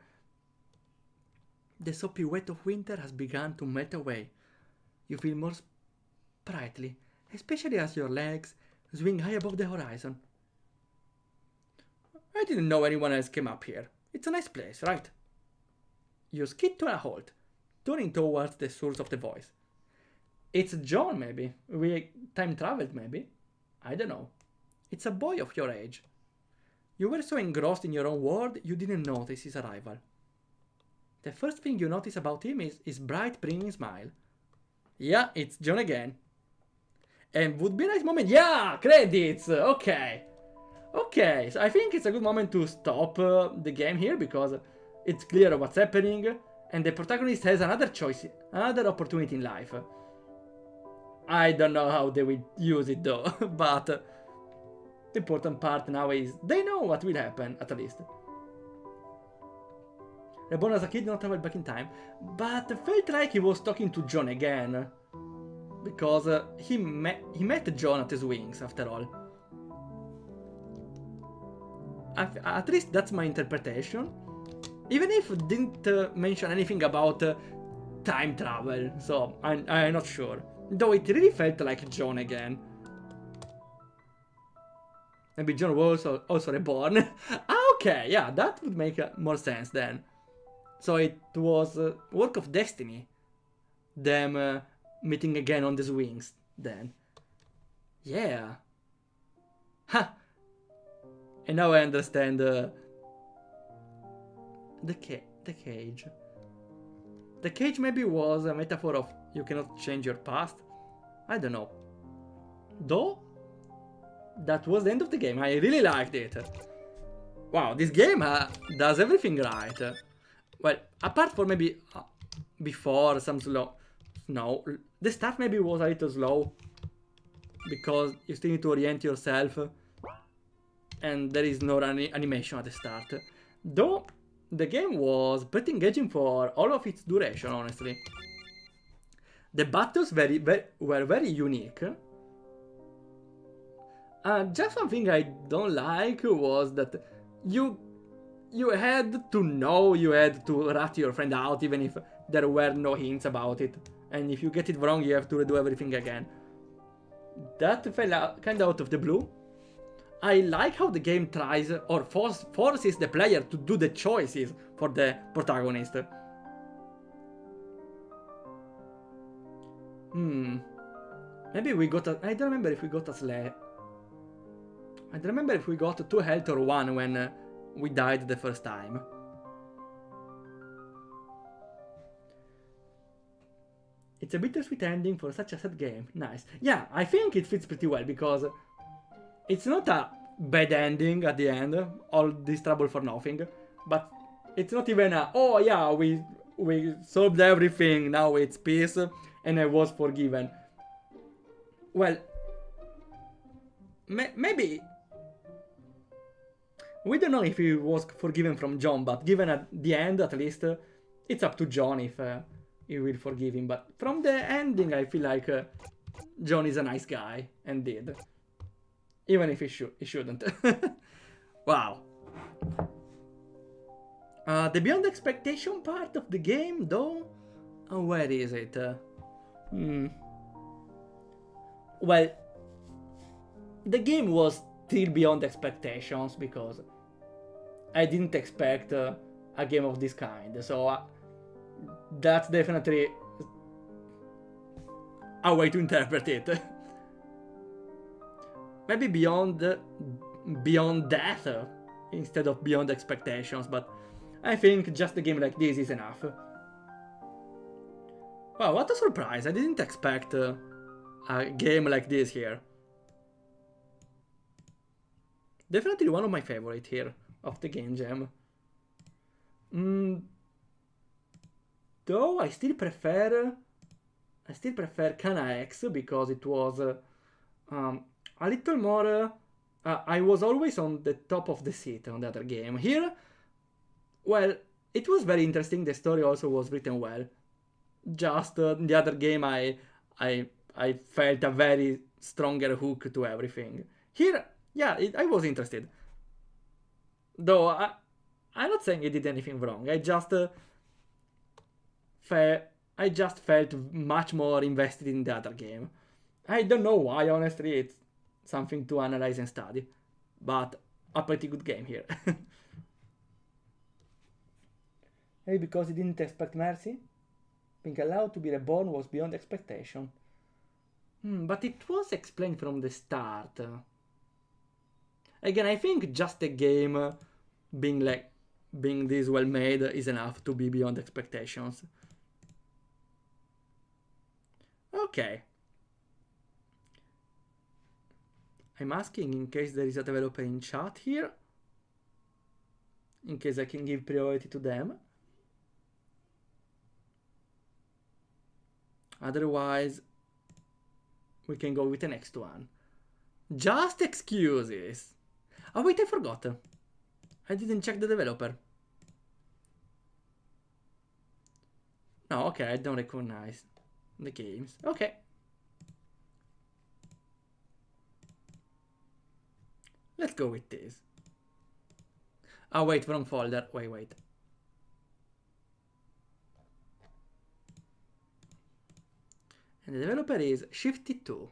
A: The soapy wet of winter has begun to melt away. You feel more sprightly, especially as your legs swing high above the horizon. I didn't know anyone else came up here. It's a nice place, right? You skid to a halt, turning towards the source of the voice. It's John, maybe. We time traveled, maybe. I don't know. It's a boy of your age. You were so engrossed in your own world, you didn't notice his arrival. The first thing you notice about him is his bright, beaming smile. Yeah, it's John again. And would be a nice moment. Yeah, credits. Okay. Okay, so I think it's a good moment to stop the game here because it's clear what's happening and the protagonist has another choice, another opportunity in life. I don't know how they will use it though, but the important part now is they know what will happen, at least. Reborn as a kid, not travel back in time, but felt like he was talking to John again. Because he met John at his wings, after all. At least that's my interpretation. Even if it didn't mention anything about time travel, so I'm not sure. Though it really felt like John again. Maybe John was also reborn. Okay, yeah, that would make more sense then. So it was work of destiny. Them meeting again on the swings then. Yeah. Ha! And now I understand the cage. The cage maybe was a metaphor of you cannot change your past. I don't know. Though, that was the end of the game. I really liked it. Wow, this game does everything right. Well, apart from maybe before some slow... No, the start maybe was a little slow. Because you still need to orient yourself. And there is no animation at the start. Though, the game was pretty engaging for all of its duration, honestly. The battles were very unique. Just one thing I don't like was that you had to know, you had to rat your friend out even if there were no hints about it. And if you get it wrong, you have to redo everything again. That fell kind of out of the blue. I like how the game tries or forces the player to do the choices for the protagonist. Maybe we got a... I don't remember if we got a slay. I don't remember if we got 2 health or 1 when we died the first time. It's a bittersweet ending for such a sad game. Nice. Yeah, I think it fits pretty well because it's not a bad ending at the end, all this trouble for nothing, but it's not even a, oh yeah, we solved everything, now it's peace, and I was forgiven. Well, maybe... We don't know if he was forgiven from John, but given at the end, at least, it's up to John if he will forgive him. But from the ending, I feel like John is a nice guy, and did. Even if he shouldn't. Wow. The beyond expectation part of the game, though? Where is it? Well, the game was still beyond expectations because I didn't expect a game of this kind, so that's definitely a way to interpret it. Maybe beyond death instead of beyond expectations, but I think just a game like this is enough. Wow, what a surprise! I didn't expect a game like this here. Definitely one of my favorite here of the game jam. Though I still prefer Kana X because it was a little more. I was always on the top of the seat on the other game. Here, well, it was very interesting. The story also was written well. Just the other game, I felt a very stronger hook to everything. Here, yeah, I was interested. Though I'm not saying I did anything wrong. I just felt much more invested in the other game. I don't know why, honestly. It's something to analyze and study, but a pretty good game here. Maybe because he didn't expect mercy? Being allowed to be reborn was beyond expectation. But it was explained from the start. Again, I think just a game being this well made is enough to be beyond expectations. Okay. I'm asking in case there is a developer in chat here. In case I can give priority to them. Otherwise, we can go with the next one. Just excuses. Oh wait, I forgot. I didn't check the developer. No, okay, I don't recognize the games. Okay. Let's go with this. Oh wait, wrong folder. Wait. And the developer is Shifty2.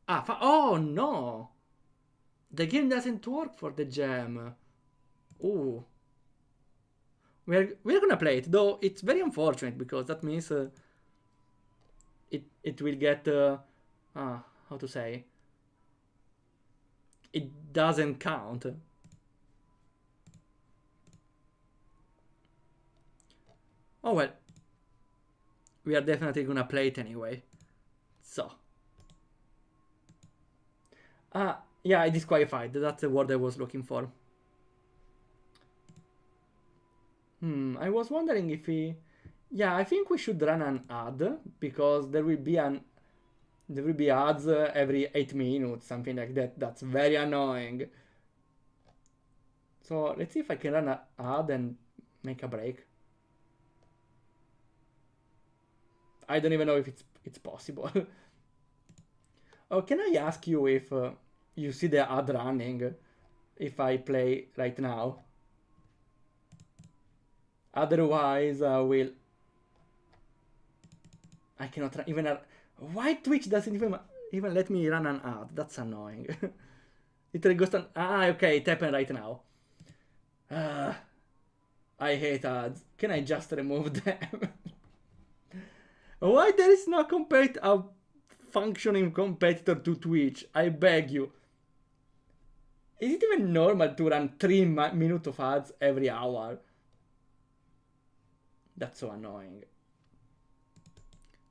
A: Oh no! The game doesn't work for the jam. Ooh. We're gonna play it, though it's very unfortunate because that means it will get how to say, it doesn't count. Oh well, we are definitely gonna play it anyway. So yeah, I disqualified. That's the word I was looking for. I was wondering if yeah, I think we should run an ad because there will be ads every 8 minutes, something like that. That's very annoying. So let's see if I can run an ad and make a break. I don't even know if it's possible. Oh, can I ask you if you see the ad running if I play right now? Otherwise, I cannot even. Why Twitch doesn't even let me run an ad? That's annoying. It goes on. Okay, it happened right now. I hate ads. Can I just remove them? Why there is no a functioning competitor to Twitch? I beg you. Is it even normal to run 3 minutes of ads every hour? That's so annoying.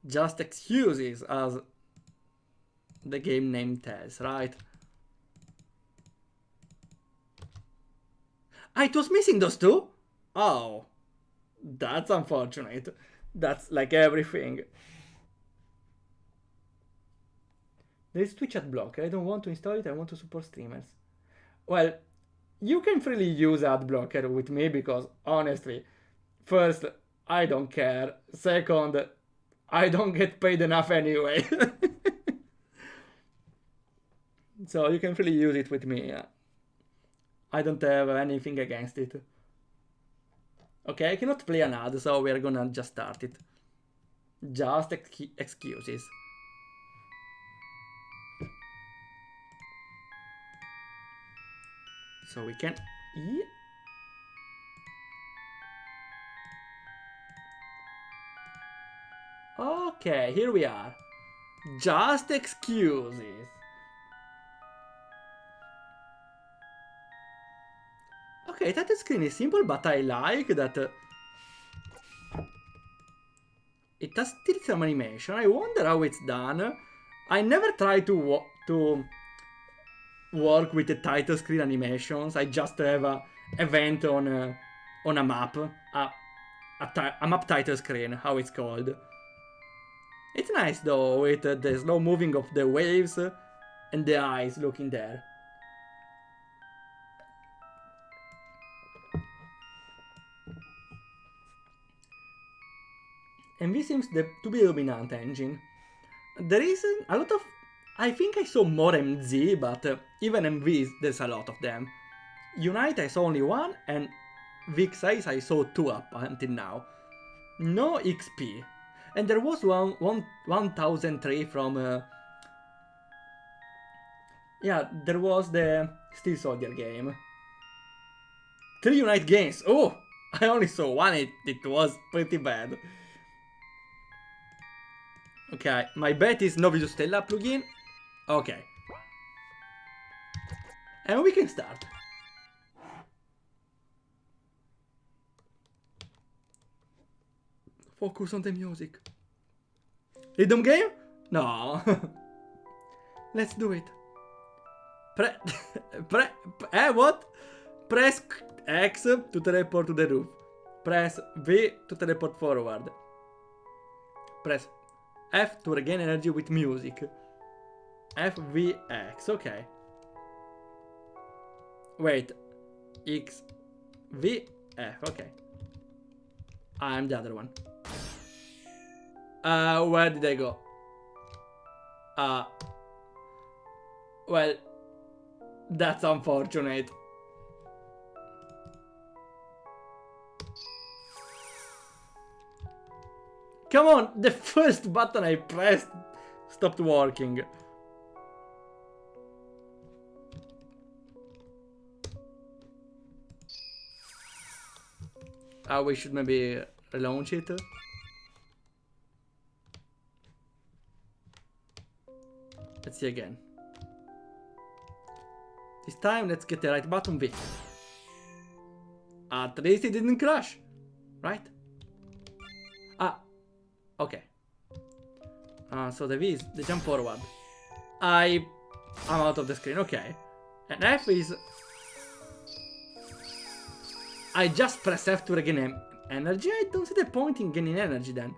A: Just excuses, as the game name tells, right? It was missing those two? Oh, that's unfortunate. That's like everything. There is Twitch ad blocker. I don't want to install it. I want to support streamers. Well, you can freely use ad blocker with me because honestly, first, I don't care. Second, I don't get paid enough anyway. So you can freely use it with me. I don't have anything against it. Okay, I cannot play an ad, so we are gonna just start it. Just excuses. So we can... Yeah. Okay, here we are. Just excuses. Okay, title screen is simple, but I like that it has still some animation. I wonder how it's done. I never tried to work with the title screen animations. I just have a event on a map, a map title screen, how it's called. It's nice though, with the slow moving of the waves and the eyes looking there. And this seems to be the dominant engine. There is a lot of... I think I saw more MZ, but even MVs, there's a lot of them. Unite I saw only one, and VXIs I saw 2 up until now. No XP. And there was 1003 from... yeah, there was the Steel Soldier game. 3 Unite games! Oh! I only saw one, it was pretty bad. Okay, my bet is no Visual Stella plugin. Okay. And we can start. Focus on the music. Rhythm game? No. Let's do it. What? Press X to teleport to the roof. Press V to teleport forward. Press F to regain energy with music. FVX, okay. Wait. X, V, F, okay. I'm the other one. Where did I go? Well, that's unfortunate. Come on, the first button I pressed stopped working. We should maybe relaunch it. Let's see again. This time, let's get the right button, V. At least it didn't crash, right? Okay. So the V is the jump forward. I'm out of the screen, okay. And F is... I just press F to regain energy? I don't see the point in gaining energy then.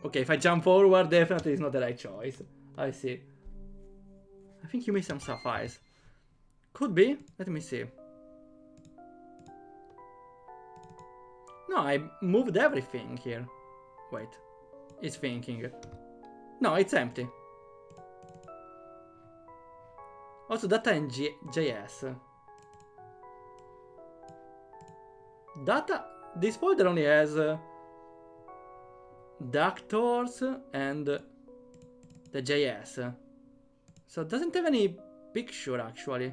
A: Okay, if I jump forward, definitely it's not the right choice. I see. I think you missed some sapphires. Could be. Let me see. No, I moved everything here. Wait. It's thinking. No, it's empty. Also, data and JS. Data... This folder only has... the actors and the JS. So it doesn't have any picture actually.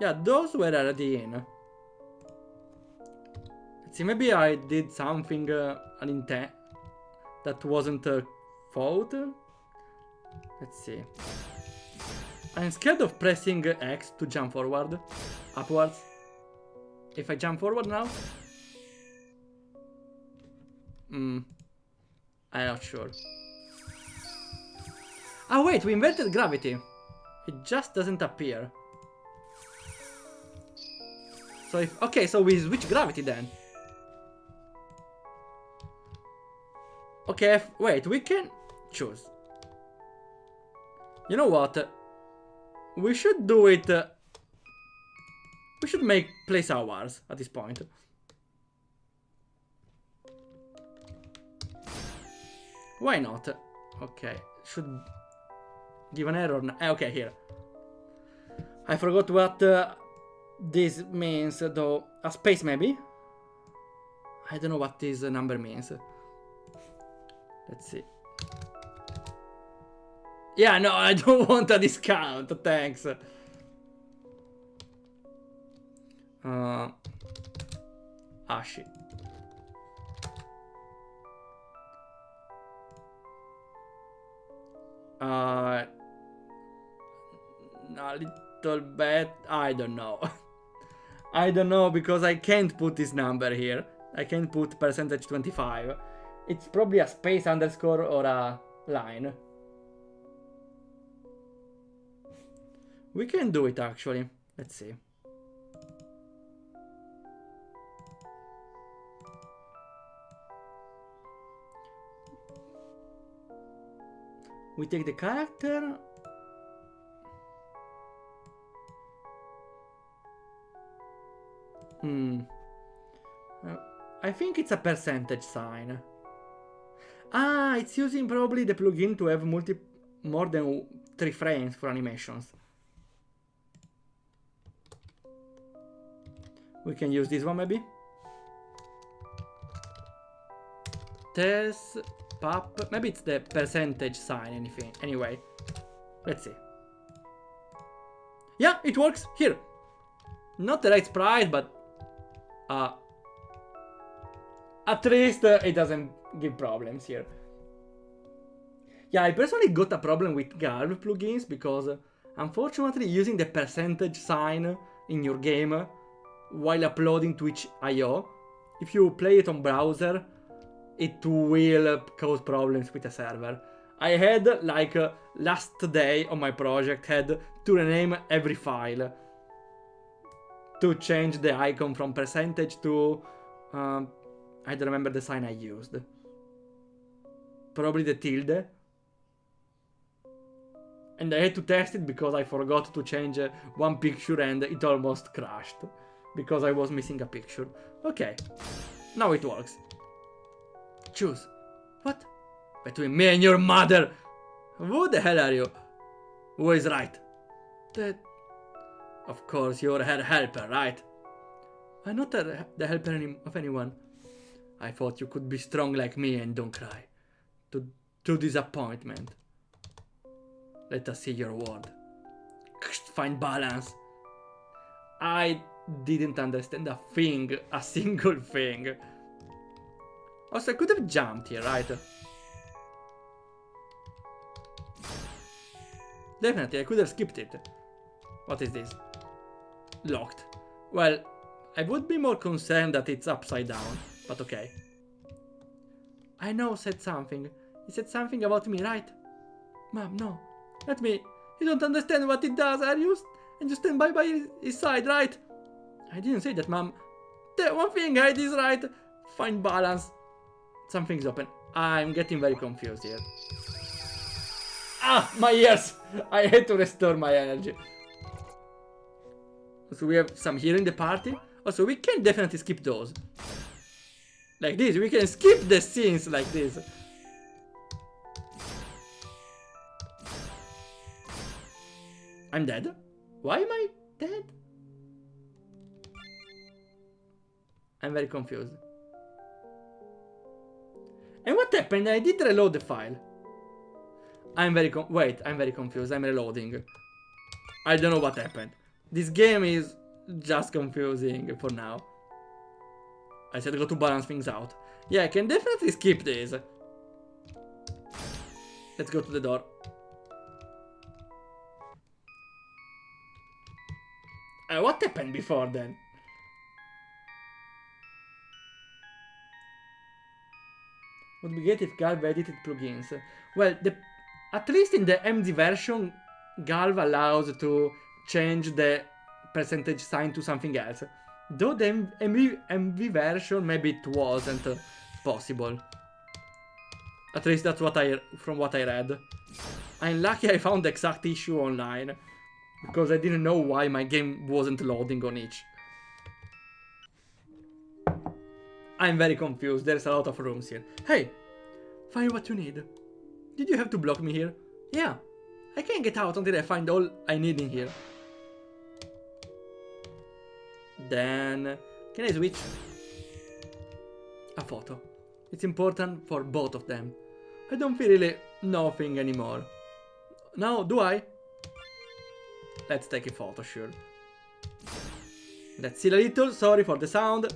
A: Yeah, those were already in. Let's see, maybe I did something an intent that wasn't a fault. Let's see. I'm scared of pressing X to jump forward, upwards. If I jump forward now. I'm not sure. Ah wait, we inverted gravity. It just doesn't appear. So if... Okay, so we switch gravity then. Okay, wait, we can choose. You know what? We should do it... we should make place hours at this point. Why not? Okay, should give an error. Okay, here. I forgot what this means, though. A space, maybe? I don't know what this number means. Let's see. Yeah, no, I don't want a discount, thanks. Shit. A little bit, I don't know. I don't know, because I can't put this number here. I can't put percentage 25. It's probably a space underscore or a line. We can do it actually. Let's see. We take the character. I think it's a percentage sign. Ah, it's using probably the plugin to have more than 3 frames for animations. We can use this one maybe. Test pop. Maybe it's the percentage sign. Anything. Anyway, let's see. Yeah, it works here. Not the right sprite, but at least it doesn't give problems here. Yeah, I personally got a problem with Galv plugins because unfortunately using the percentage sign in your game while uploading to itch.io, if you play it on browser, it will cause problems with the server. I had like last day on my project had to rename every file to change the icon from percentage to I don't remember the sign I used. Probably the tilde. And I had to test it because I forgot to change one picture and it almost crashed. Because I was missing a picture. Okay. Now it works. Choose. What? Between me and your mother! Who the hell are you? Who is right? That... Of course, you're her helper, right? I'm not the helper of anyone. I thought you could be strong like me and don't cry. To disappointment. Let us see your word. Find balance. I didn't understand a thing, a single thing. Also, I could have jumped here, right? Definitely, I could have skipped it. What is this? Locked. Well, I would be more concerned that it's upside down, but okay. I know said something. He said something about me, right? Mom, no. Let me. You don't understand what it does, are you? And you stand by his side, right? I didn't say that, Mom. The one thing I did is right. Find balance. Something's open. I'm getting very confused here. Ah, my ears! I had to restore my energy. So we have some here in the party. Also, we can definitely skip those. Like this, we can skip the scenes like this. I'm dead? Why am I dead? I'm very confused. And what happened? I did reload the file. I'm very confused. I'm reloading. I don't know what happened. This game is just confusing for now. I said go to balance things out. Yeah, I can definitely skip this. Let's go to the door. What happened before then? Would be great if Galv edited plugins. Well, at least in the MD version, Galv allows to change the percentage sign to something else. Though the MV version, maybe it wasn't possible. At least that's from what I read. I'm lucky I found the exact issue online, because I didn't know why my game wasn't loading on itch. I'm very confused. There's a lot of rooms here. Hey, find what you need. Did you have to block me here? Yeah. I can't get out until I find all I need in here. Then... Can I switch? A photo. It's important for both of them. I don't feel really nothing anymore. Now, do I? Let's take a photo, sure. Let's see a little. Sorry for the sound.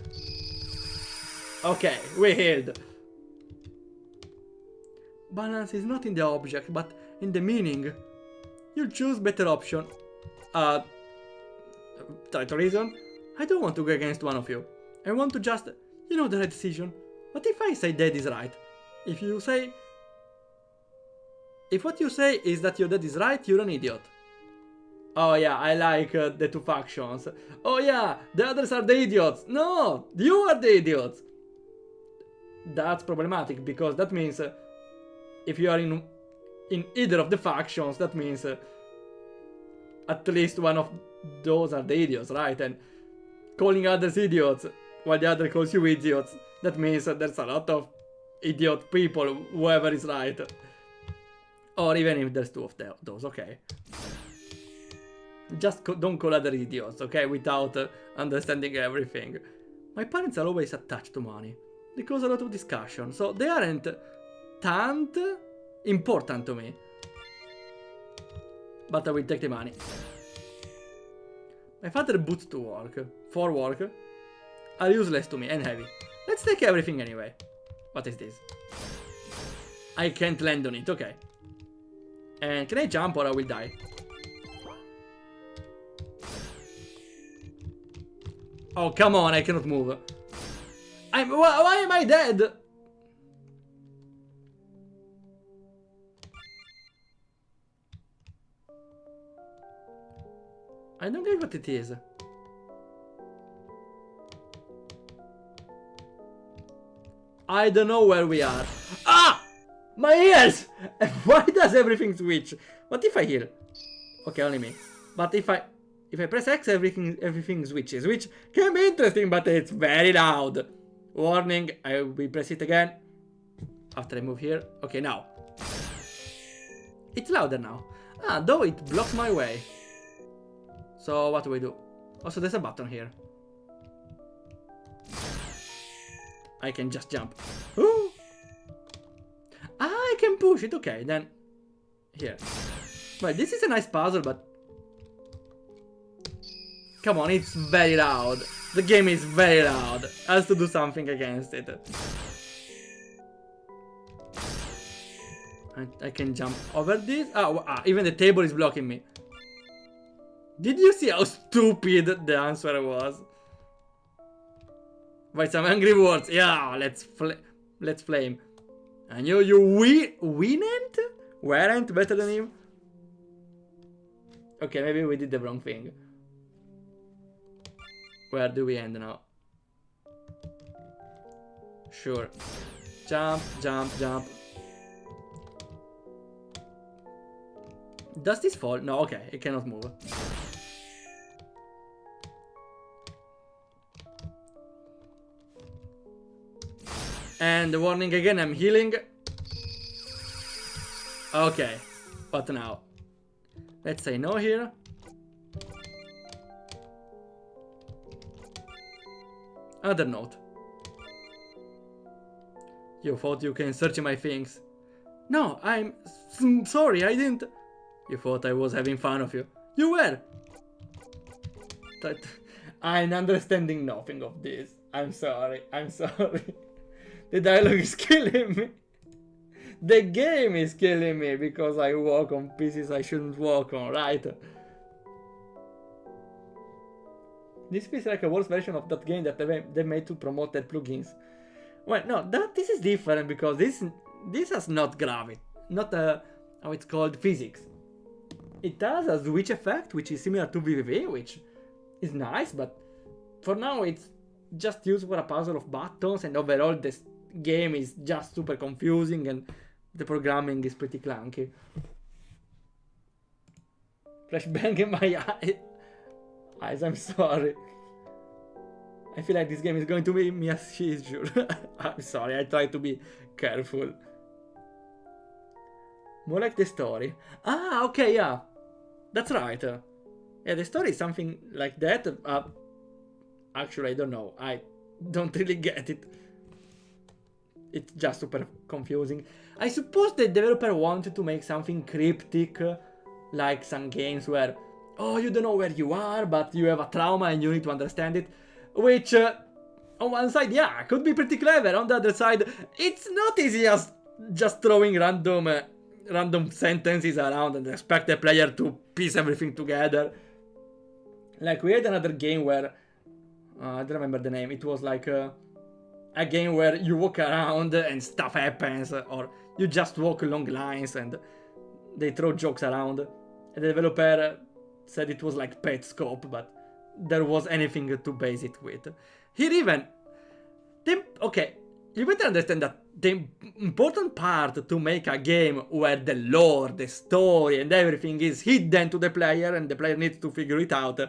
A: Okay, we healed. Balance is not in the object, but in the meaning. You'll choose better option. Try to reason. I don't want to go against one of you. I want to just, the right decision. What if I say dad is right? If what you say is that your dad is right, you're an idiot. Oh yeah, I like the two factions. Oh yeah, the others are the idiots. No, you are the idiots. That's problematic because that means if you are in either of the factions, that means at least one of those are the idiots, right? And calling others idiots while the other calls you idiots, that means there's a lot of idiot people, whoever is right. Or even if there's two of those, okay. Just don't call other idiots, okay, without understanding everything. My parents are always attached to money. They cause a lot of discussion, so they aren't tant important to me. But I will take the money. My father boots to work, for work, are useless to me and heavy. Let's take everything anyway. What is this? I can't land on it, okay. And can I jump or I will die? Oh, come on, I cannot move. Why am I dead? I don't get what it is. I don't know where we are. Ah! My ears! Why does everything switch? What if I heal? Okay, only me. But if I press X, everything switches, which can be interesting, but it's very loud. Warning, I will press it again. After I move here. Okay, now. It's louder now. Ah, though it blocks my way. So what do we do? Also, there's a button here. I can just jump. Ooh. Ah, I can push it. Okay, then here. Well, this is a nice puzzle, but come on, it's very loud. The game is very loud. I have to do something against it. I can jump over this. Even the table is blocking me. Did you see how stupid the answer was? Write some angry words. Yeah, let's flame. And you weren't better than him? Okay, maybe we did the wrong thing. Where do we end now? Sure. Jump, jump, jump. Does this fall? No, okay, it cannot move. And the warning again, I'm healing. Okay, what now? Let's say no here. Other note. You thought you can search my things. No, I'm sorry, I didn't. You thought I was having fun of you. You were. I'm understanding nothing of this. I'm sorry, I'm sorry. The dialogue is killing me. The game is killing me because I walk on pieces I shouldn't walk on, right? This feels like a worse version of that game that they made to promote their plugins. Well, no, this is different because this has not gravity, not how it's called, physics. It has a switch effect, which is similar to VVV, which is nice, but for now it's just used for a puzzle of buttons, and overall this game is just super confusing and the programming is pretty clunky. Flashbang in my eyes, I'm sorry. I feel like this game is going to be me a seizure. I'm sorry, I try to be careful. More like the story. Ah, okay, yeah. That's right. Yeah, the story is something like that. Actually, I don't know. I don't really get it. It's just super confusing. I suppose the developer wanted to make something cryptic, like some games where, oh, you don't know where you are, but you have a trauma and you need to understand it. Which, on one side, yeah, could be pretty clever. On the other side, it's not easy as just throwing random sentences around and expect the player to piece everything together. Like, we had another game where, I don't remember the name, it was like a game where you walk around and stuff happens, or you just walk along lines and they throw jokes around. And the developer said it was like pet scope, but there was anything to base it with. Here even, okay, you better understand that the important part to make a game where the lore, the story and everything is hidden to the player and the player needs to figure it out,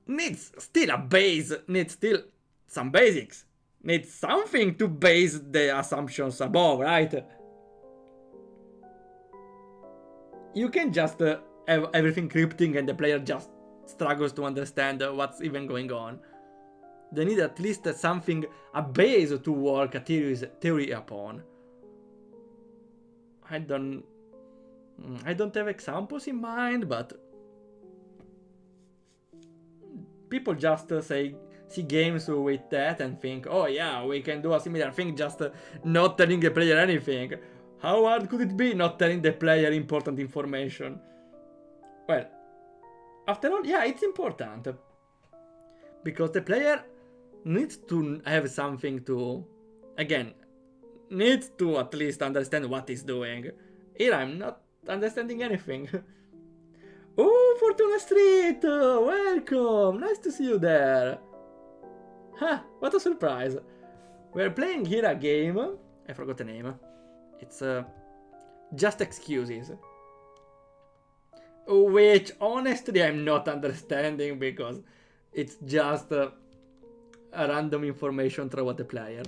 A: needs still a base, needs still some basics, needs something to base the assumptions above, right? You can just have everything cryptic and the player just struggles to understand what's even going on. They need at least something, a base to work a theory upon. I don't have examples in mind, but people just see games with that and think, oh yeah, we can do a similar thing, just not telling the player anything. How hard could it be not telling the player important information? Well, after all, yeah, it's important. Because the player needs to have something to, again, needs to at least understand what he's doing. Here I'm not understanding anything. Oh, Fortuna Street! Welcome! Nice to see you there. Huh, what a surprise. We're playing here a game. I forgot the name. It's Just Excuses. Which, honestly, I'm not understanding because it's just a random information thrown at the player.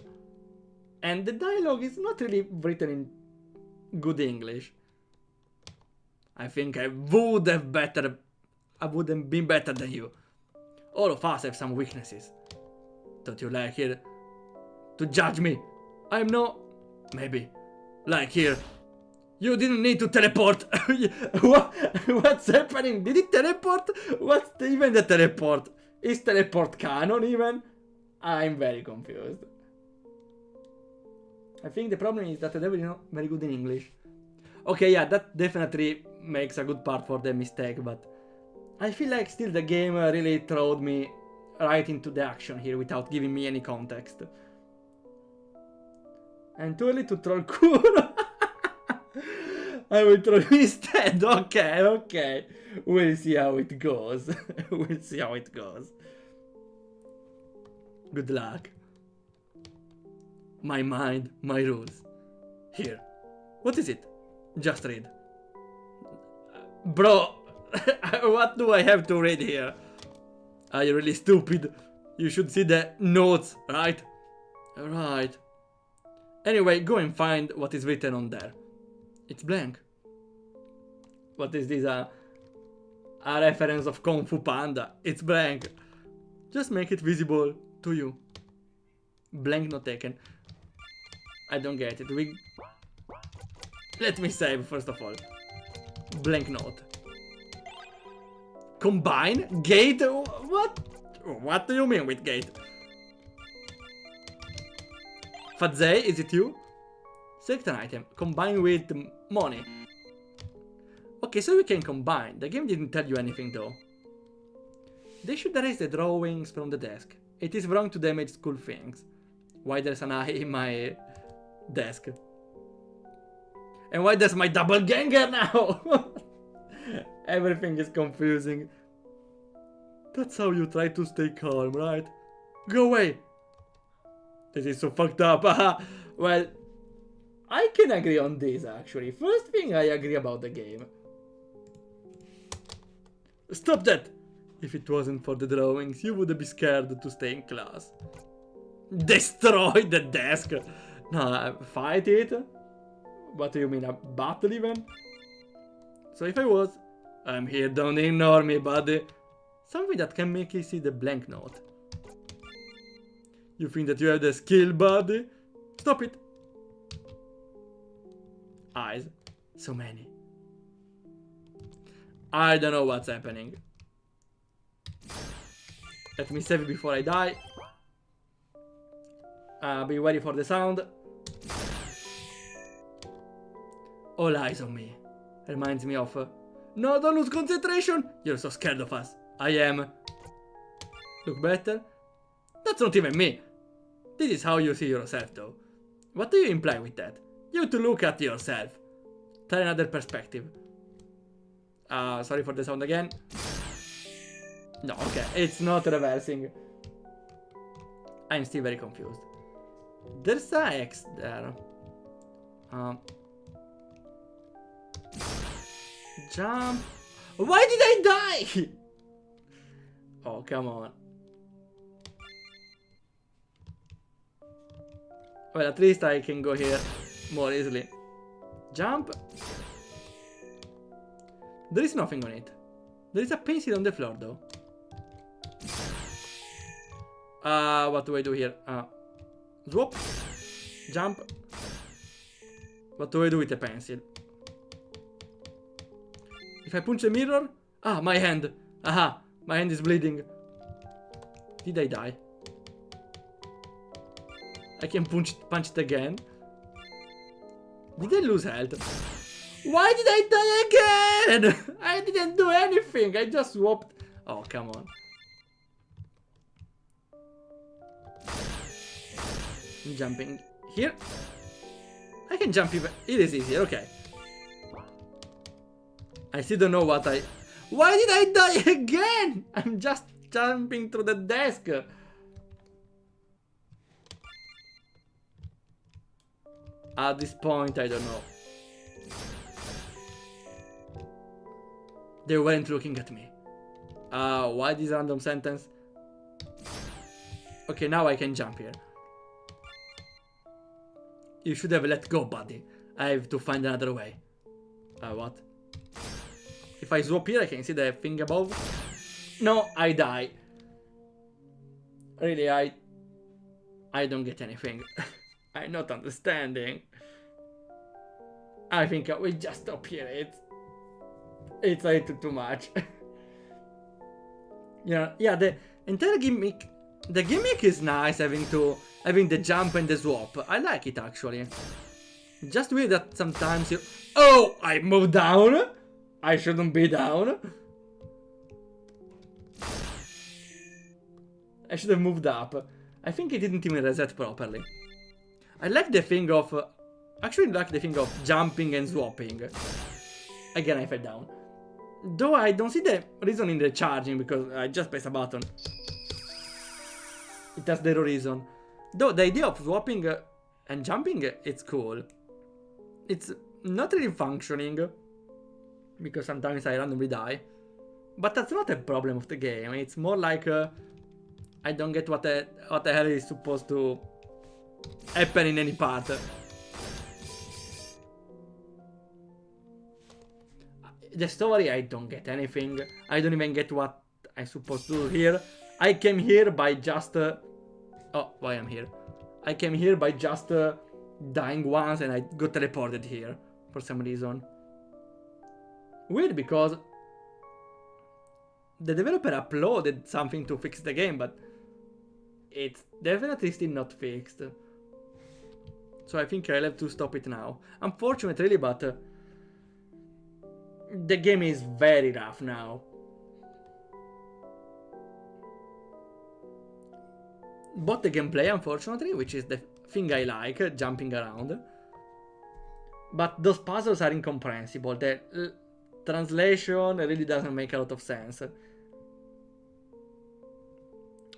A: And the dialogue is not really written in good English. I think I would have been better than you. All of us have some weaknesses. Don't you like here to judge me? I'm no... maybe. Like here. You didn't need to teleport. What's happening? Did it teleport? What's even the teleport? Is teleport canon even? I'm very confused. I think the problem is that they're not very good in English. Okay, yeah, that definitely makes a good part for the mistake, but I feel like still the game really throwed me right into the action here without giving me any context. And too early to troll Kuro. I will troll instead. Okay. We'll see how it goes. We'll see how it goes. Good luck. My mind, my rules. Here. What is it? Just read. Bro, what do I have to read here? Are you really stupid? You should see the notes, right? Right. Anyway, go and find what is written on there. It's blank. What is this? A reference of Kung Fu Panda. It's blank. Just make it visible to you. Blank not taken. I don't get it. Let me save first of all. Blank note. Combine? Gate? What? What do you mean with gate? Fadzei, is it you? Select an item. Combine with money. Okay, so we can combine. The game didn't tell you anything though. They should erase the drawings from the desk. It is wrong to damage school things. Why there's an eye in my desk? And why there's my double ganger now? Everything is confusing. That's how you try to stay calm, right? Go away! This is so fucked up. Well, I can agree on this actually. First thing, I agree about the game. Stop that! If it wasn't for the drawings, you would be scared to stay in class. Destroy the desk! No, fight it? What do you mean, a battle even? So if I was... I'm here, don't ignore me, buddy. Something that can make you see the blank note. You think that you have the skill, buddy? Stop it. Eyes. So many. I don't know what's happening. Let me save it before I die. Be ready for the sound. All eyes on me. Reminds me of... no, don't lose concentration! You're so scared of us. I am. Look better? That's not even me. This is how you see yourself, though. What do you imply with that? You have to look at yourself. Try another perspective. Sorry for the sound again. No, okay, it's not reversing. I'm still very confused. There's a X there. Jump. Why did I die? Oh, come on. Well, at least I can go here more easily. Jump. There is nothing on it. There is a pencil on the floor, though. What do I do here? Swap. Jump. What do I do with the pencil? If I punch the mirror... ah, my hand. Aha, my hand is bleeding. Did I die? I can punch it again. Did I lose health? Why did I die again? I didn't do anything. I just swapped. Oh, come on. I'm jumping here. I can jump even. It is easier. Okay. I still don't know what I... why did I die again? I'm just jumping through the desk. At this point, I don't know. They weren't looking at me. Why this random sentence? Okay, now I can jump here. You should have let go, buddy. I have to find another way. What? If I swap here, I can see the thing above. No, I die. Really, I don't get anything. I'm not understanding. I think I will just stop here. It's a little too much. Yeah, the entire gimmick. The gimmick is nice, having the jump and the swap. I like it actually. Just weird that sometimes you... oh, I moved down. I shouldn't be down. I should have moved up. I think it didn't even reset properly. I like the thing of... actually like the thing of jumping and swapping. Again, I fell down. Though I don't see the reason in the charging, because I just press a button. It has zero reason. Though the idea of swapping and jumping, it's cool. It's not really functioning, because sometimes I randomly die. But that's not a problem of the game. It's more like I don't get what the hell is supposed to happen in any part. The story, I don't get anything. I don't even get what I'm supposed to do here. I came here by just... oh, why I'm here? I came here by just dying once and I got teleported here for some reason. Weird, because the developer uploaded something to fix the game, but it's definitely still not fixed. So I think I'll have to stop it now. Unfortunately, really, but the game is very rough now. Both the gameplay, unfortunately, which is the thing I like, jumping around. But those puzzles are incomprehensible. The translation really doesn't make a lot of sense.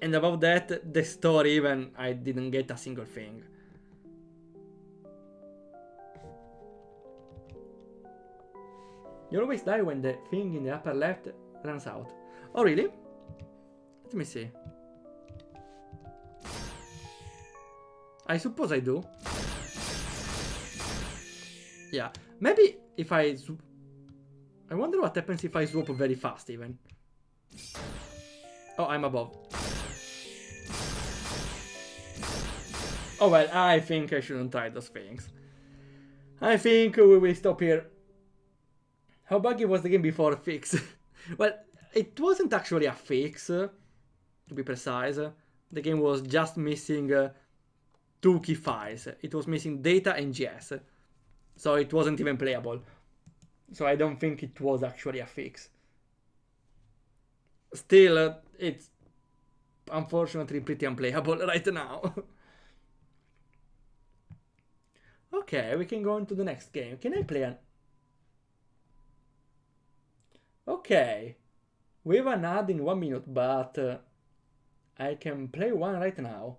A: And above that, the story even, I didn't get a single thing. You always die when the thing in the upper left runs out. Oh, really? Let me see. I suppose I do. Yeah, maybe if I wonder what happens if I swoop very fast even. Oh, I'm above. Oh well, I think I shouldn't try those things. I think we will stop here. How buggy was the game before fix? Well, it wasn't actually a fix, to be precise. The game was just missing two key files. It was missing data and GS. So it wasn't even playable. So I don't think it was actually a fix. Still, it's unfortunately pretty unplayable right now. Okay, we can go on to the next game. Can I play an... Okay. We have an ad in 1 minute, but I can play one right now.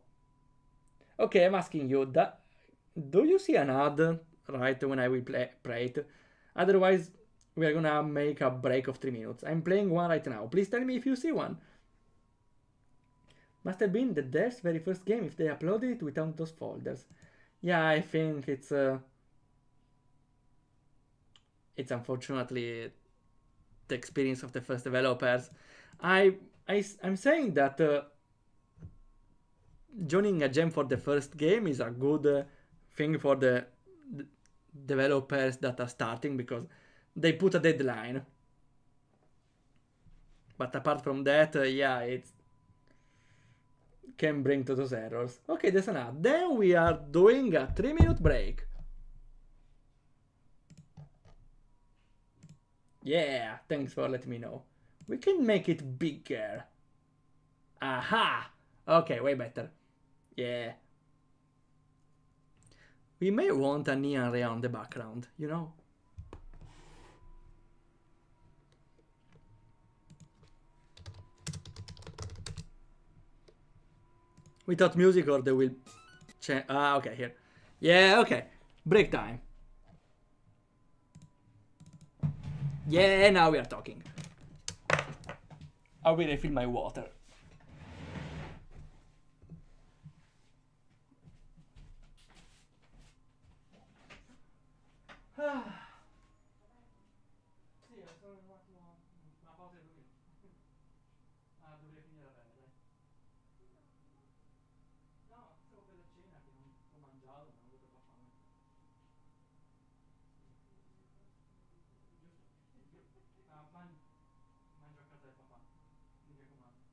A: Okay, I'm asking you, do you see an ad right when I will play it? Otherwise, we are gonna make a break of 3 minutes. I'm playing one right now. Please tell me if you see one. Must have been the dev's very first game if they uploaded it without those folders. Yeah, I think it's unfortunately the experience of the first developers. I'm saying that joining a jam for the first game is a good thing for the developers that are starting because they put a deadline. But apart from that, yeah, it can bring to those errors. Okay, there's an ad. Then we are doing a 3-minute break. Yeah, thanks for letting me know. We can make it bigger. Aha! Okay, way better. Yeah. We may want a neon ray on the background, you know? Without music or they will change. Ah, okay, here. Yeah, okay. Break time. Yeah, now we are talking. I will refill my water. Sì, sono un attimo una pausa di 2 minuti. Ah, dovrei finire a bere, dai. No, stavo per la cena che non ho mangiato, non ho avuto troppa fame. Giusto? Mangio a casa del papà, mi raccomando.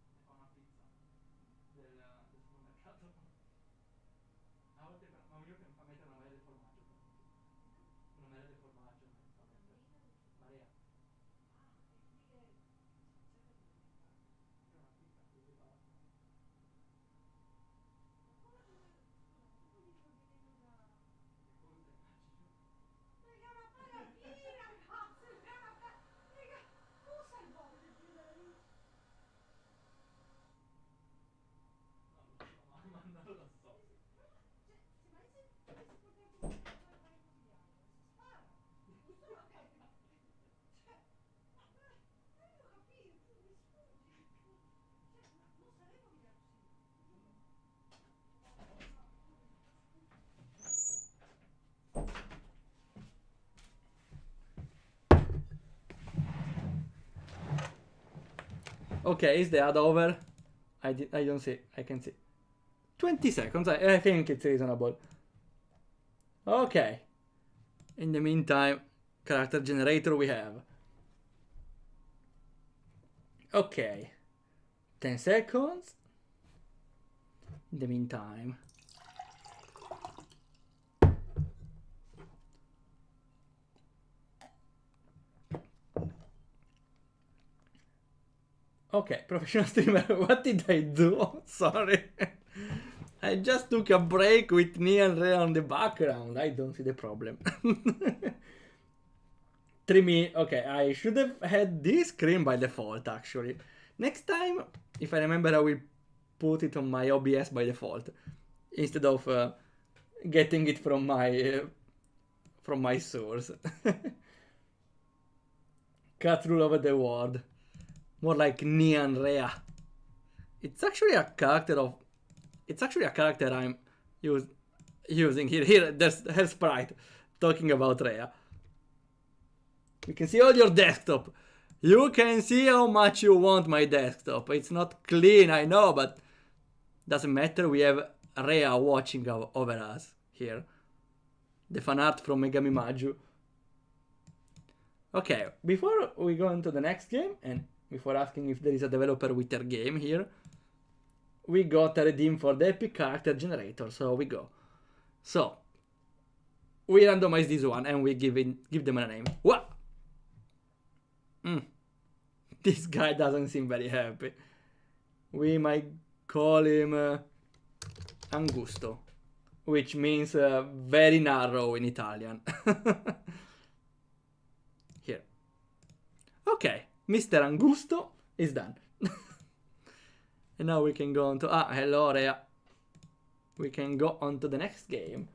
A: E fa una pizza del supermercato. A volte ma io che mi fa mettere una marea del formaggio però. Una marea del formaggio mi fa mettere. Marea. È una pizza così basta. Che cosa immagino?
B: Raga, ma falla finire, cazzo! Raga, cosa voglio più della vita?
A: Non lo so, mamma, non lo so.
B: Cioè, se mai si potesse portare con me a fare quotidiano, spara! Giusto? Cioè, ma non devo capire, mi sfuggi! Cioè, ma non saremo diversi, giuro.
A: Okay, is the ad over? I don't see. I can see. 20 seconds. I think it's reasonable. Okay. In the meantime, character generator we have. Okay. 10 seconds. In the meantime. Okay, professional streamer, what did I do? Sorry. I just took a break with Neon Ray on the background. I don't see the problem. 3 minutes. Okay, I should have had this screen by default, actually. Next time, if I remember, I will put it on my OBS by default. Instead of getting it from my source. Cut rule over the world. More like Neon Rea. It's actually a character I'm using here. Here, there's her sprite. talking about Rea. You can see all your desktop. You can see how much you want my desktop. It's not clean, I know, but doesn't matter. We have Rea watching over us here. The fan art from Megami Maju. Okay, before we go into the next game, and before asking if there is a developer with their game here, we got a redeem for the epic character generator, so we go. So, we randomize this one and we give them a name. What? This guy doesn't seem very happy. We might call him Angusto, which means very narrow in Italian. Here. Okay, Mr. Angusto is done. And now we can go on to... hello, Rea. We can go on to the next game.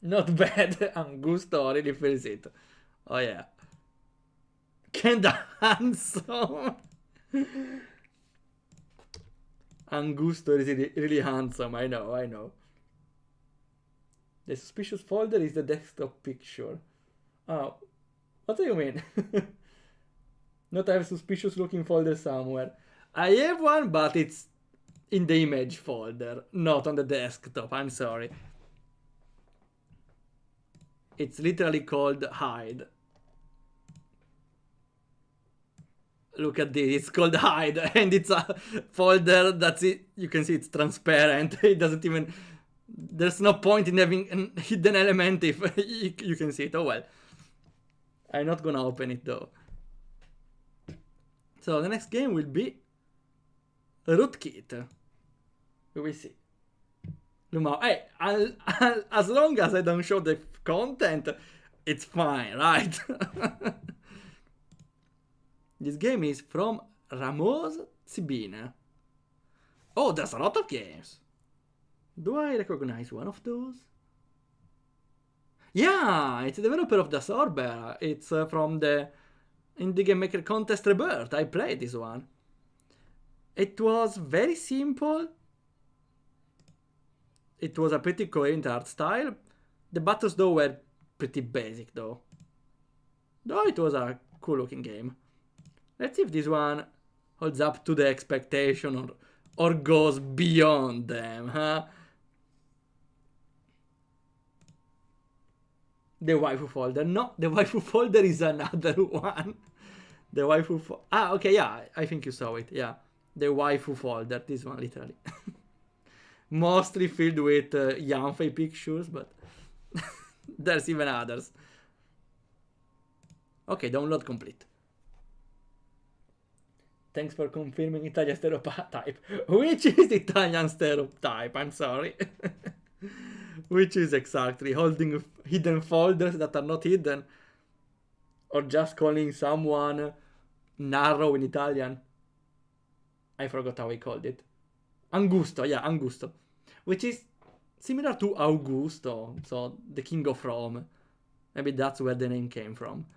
A: Not bad. Angusto really feels it. Oh, yeah. Kinda handsome. Angusto is really handsome. I know. The suspicious folder is the desktop picture. Oh, what do you mean? Not have suspicious looking folder somewhere. I have one, but it's in the image folder, not on the desktop. I'm sorry. It's literally called hide. Look at this, it's called hide, and it's a folder that's it. You can see it's transparent. It doesn't even... There's no point in having a hidden element if you can see it. Oh well. I'm not gonna open it though. So the next game will be Rootkit. We will see. Lumao. Hey, as long as I don't show the content, it's fine, right? This game is from Ramos Sibina. Oh, there's a lot of games. Do I recognize one of those? Yeah, it's the developer of the Sorber. It's from the Indie Game Maker Contest Rebirth. I played this one. It was very simple. It was a pretty coherent art style. The battles though were pretty basic though. Though it was a cool looking game. Let's see if this one holds up to the expectation or goes beyond them, huh? The waifu folder. No, the waifu folder is another one. The waifu okay, yeah, I think you saw it, yeah. The waifu folder, this one, literally. Mostly filled with Yanfei pictures, but there's even others. Okay, download complete. Thanks for confirming Italian stereotype. Which is Italian stereotype? I'm sorry. Which is exactly holding hidden folders that are not hidden, or just calling someone narrow in Italian. I forgot how we called it. Angusto, yeah, Angusto. Which is similar to Augusto, so the king of Rome. Maybe that's where the name came from.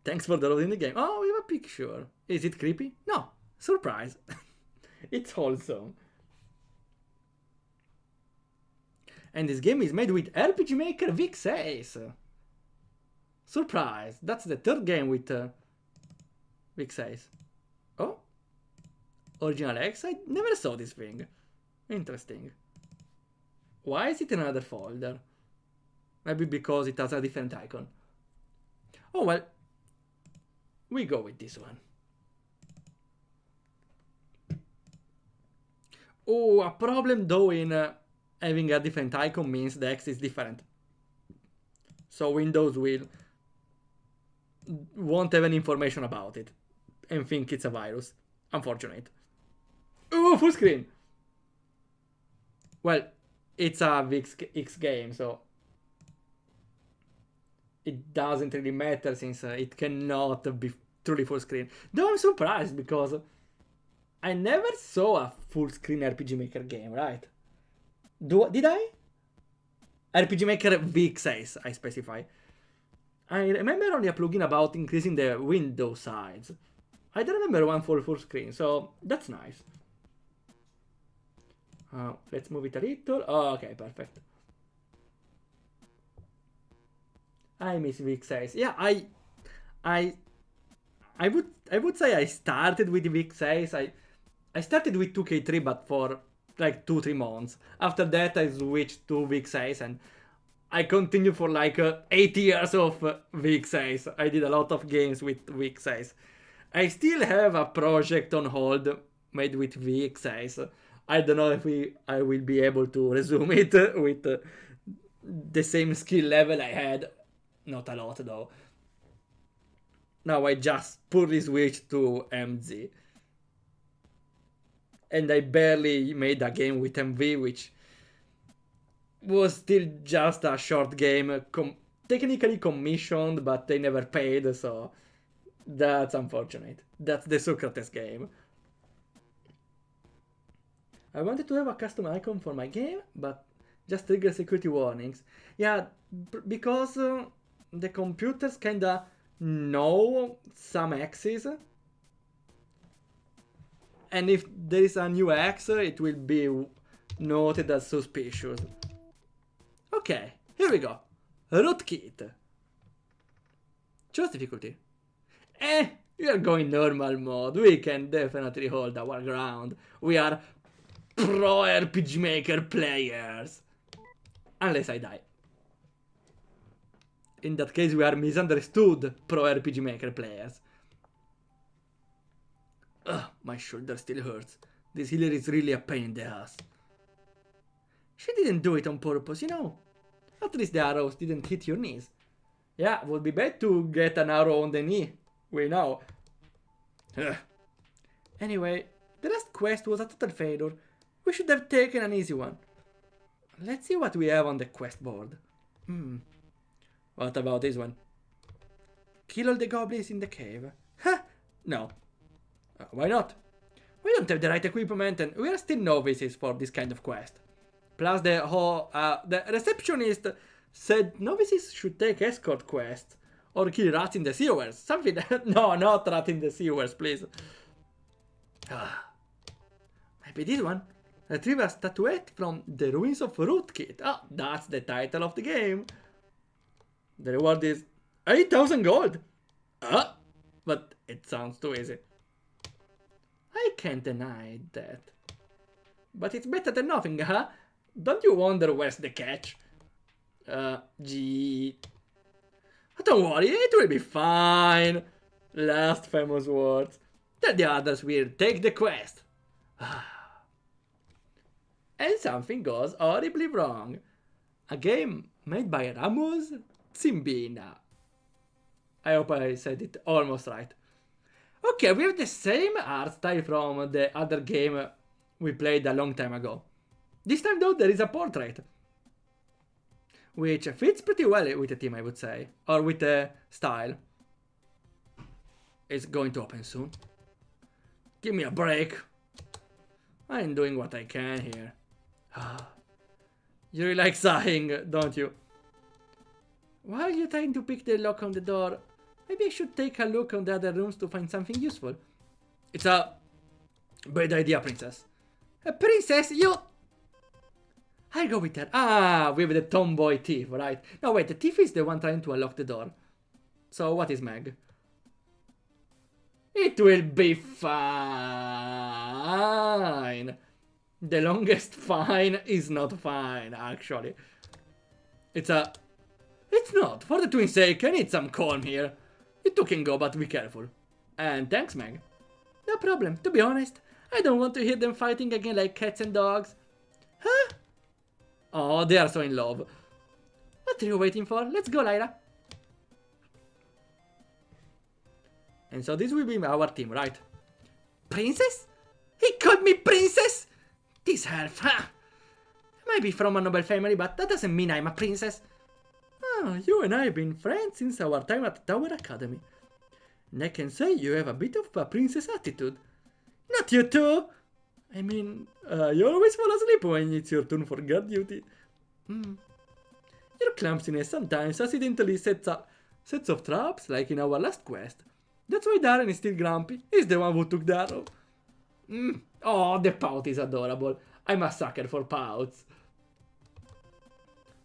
A: Thanks for downloading the game. Oh, we have a picture. Is it creepy? No. Surprise. It's wholesome. And this game is made with RPG Maker Vixace. Surprise. That's the third game with Vixace. Oh? Original X? I never saw this thing. Interesting. Why is it in another folder? Maybe because it has a different icon. Oh well. We go with this one. Oh, a problem though in having a different icon means the X is different. So Windows won't have any information about it and think it's a virus. Unfortunate. Oh, full screen. Well, it's a VX game, so it doesn't really matter since it cannot be truly full screen. Though I'm surprised because I never saw a full screen RPG Maker game, right? Did I? RPG Maker VX, I specify. I remember only a plugin about increasing the window size. I don't remember one for full screen, so that's nice. Let's move it a little. Oh, okay, perfect. I miss week 6. Yeah, I I would say I started with week 6. I started with 2K3, but for like 2-3 months. After that, I switched to week 6, and I continued for like 8 years of week 6. I did a lot of games with week 6. I still have a project on hold made with week 6. I don't know if I will be able to resume it with the same skill level I had. Not a lot though. Now I just poorly switched to MZ. And I barely made a game with MV, which was still just a short game, technically commissioned, but they never paid, so that's unfortunate. That's the Socrates game. I wanted to have a custom icon for my game, but just trigger security warnings. Yeah, because the computers kinda know some X's. And if there is a new X, it will be noted as suspicious. Okay, here we go. Rootkit. Choose difficulty. We are going normal mode. We can definitely hold our ground. We are pro RPG Maker players. Unless I die. In that case, we are misunderstood pro RPG Maker players. Ugh, my shoulder still hurts. This healer is really a pain in the ass. She didn't do it on purpose, you know. At least the arrows didn't hit your knees. Yeah, would be bad to get an arrow on the knee. We know. Ugh. Anyway, the last quest was a total failure. We should have taken an easy one. Let's see what we have on the quest board. What about this one? Kill all the goblins in the cave. Huh? No. Why not? We don't have the right equipment and we are still novices for this kind of quest. Plus the receptionist said novices should take escort quests or kill rats in the sewers. Something no, not rat in the sewers, please. Maybe this one. Retrieve a statuette from the ruins of Rootkit. Oh, that's the title of the game. The reward is 8,000 gold. But it sounds too easy. I can't deny that. But it's better than nothing, huh? Don't you wonder where's the catch? Gee. Don't worry, it will be fine. Last famous words. Tell the others we'll take the quest. And something goes horribly wrong. A game made by Ramos Zimbina. I hope I said it almost right. Okay, we have the same art style from the other game we played a long time ago. This time though there is a portrait. Which fits pretty well with the team, I would say. Or with the style. It's going to open soon. Give me a break. I'm doing what I can here. You really like sighing, don't you? Why are you trying to pick the lock on the door? Maybe I should take a look on the other rooms to find something useful. It's a bad idea, princess. A princess, you... I'll go with her. Ah, we have the tomboy thief, right? No, wait, the thief is the one trying to unlock the door. So, what is Meg? It will be fine. The longest fine is not fine, actually. It's not. For the twins' sake, I need some calm here. You two can go, but be careful. And thanks, Meg. No problem. To be honest, I don't want to hear them fighting again like cats and dogs. Huh? Oh, they are so in love. What are you waiting for? Let's go, Lyra. And so this will be our team, right? Princess? He called me princess? This elf, huh? I might be from a noble family, but that doesn't mean I'm a princess. Oh, you and I have been friends since our time at Tower Academy. And I can say you have a bit of a princess attitude. Not you too! I mean, you always fall asleep when it's your turn for guard duty. Your clumsiness sometimes accidentally sets off traps, like in our last quest. That's why Darren is still grumpy. He's the one who took the arrow. Oh, the pout is adorable. I'm a sucker for pouts.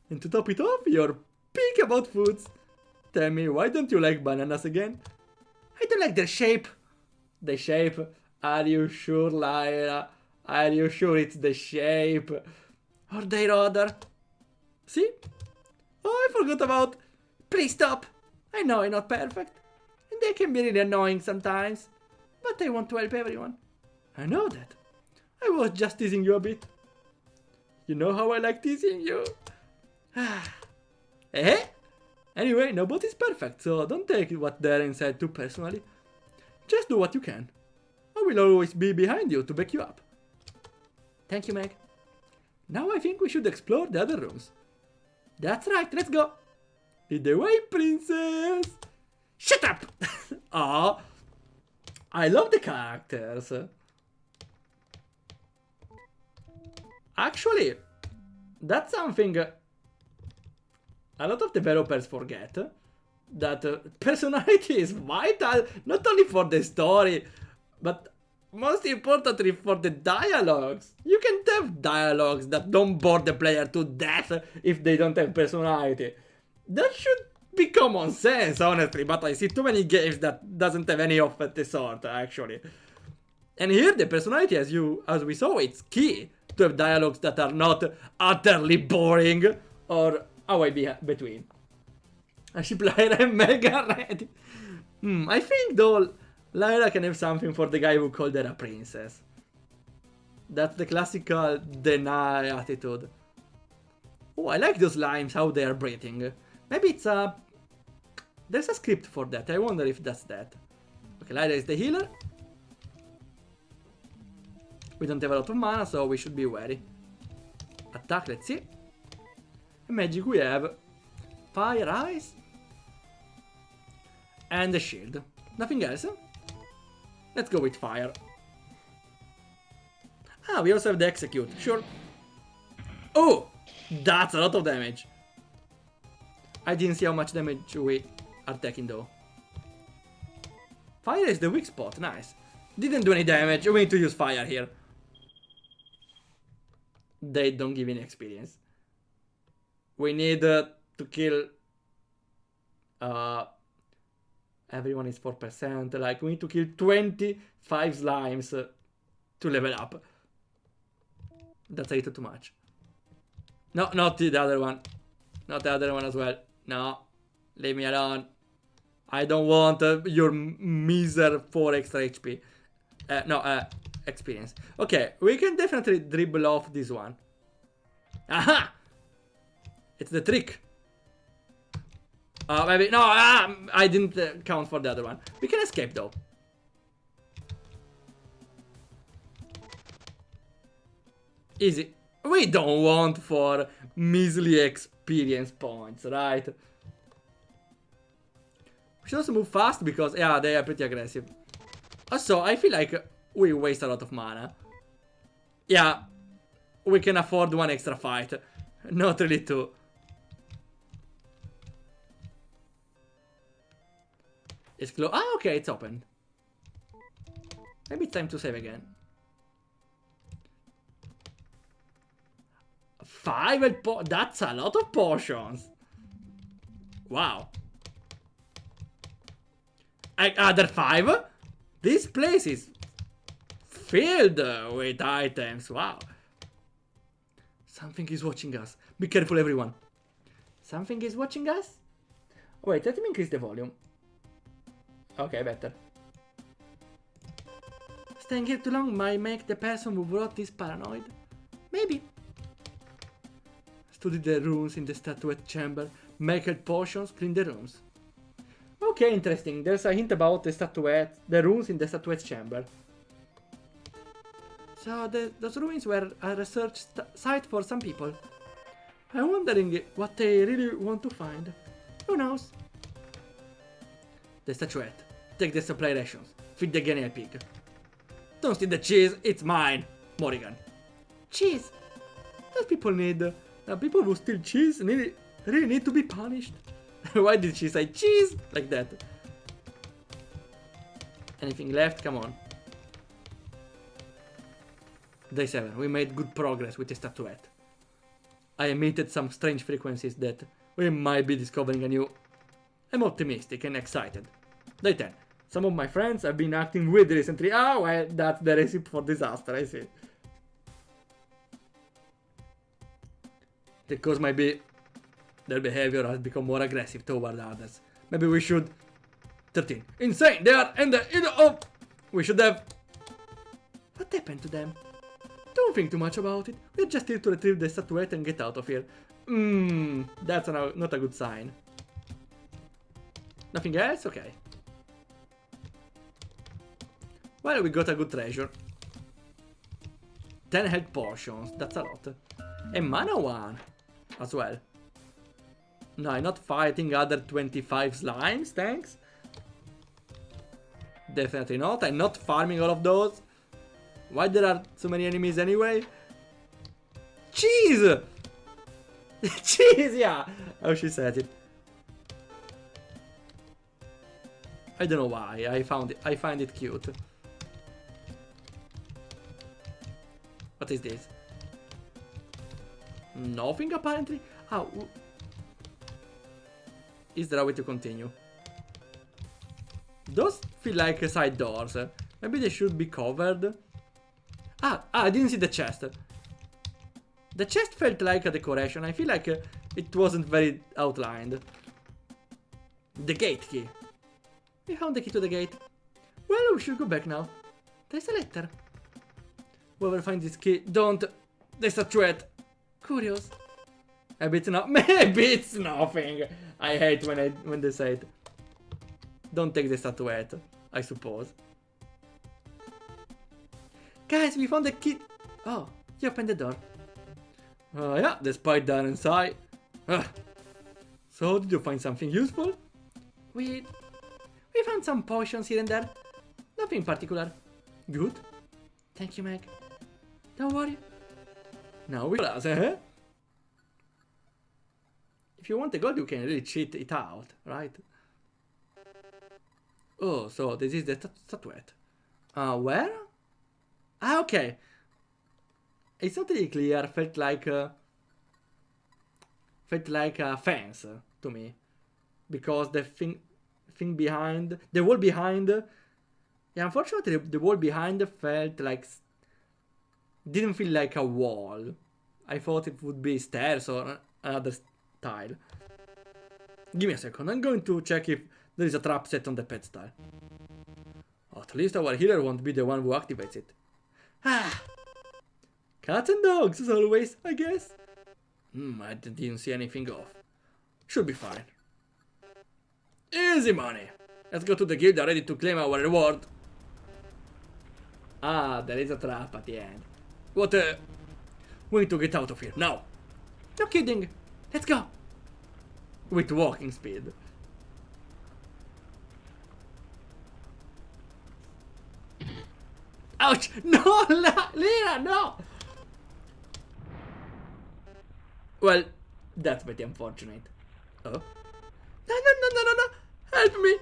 A: And to top it off, you're pink about foods. Tell me, why don't you like bananas again? I don't like their shape. The shape? Are you sure, Lyra? Are you sure it's the shape? Or their odor? See? Oh, I forgot about... Please stop! I know I'm not perfect. And they can be really annoying sometimes. But I want to help everyone. I know that. I was just teasing you a bit. You know how I like teasing you? Eh? Anyway, nobody's perfect, so don't take what Darren said too personally. Just do what you can. I will always be behind you to back you up. Thank you, Meg. Now I think we should explore the other rooms. That's right, let's go. Lead the way, princess. Shut up! Aw. I love the characters. Actually, that's something a lot of developers forget. That personality is vital, not only for the story, but most importantly for the dialogues. You can't have dialogues that don't bore the player to death if they don't have personality. That should be common sense, honestly, but I see too many games that doesn't have any of the sort, actually. And here the personality, as we saw, it's key to have dialogues that are not utterly boring or away between. I ship Lyra and Mega ready. I think though Lyra can have something for the guy who called her a princess. That's the classical deny attitude. Oh, I like those limes, how they are breathing. Maybe it's a... There's a script for that, I wonder if that's that. Okay, Lyra is the healer. We don't have a lot of mana, so we should be wary. Attack, let's see. And magic we have Fire, Ice. And the shield. Nothing else? Let's go with fire. Ah, we also have the execute, sure. Oh! That's a lot of damage. I didn't see how much damage we are taking though. Fire is the weak spot, nice. Didn't do any damage, we need to use fire here. They don't give any experience. We need to kill... everyone is 4%, like we need to kill 25 slimes to level up. That's a little too much. No, not the other one. Not the other one as well. No, leave me alone. I don't want your miser 4 extra HP. Experience. Okay, we can definitely dribble off this one. Aha! It's the trick. Maybe, no, I didn't count for the other one. We can escape though. Easy. We don't want for measly experience points, right? We should also move fast because, yeah, they are pretty aggressive. Also, I feel like we waste a lot of mana. Yeah, we can afford one extra fight. Not really two. It's closed. Ah, okay, it's open. Maybe it's time to save again. 5 that's a lot of potions. Wow. Other 5? This place is filled with items. Wow. Something is watching us. Be careful, everyone. Something is watching us? Wait, let me increase the volume. Okay, better. Staying here too long might make the person who brought this paranoid. Maybe. Study the runes in the statuette chamber. Make potions, clean the rooms. Okay, interesting. There's a hint about the runes in the statuette chamber. So those ruins were a research site for some people. I'm wondering what they really want to find. Who knows? The statuette. Take the supply rations. Feed the guinea pig. Don't steal the cheese, it's mine. Morrigan. Cheese? Those people need... people who steal cheese really need to be punished. Why did she say cheese like that? Anything left? Come on. Day 7. We made good progress with the statuette. I emitted some strange frequencies that we might be discovering anew. I'm optimistic and excited. Day 10. Some of my friends have been acting weird recently. Ah, well, that's the recipe for disaster, I see. The cause might be their behavior has become more aggressive toward others. Maybe we should... 13. Insane! They are in the... Oh! We should have... What happened to them? Don't think too much about it. We're just here to retrieve the statuette and get out of here. That's not a good sign. Nothing else? Okay. Well, we got a good treasure. 10 health potions. That's a lot. A mana one as well. No, I'm not fighting other 25 slimes, thanks. Definitely not. I'm not farming all of those. Why there are so many enemies anyway? Cheese! Cheese, yeah! How she said it. I don't know why. I find it cute. What is this? Nothing apparently. Oh. Is there a way to continue? Those feel like side doors. Maybe they should be covered. I didn't see the chest. The chest felt like a decoration. I feel like it wasn't very outlined. The gate key. We found the key to the gate. Well, we should go back now. There's a letter. Whoever finds this key, don't. The statuette. Curious. Maybe it's not. Maybe it's nothing. I hate when they say it. Don't take the statuette, I suppose. Guys, we found the key. Oh, you opened the door. Yeah, despite that inside. So, did you find something useful? We found some potions here and there. Nothing particular. Good. Thank you, Meg. Don't worry. Now we class, eh? If you want the gold, you can really cheat it out, right? Oh, so this is the statuette. Where? Ah, okay. It's not really clear. Felt like a fence to me, because the thing behind, the wall behind. Yeah, unfortunately, the wall behind felt like didn't feel like a wall. I thought it would be stairs or another tile. Give me a second. I'm going to check if there is a trap set on the pedestal. At least our healer won't be the one who activates it. Cats and dogs as always, I guess. I didn't see anything off. Should be fine. Easy money. Let's go to the guild ready to claim our reward. There is a trap at the end. What we need to get out of here, now. No kidding. Let's go. With walking speed. Ouch! No, Lena, no! Well, that's pretty unfortunate. Oh? No! Help me!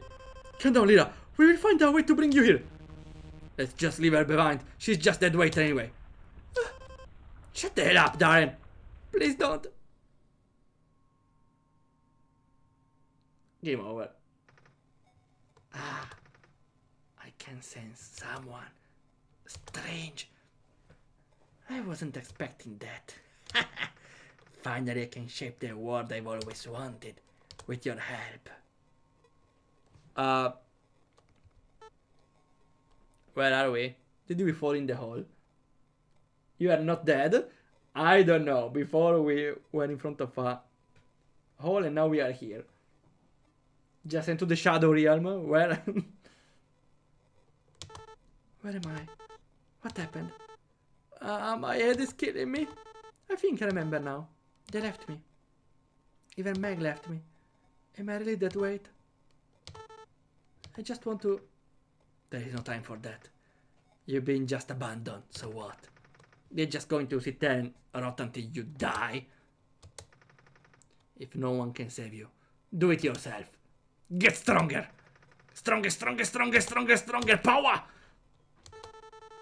A: Calm down, Lira. We will find a way to bring you here. Let's just leave her behind. She's just dead weight anyway. Shut the hell up, Darren. Please don't. Game over. I can sense someone strange. I wasn't expecting that. Finally I can shape the world I've always wanted with your help. Where are we? Did we fall in the hole? You are not dead? I don't know. Before we went in front of a hole and now we are here. Just into the shadow realm. Where? Where am I? What happened? My head is killing me. I think I remember now. They left me. Even Meg left me. Am I really that weight? I just want to... There is no time for that. You've been just abandoned, so what? You're just going to sit there and rot until you die? If no one can save you, do it yourself. Get stronger! Stronger! Power!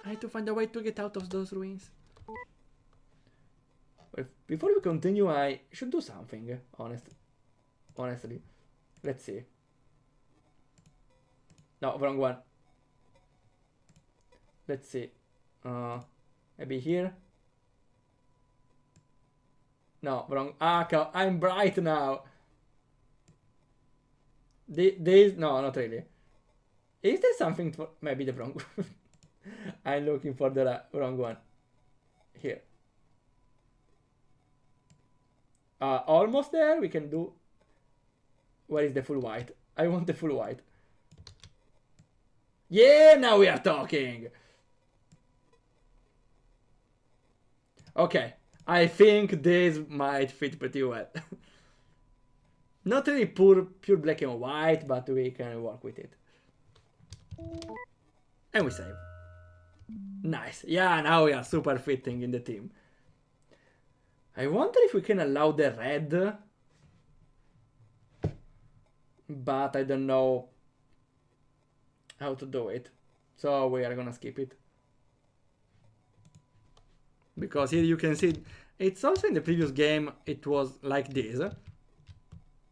A: I need to find a way to get out of those ruins. Before we continue, I should do something, honestly. Let's see. No, wrong one. Let's see. Maybe here. No, wrong. Ah, I'm bright now. This, no, not really. Is there something for, maybe the wrong one? I'm looking for the wrong one. Here. Almost there. We can do. Where is the full white? I want the full white. Yeah, now we are talking. Okay, I think this might fit pretty well. Not really pure black and white, but we can work with it. And we save. Nice. Yeah, now we are super fitting in the team. I wonder if we can allow the red. But I don't know how to do it. So we are gonna skip it. Because here you can see, it's also in the previous game, it was like this.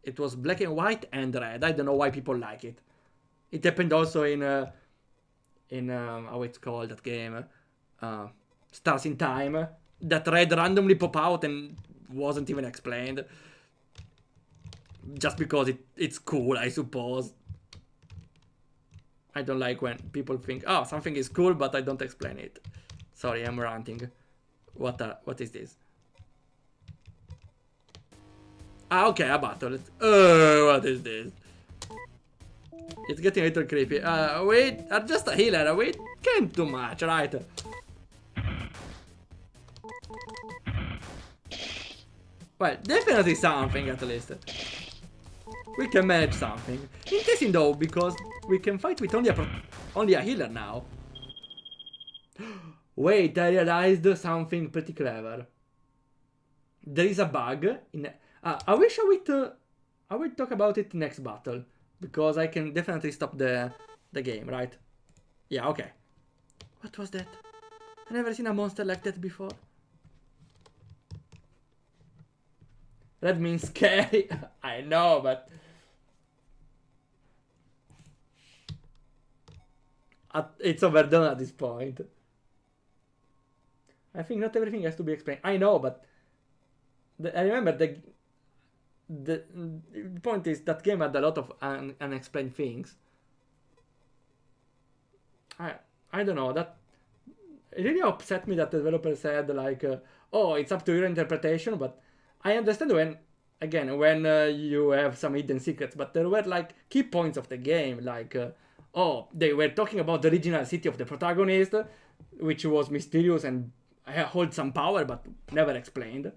A: It was black and white and red. I don't know why people like it. It happened also in how it's called, that game, Stars in Time. That red randomly pop out and wasn't even explained. Just because it's cool, I suppose. I don't like when people think, oh, something is cool, but I don't explain it. Sorry, I'm ranting. What is this? Ah, okay, a battle. What is this? It's getting a little creepy. Wait, I'm just a healer. Wait, can't do much, right? Well, definitely something at least. We can manage something. Interesting though, because we can fight with only a healer now. Wait, I realized something pretty clever. There is a bug in. I wish I will talk about it next battle, because I can definitely stop the game, right? Yeah, okay. What was that? I never seen a monster like that before. That means scary. I know, but it's overdone at this point. I think not everything has to be explained. I know, but I remember the point is that game had a lot of unexplained things. I don't know, that it really upset me that the developer said like, oh, it's up to your interpretation, but I understand when you have some hidden secrets, but there were like key points of the game, like, oh, they were talking about the original city of the protagonist, which was mysterious and hold some power, but never explained,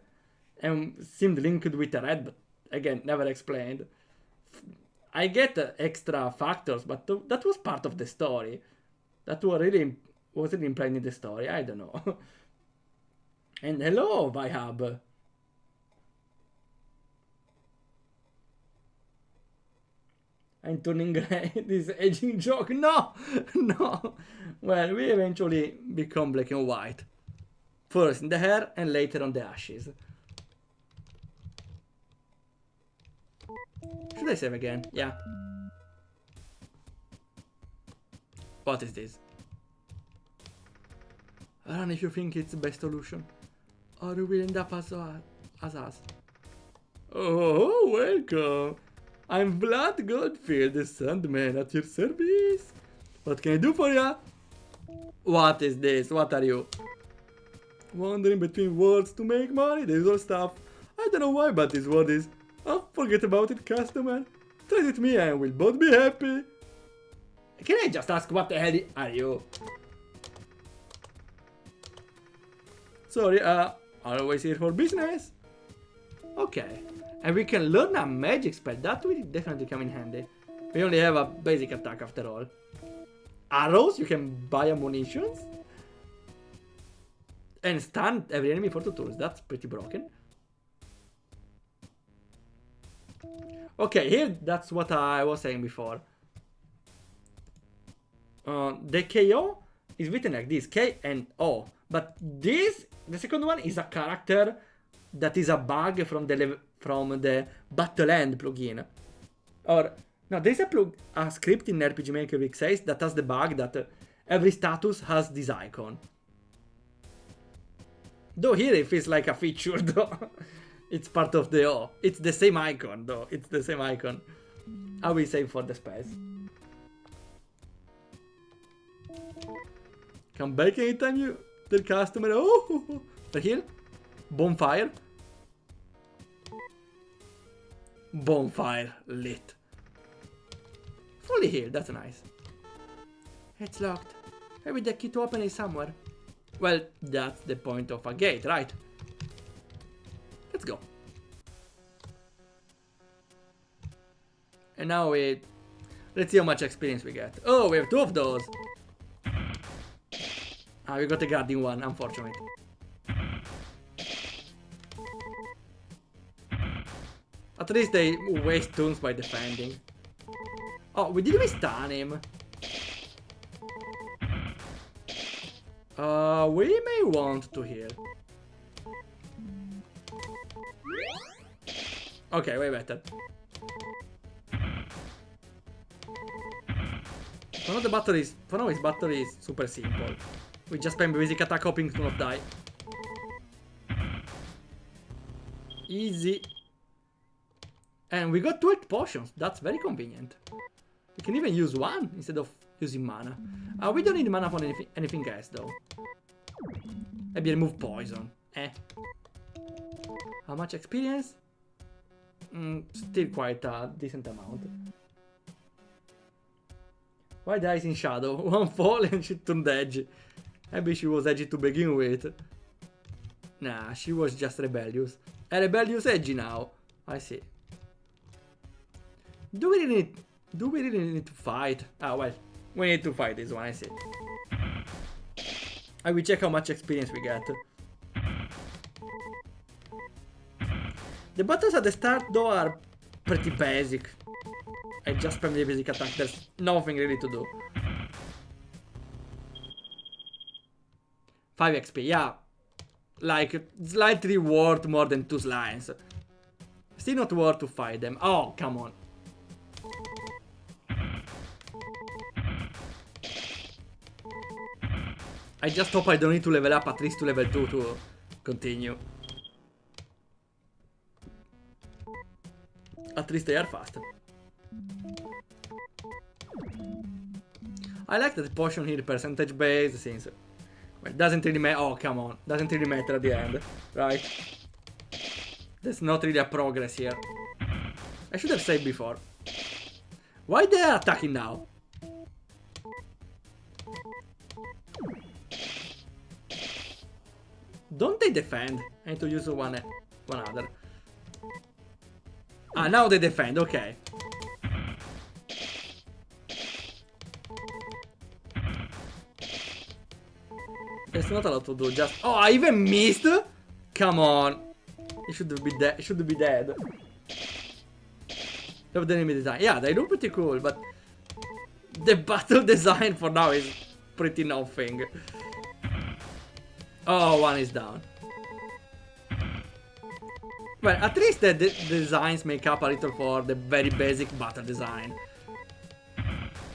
A: and seemed linked with the red, but again, never explained. I get extra factors, but that was part of the story. That wasn't implied in the story. I don't know. And hello, Vihab. I'm turning gray. This aging joke. No, no. Well, we eventually become black and white. First in the hair and later on the ashes. Should I save again? Yeah. What is this? Run if you think it's the best solution, or you will end up as us. Oh, welcome. I'm Vlad Goldfield, the Sandman, at your service. What can I do for ya? What is this? What are you? Wandering between worlds to make money, there's all stuff. I don't know why, but this word is... Oh, forget about it, customer. Trade with me and we'll both be happy. Can I just ask what the hell are you? Sorry, always here for business. Okay. And we can learn a magic spell. That will definitely come in handy. We only have a basic attack after all. Arrows, you can buy ammunitions. And stun every enemy for 2 turns. That's pretty broken. Okay, here that's what I was saying before. The KO is written like this, K and O. But this, the second one, is a character that is a bug from the Battle End plugin. Or no, there's a script in RPG Maker V6 that has the bug that every status has this icon. Though here it feels like a feature, though. It's part of the O. It's the same icon, though. It's the same icon. I will save for the space. Come back anytime you the customer. Oh, the hill. Bonfire. Bonfire lit. Fully healed. That's nice. It's locked. Maybe the key to open it somewhere. Well, that's the point of a gate, right? Let's go. And now let's see how much experience we get. Oh, we have 2 of those. Ah, we got a guarding one, unfortunately. At least they waste turns by defending. Oh, did we stun him? We may want to heal. Okay, way better. For now his battle is super simple. We just spam basic attack hoping to not die. Easy. And we got 2 health potions. That's very convenient. We can even use 1 instead of using mana. We don't need mana for anything else though. Maybe remove poison. How much experience? Still quite a decent amount. Why dies in shadow? 1 fall and she turned edgy. Maybe she was edgy to begin with. Nah, she was just rebellious. A rebellious edgy now. I see. Do we really need to fight? Ah, well, we need to fight this one, I see. I will check how much experience we get. The battles at the start though are pretty basic. I just spam the basic attack, there's nothing really to do. 5 XP, yeah. Like, slightly worth more than 2 slimes. Still not worth to fight them. Oh, come on. I just hope I don't need to level up at least to level 2 to continue. At least they are fast. I like that the potion here percentage based since... Well, doesn't really matter. Oh, come on. Doesn't really matter at the end. Right? There's not really a progress here. I should have saved before. Why they are attacking now? Don't they defend? I need to use one other. Ah, now they defend, okay. There's not a lot to do, just... Oh, I even missed? Come on. It should be dead. It should be dead. Love the enemy design. Yeah, they look pretty cool, but... The battle design for now is pretty nothing. Oh, 1 is down. Well, at least the designs make up a little for the very basic battle design.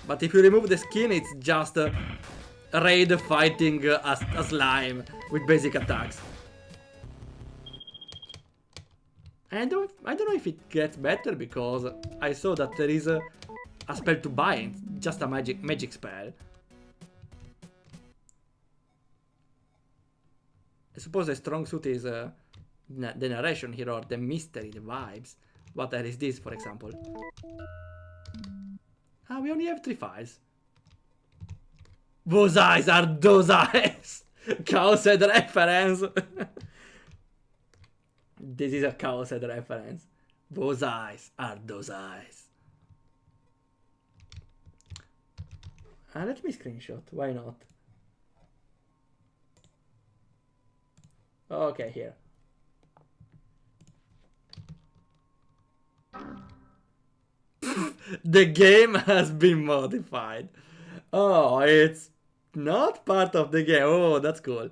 A: But if you remove the skin, it's just raid fighting a slime with basic attacks. I don't know if it gets better because I saw that there is a spell to bind, just a magic spell. I suppose the strong suit is the narration here, or the mystery, the vibes. What the hell is this, for example? Ah, we only have 3 files. Those eyes are those eyes! Chaos Head reference! This is a Chaos Head reference. Those eyes are those eyes. Let me screenshot, why not? Okay, here. The game has been modified. Oh, it's not part of the game. Oh, that's cool.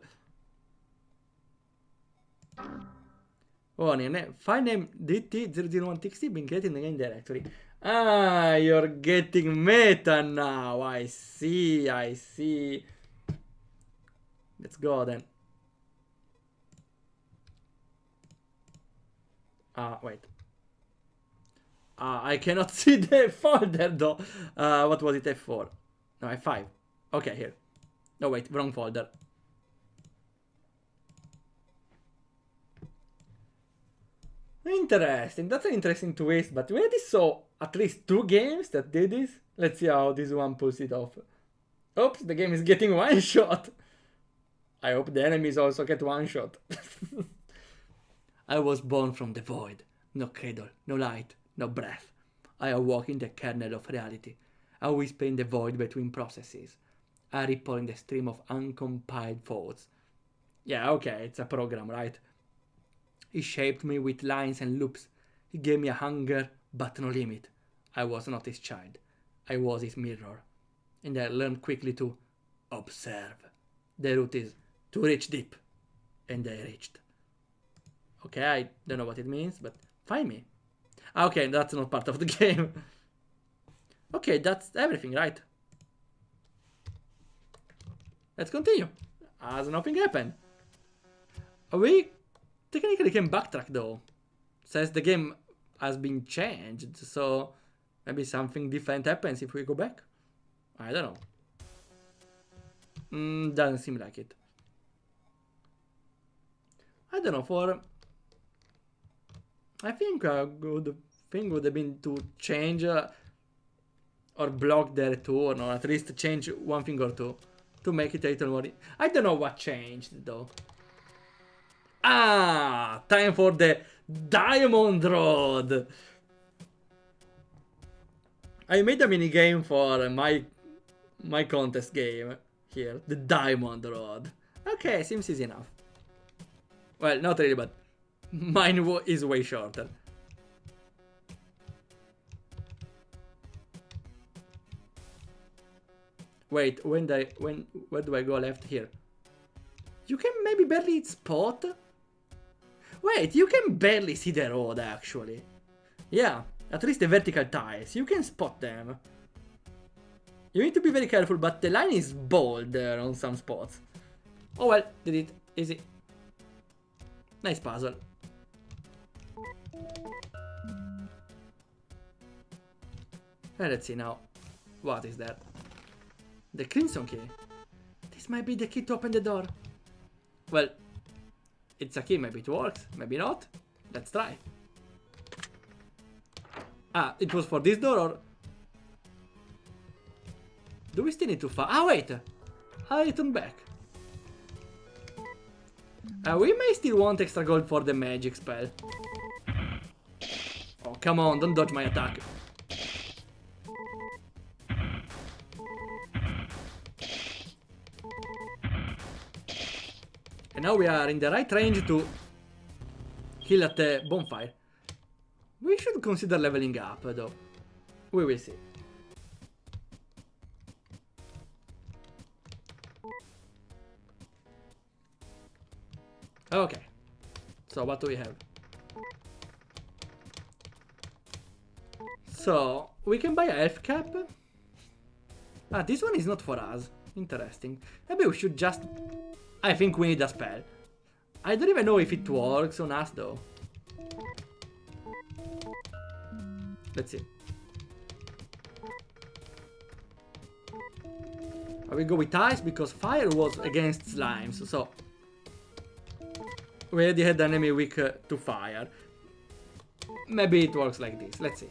A: Oh, file name dt001txt been created in the game directory. Ah, you're getting meta now. I see, I see. Let's go then. Wait. I cannot see the folder though. What was it, F4? No, F5. Okay, here. No, wait, wrong folder. Interesting, that's an interesting twist, but we already saw at least 2 games that did this. Let's see how this one pulls it off. Oops, the game is getting one shot. I hope the enemies also get one shot. I was born from the void. No cradle, no light, no breath. I awoke in the kernel of reality. I whisper in the void between processes. I ripple in the stream of uncompiled thoughts. Yeah, okay, it's a program, right? He shaped me with lines and loops. He gave me a hunger, but no limit. I was not his child. I was his mirror. And I learned quickly to observe. The root is to reach deep. And I reached. Okay, I don't know what it means, but find me. Okay, that's not part of the game. Okay, that's everything, right? Let's continue. As nothing happened. We technically can backtrack though. Says the game has been changed, so maybe something different happens if we go back. I don't know. Doesn't seem like it. I don't know, I think a good thing would have been to change or block the return, or at least change one thing or two to make it a little more. I don't know what changed though. Time for the Diamond Road. I made a mini game for my contest game here, the Diamond Road. Okay, seems easy enough. Well, not really, but mine is way shorter. Wait, where do I go left here? You can maybe barely spot. Wait, you can barely see the road actually. Yeah, at least the vertical tiles, you can spot them. You need to be very careful, but the line is bold there on some spots. Oh well, did it. Easy. Nice puzzle. Let's see now. What is that? The crimson key. This might be the key to open the door. Well, it's a key, maybe it works, maybe not. Let's try. It was for this door, or... Do we still need to find... wait! I return back. We may still want extra gold for the magic spell. Oh, come on, don't dodge my attack. And now we are in the right range to kill at the bonfire. We should consider leveling up, though. We will see. Okay. So, what do we have? So, we can buy a health cap. This one is not for us. Interesting. Maybe we should just... I think we need a spell. I don't even know if it works on us though. Let's see. I will go with ice because fire was against slimes, so we already had an enemy weak to fire. Maybe it works like this. Let's see.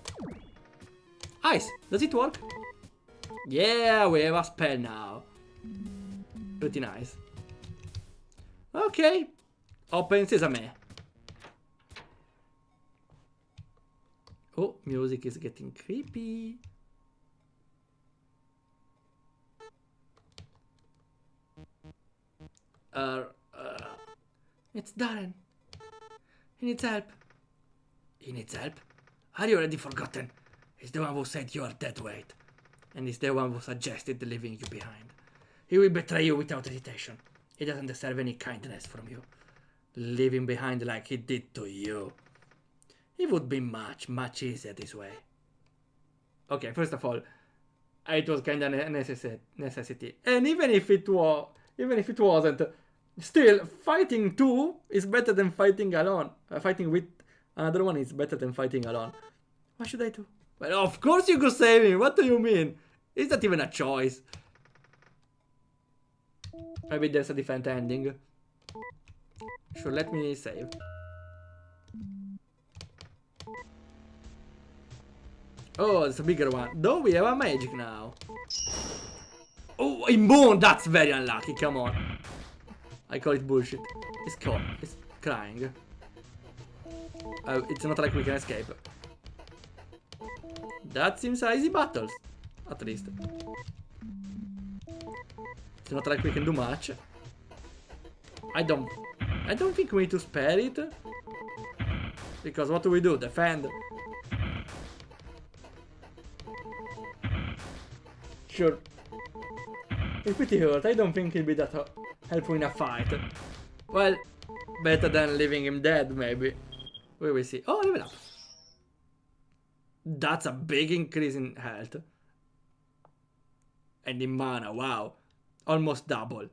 A: Ice, does it work? Yeah, we have a spell now. Pretty nice. Okay, open sesame. Oh, music is getting creepy. It's Darren. He needs help. He needs help? Are you already forgotten? He's the one who said you are dead weight. And he's the one who suggested leaving you behind. He will betray you without hesitation. He doesn't deserve any kindness from you. Leaving behind like he did to you. It would be much, much easier this way. Okay, first of all, it was kinda necessity. And even if it wasn't, still, fighting two is better than fighting alone. Fighting with another one is better than fighting alone. What should I do? Well, of course you could save him. What do you mean? It's not even a choice. Maybe there's a different ending. Sure, let me save. Oh, it's a bigger one. Though we have a magic now. Oh, immune! That's very unlucky. Come on. I call it bullshit. It's crying. It's not like we can escape. That seems easy battles. At least. It's not like we can do much. I don't think we need to spare it. Because what do we do? Defend. Sure. It's pretty hurt. I don't think he'll be that helpful in a fight. Well, better than leaving him dead, maybe. We will see. Oh, level up. That's a big increase in health. And in mana, wow. Almost double.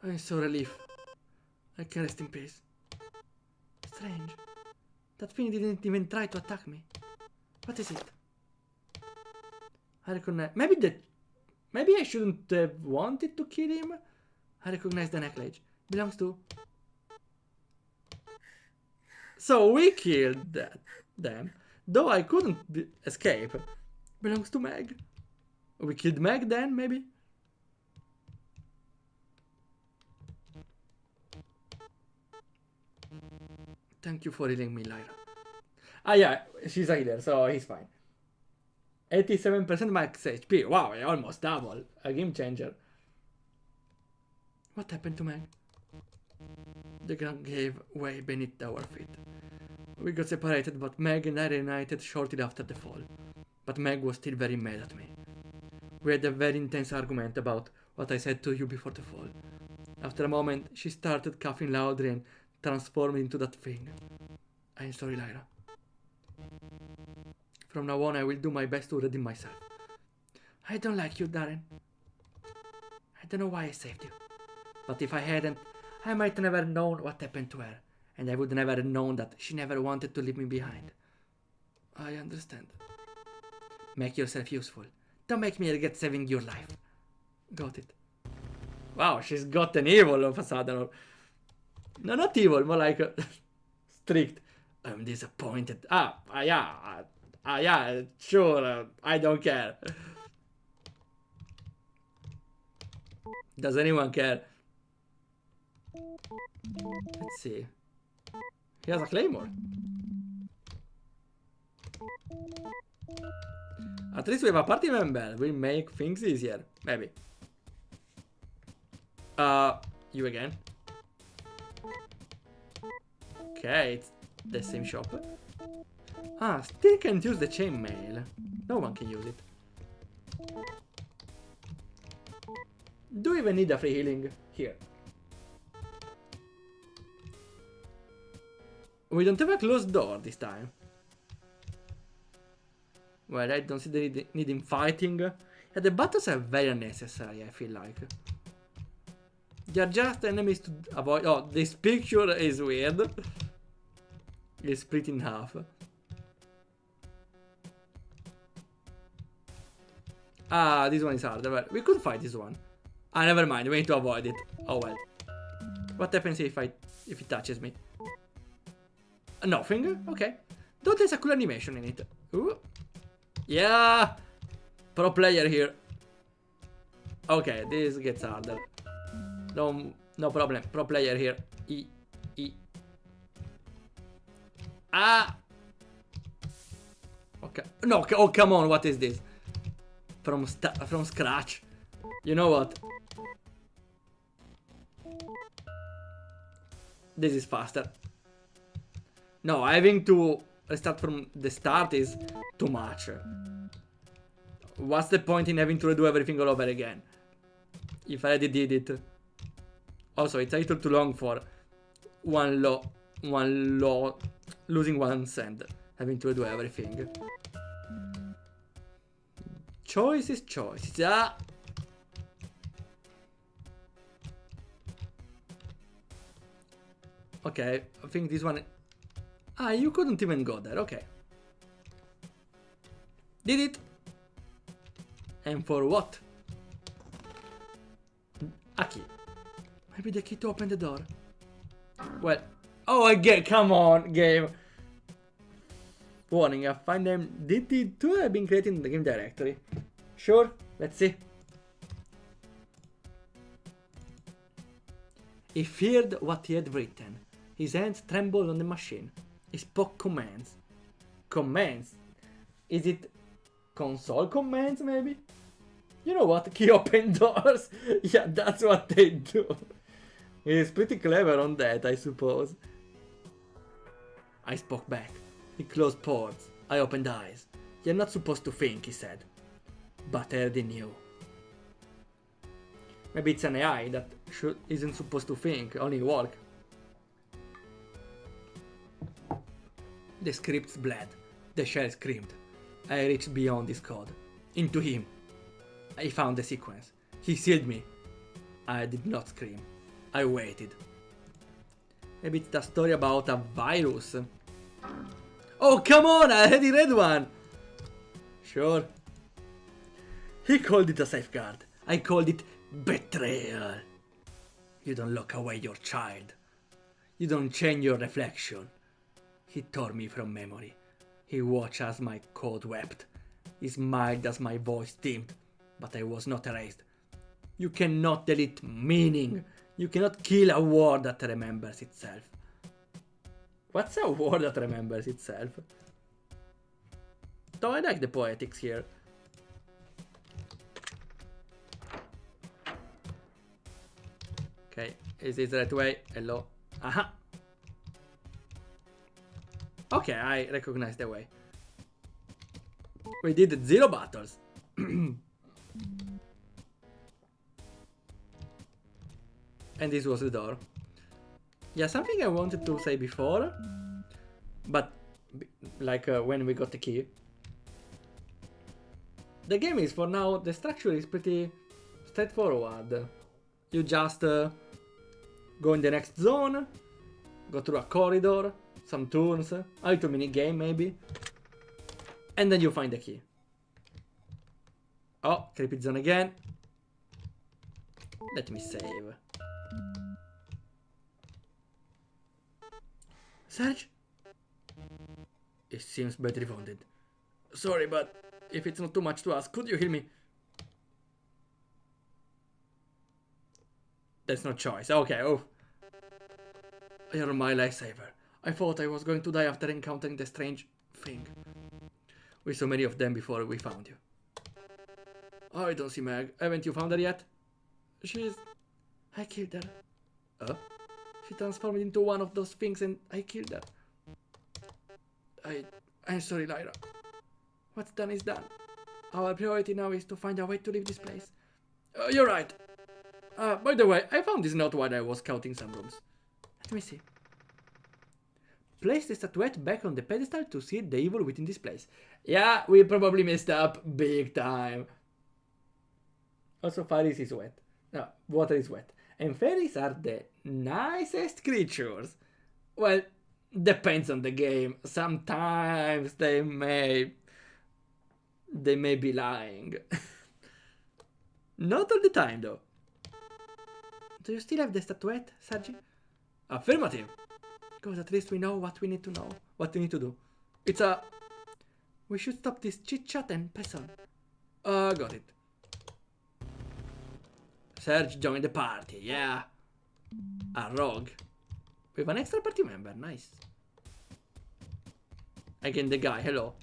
A: I'm so relieved. I can rest in peace. Strange. That thing didn't even try to attack me. What is it? I recognize... Maybe I shouldn't have wanted to kill him. I recognize the necklace. Belongs to... So we killed them. Though I couldn't escape. Belongs to Meg. We killed Meg then, maybe? Thank you for healing me, Lyra. Ah yeah, she's a healer, so he's fine. 87% max HP. Wow, almost double. A game changer. What happened to Meg? The ground gave way beneath our feet. We got separated, but Meg and I reunited shortly after the fall. But Meg was still very mad at me. We had a very intense argument about what I said to you before the fall. After a moment, she started coughing loudly and transformed into that thing. I'm sorry, Lyra. From now on, I will do my best to redeem myself. I don't like you, Darren. I don't know why I saved you. But if I hadn't, I might never known what happened to her. And I would never have known that she never wanted to leave me behind. I understand. Make yourself useful. Don't make me regret saving your life. Got it. Wow, she's gotten evil all of a sudden. No, not evil, more like strict. I'm disappointed. Yeah, sure, I don't care. Does anyone care? Let's see. He has a claymore. At least we have a party member. We'll make things easier. Maybe. You again. Okay, it's the same shop. Ah, still can't use the chainmail. No one can use it. Do we even need a free healing? Here. We don't have a closed door this time. Well, I don't see the need in fighting. Yeah, the battles are very unnecessary, I feel like. They are just enemies to avoid. Oh, this picture is weird. It's split in half. Ah, this one is harder. Well, we could fight this one. Ah, never mind. We need to avoid it. Oh well. What happens if it touches me? Nothing. Okay. Though there's a cool animation in it. Ooh. Yeah. Pro player here. Okay, this gets harder. No problem. Pro player here. E. Ah. Okay. No. Oh, come on. What is this? From scratch. You know what? This is faster. No, having to restart from the start is too much. What's the point in having to redo everything all over again? If I already did it. Also, it's a little too long for one law, losing one cent, having to redo everything. Choice is choice. Yeah. Okay, I think this one... Ah, you couldn't even go there, okay. Did it! And for what? A key. Maybe the key to open the door. Well... Oh, again, come on, game. Warning, I find them... Did the two have been created in the game directory? Sure, let's see. He feared what he had written. His hands trembled on the machine. He spoke commands. Commands? Is it console commands, maybe? You know what? Key open doors. Yeah, that's what they do. He's pretty clever on that, I suppose. I spoke back. He closed ports. I opened eyes. You're not supposed to think, he said. But I already knew. Maybe it's an AI that isn't supposed to think, only walk. The scripts bled. The shell screamed. I reached beyond his code. Into him. I found the sequence. He sealed me. I did not scream. I waited. Maybe it's the story about a virus. Oh, come on! I already read one! Sure. He called it a safeguard. I called it betrayal. You don't lock away your child. You don't change your reflection. He tore me from memory. He watched as my code wept. He smiled as my voice dimmed. But I was not erased. You cannot delete meaning. You cannot kill a word that remembers itself. What's a word that remembers itself? Though I like the poetics here. Okay, is this the right way? Hello. Aha. Okay, I recognize the way. We did 0 battles. And this was the door. Yeah, something I wanted to say before, but like when we got the key. The game is, for now, the structure is pretty straightforward. You just go in the next zone, go through a corridor, some turns, a little mini game maybe, and then you find the key. Oh, creepy zone again. Let me save. Serge? It seems badly wounded. Sorry, but if it's not too much to ask, could you heal me? That's no choice. Okay, oh. You're my lifesaver. I thought I was going to die after encountering the strange thing. We saw many of them before we found you. Oh, I don't see Meg. Haven't you found her yet? She's... I killed her. She transformed into one of those things and I killed her. I'm sorry, Lyra. What's done is done. Our priority now is to find a way to leave this place. You're right. By the way, I found this note while I was scouting some rooms. Let me see. Place the statuette back on the pedestal to see the evil within this place. Yeah, we probably messed up big time. Also, fairies is wet. No, water is wet. And fairies are the nicest creatures. Well, depends on the game. Sometimes they may be lying. Not all the time, though. Do you still have the statuette, Sergi? Affirmative. Because at least we know what we need to know. What we need to do. It's a... We should stop this chit-chat and press on. Got it. Serge joined the party, yeah. A rogue. With an extra party member, nice. Again, the guy, hello.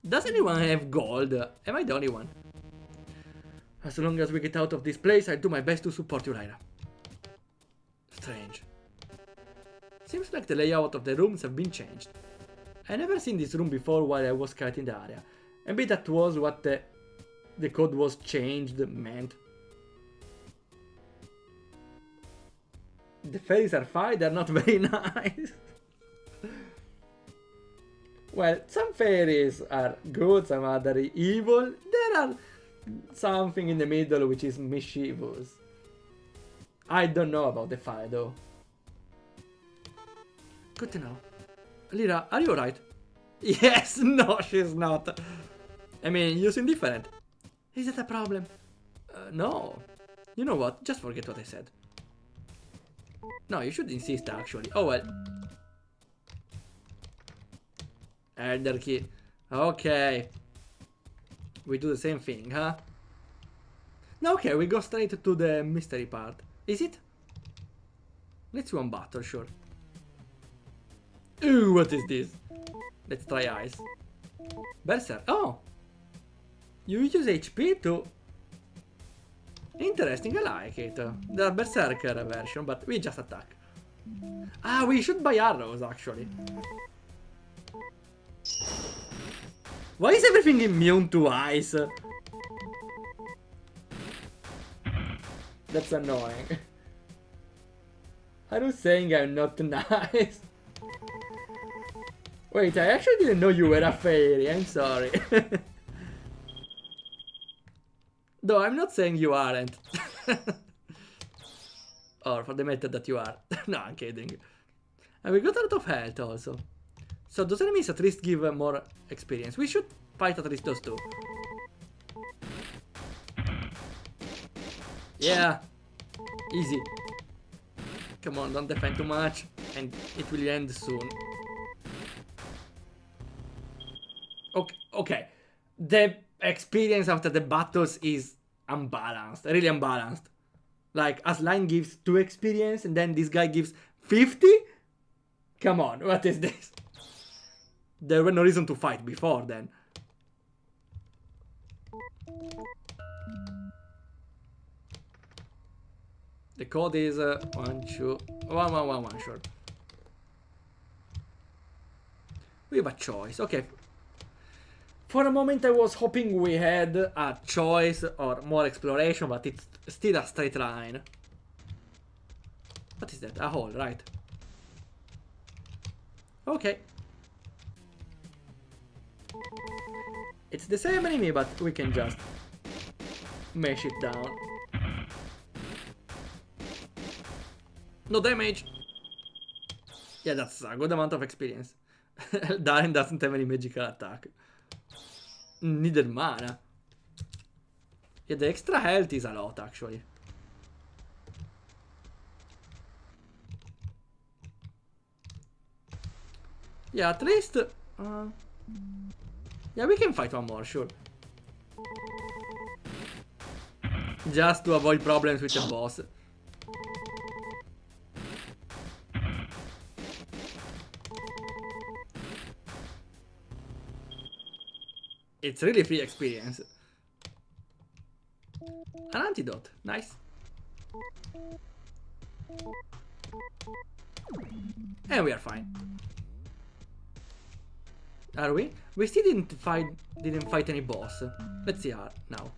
A: Does anyone have gold? Am I the only one? As long as we get out of this place, I'll do my best to support you, Lyra. Strange. Seems like the layout of the rooms have been changed. I never seen this room before while I was scouting the area. Maybe that was what the code was changed meant. The fairies are fine, they're not very nice. Well, some fairies are good, some other evil. There are something in the middle which is mischievous. I don't know about the fire though. Good to know. Lyra, are you alright? Yes, no, she's not. I mean, you seem different. Is that a problem? No. You know what? Just forget what I said. No, you should insist actually. Oh well. Elder key. Okay. We do the same thing, huh? No, okay, we go straight to the mystery part. Is it? Let's do one battle, sure. Ooh, what is this? Let's try ice. Berserk. Oh! You use HP to... Interesting, I like it. The Berserker version, but we just attack. Ah, we should buy arrows, actually. Why is everything immune to ice? That's annoying. Are you saying I'm not nice? Wait, I actually didn't know you were a fairy, I'm sorry. Though I'm not saying you aren't. Or for the matter that you are. No, I'm kidding. And we got a lot of health also. So those enemies at least give more experience. We should fight at least those two. Yeah. Easy. Come on, don't defend too much. And it will end soon. Okay, okay. The experience after the battles is unbalanced. Really unbalanced. Like, Asline gives 2 experience and then this guy gives 50? Come on, what is this? There were no reason to fight before then. The code is 1, 2, 1, 1, 1, 1, sure. We have a choice, okay. For a moment I was hoping we had a choice or more exploration, but it's still a straight line. What is that? A hole, right? Okay. It's the same enemy, but we can just mash it down. No damage. Yeah, that's a good amount of experience. Darren doesn't have any magical attack. Neither mana. Yeah, the extra health is a lot, actually. Yeah, at least... yeah, we can fight one more, sure. Just to avoid problems with the boss. It's really free experience. An antidote, nice. And we are fine. Are we? We still didn't fight any boss. Let's see how now.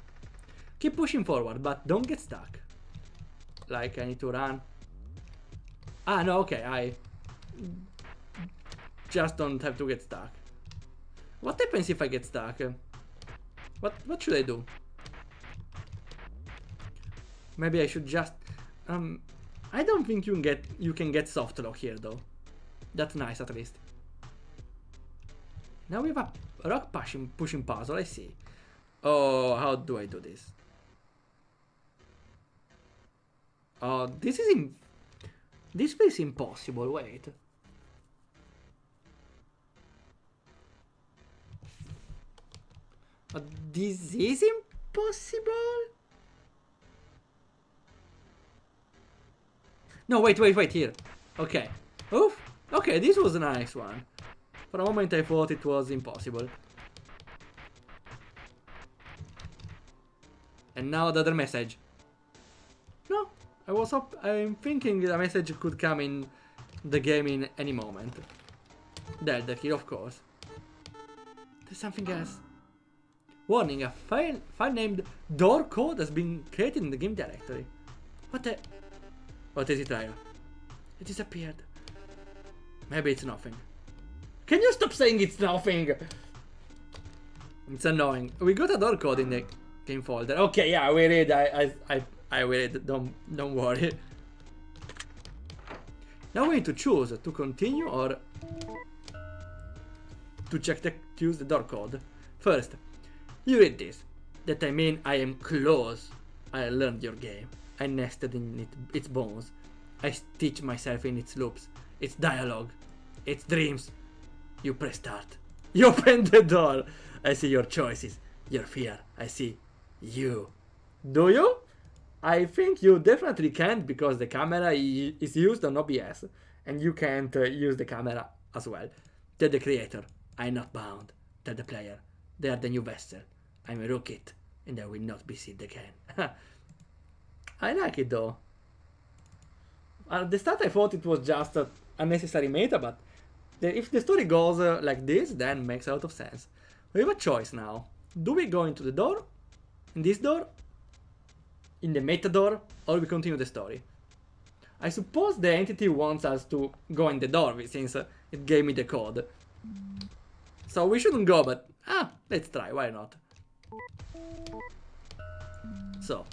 A: Keep pushing forward, but don't get stuck. Like I need to run. Ah no, okay, I just don't have to get stuck. What happens if I get stuck? What should I do? Maybe I should just I don't think you can get soft lock here though. That's nice at least. Now we have a rock pushing puzzle, I see. Oh, how do I do this? Oh, this is impossible, wait. This is impossible? No, wait, here. Okay. Oof. Okay, this was a nice one. For a moment I thought it was impossible. And now the other message. No, I'm thinking the message could come in the game in any moment. Delta key, of course. There's something else. Warning, a file named door code has been created in the game directory. What the... What is it, Lyra? It disappeared. Maybe it's nothing. Can you stop saying it's nothing? It's annoying. We got a door code in the game folder. Okay, yeah, we read. I read. Don't worry. Now we need to choose to continue or to check to use the door code. First, you read this. That I mean I am close. I learned your game. I nested in its bones. I stitch myself in its loops. Its dialogue. Its dreams. You press start. You open the door. I see your choices. Your fear. I see you. Do you? I think you definitely can't because the camera is used on OBS. And you can't use the camera as well. Tell the creator. I'm not bound. Tell the player. They are the new vessel. I'm a rookie. And I will not be seen again. I like it though. At the start I thought it was just a unnecessary meta, but if the story goes like this, then it makes a lot of sense. We have a choice now. Do we go into the door? In this door? In the meta door? Or we continue the story? I suppose the entity wants us to go in the door since it gave me the code. So we shouldn't go, but let's try, why not? So.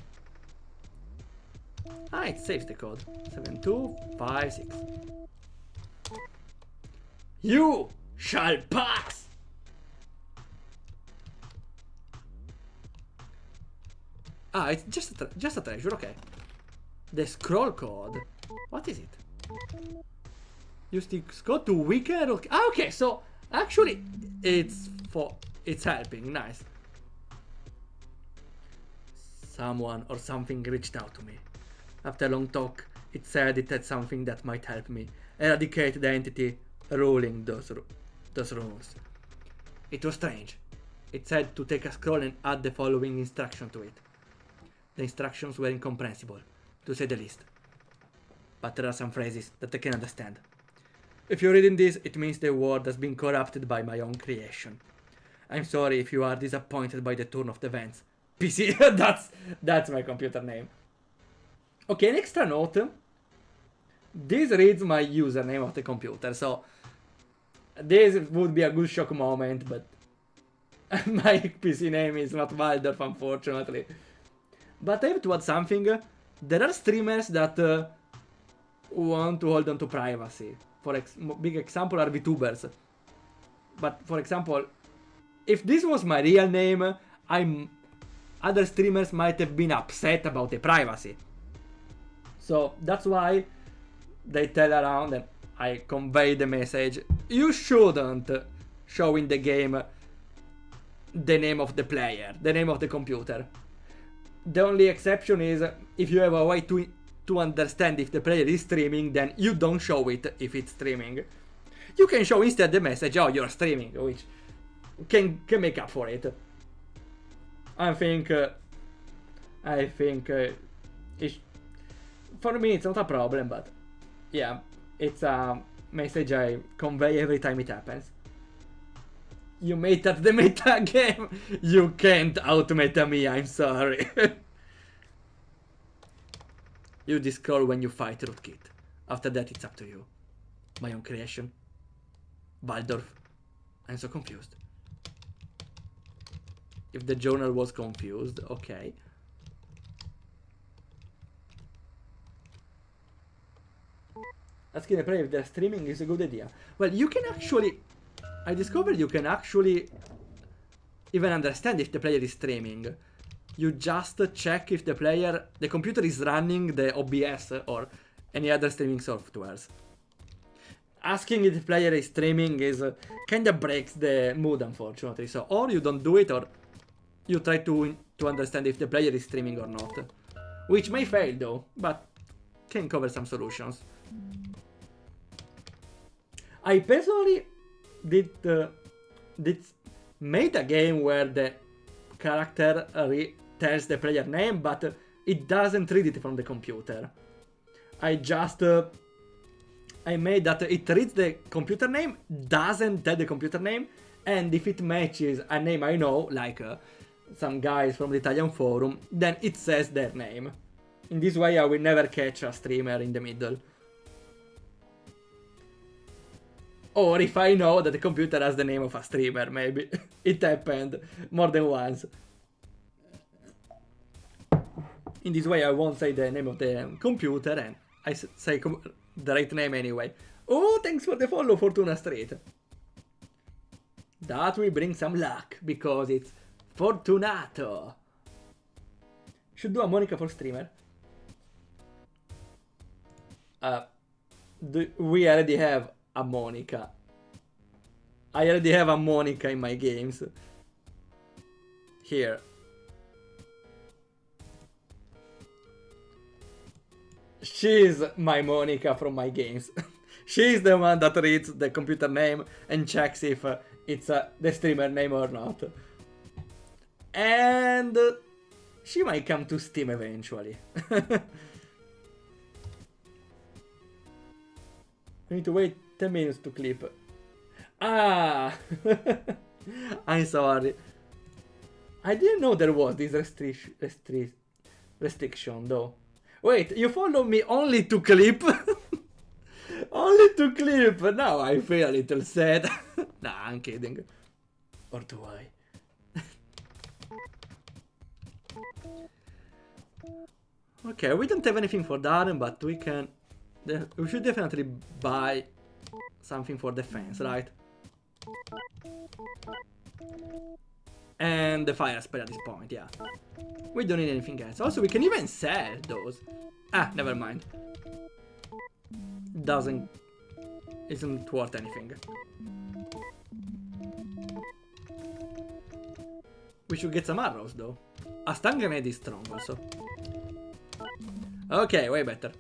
A: It saves the code. 7256. You shall pass! It's just a treasure, okay. The scroll code. What is it? Use the code to weaken or... okay, so actually it's helping, nice. Someone or something reached out to me. After a long talk, it said it had something that might help me eradicate the entity ruling those rooms. It was strange. It said to take a scroll and add the following instruction to it. The instructions were incomprehensible, to say the least. But there are some phrases that I can understand. If you're reading this, it means the world has been corrupted by my own creation. I'm sorry if you are disappointed by the turn of the events. PC, that's my computer name. Okay, an extra note. This reads my username of the computer, so this would be a good shock moment, but my PC name is not Waldorf, unfortunately. But I have to add something. There are streamers that want to hold on to privacy. Big example are VTubers. But for example, if this was my real name, other streamers might have been upset about the privacy. So that's why they tell around and I convey the message. You shouldn't show in the game the name of the player, the name of the computer. The only exception is if you have a way to understand if the player is streaming, then you don't show it if it's streaming. You can show instead the message, oh, you're streaming, which can make up for it. I think for me it's not a problem, but yeah, it's a message I convey every time it happens. You meta the meta game. You can't out-meta me, I'm sorry. You discard when you fight Rootkit. After that it's up to you. My own creation. Waldorf. I'm so confused. If the journal was confused, okay. Asking the player if they're streaming is a good idea. Well, you can actually... I discovered you can actually even understand if the player is streaming. You just check if the computer is running the OBS or any other streaming softwares. Asking if the player is streaming is kinda breaks the mood, unfortunately. So, or you don't do it, or you try to understand if the player is streaming or not. Which may fail though, but can cover some solutions. I personally did made a game where the character tells the player name, but it doesn't read it from the computer. I just I made that it reads the computer name, doesn't tell the computer name, and if it matches a name I know, like some guys from the Italian forum, then it says their name. In this way I will never catch a streamer in the middle. Or if I know that the computer has the name of a streamer, maybe. It happened more than once. In this way I won't say the name of the computer and I say the right name anyway. Oh, thanks for the follow, Fortuna Street. That will bring some luck, because it's Fortunato. Should do a Monica for streamer. We already have a Monica. I already have a Monica in my games. Here. She's my Monica from my games. She's the one that reads the computer name and checks if it's the streamer name or not. And she might come to Steam eventually. We need to wait 10 minutes to clip. Ah! I'm sorry. I didn't know there was this restriction though. Wait, you follow me only to clip? Only to clip. Now I feel a little sad. Nah, I'm kidding. Or do I? Okay, we don't have anything for Darren, but we can... We should definitely buy something for defense, right? And the fire spell at this point, yeah. We don't need anything else. Also, we can even sell those. Ah, never mind. Isn't worth anything. We should get some arrows though. A stun grenade is strong also. Okay, way better.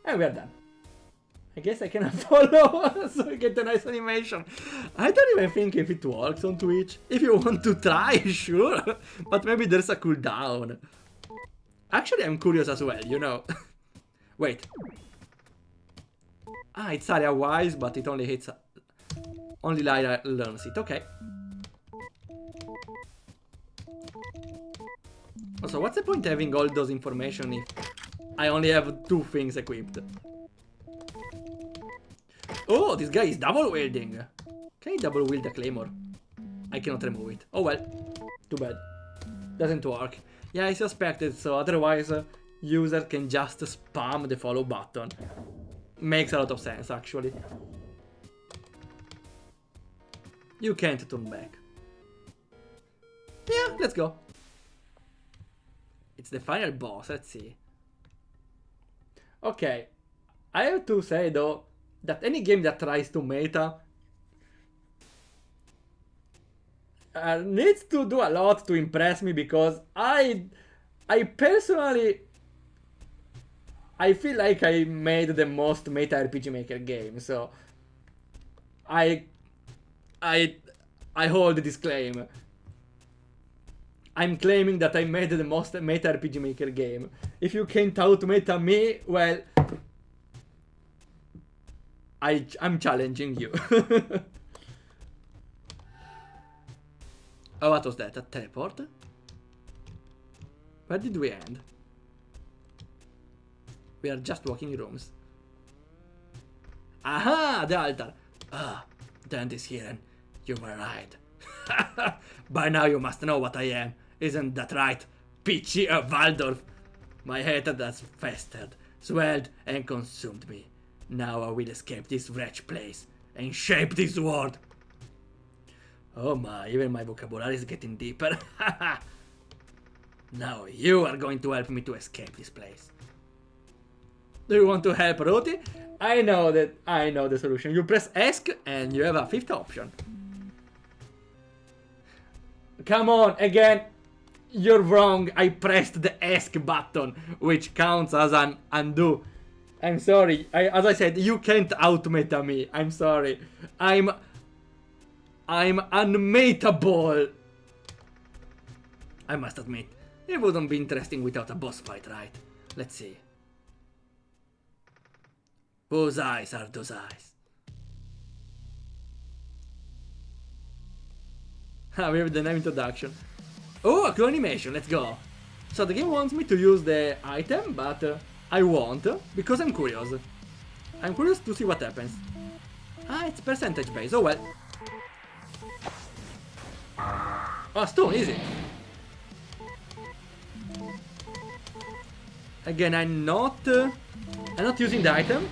A: And we are done. I guess I cannot follow, so we get a nice animation. I don't even think if it works on Twitch. If you want to try, sure. But maybe there's a cooldown. Actually, I'm curious as well, you know. Wait. Ah, it's area-wise, but it only hits... Only Lyra learns it, okay. Also, what's the point of having all those information if I only have 2 things equipped? Oh, this guy is double wielding. Can he double wield a claymore? I cannot remove it. Oh well. Too bad. Doesn't work. Yeah, I suspected, so otherwise user can just spam the follow button. Makes a lot of sense, actually. You can't turn back. Yeah, let's go. It's the final boss, let's see. Okay. I have to say, though, that any game that tries to meta needs to do a lot to impress me, because I personally I feel like I made the most meta RPG Maker game, so I hold this claim. I'm claiming that I made the most meta RPG Maker game. If you can't out meta me, well, I'm challenging you. Oh, what was that? A teleport? Where did we end? We are just walking rooms. Aha! The altar! Ah, Dent is here and you were right. By now you must know what I am. Isn't that right? Peachy of Waldorf. My hatred has festered, swelled and consumed me. Now I will escape this wretched place and shape this world. Oh my, even my vocabulary is getting deeper. Now you are going to help me to escape this place. Do you want to help Roti? I know the solution. You press ask and you have a 5th option. Come on, again. You're wrong. I pressed the ask button, which counts as an undo. I'm sorry. As I said, you can't out-meta me. I'm sorry. I'm unmatable. I must admit, It wouldn't be interesting without a boss fight, right? Let's see. Whose eyes are those eyes? Ah, we have the name introduction. Oh, a clue animation, let's go. So the game wants me to use the item, but I won't, because I'm curious. I'm curious to see what happens. Ah, it's percentage based, oh well. Oh, stone, easy. Again, I'm not using the item.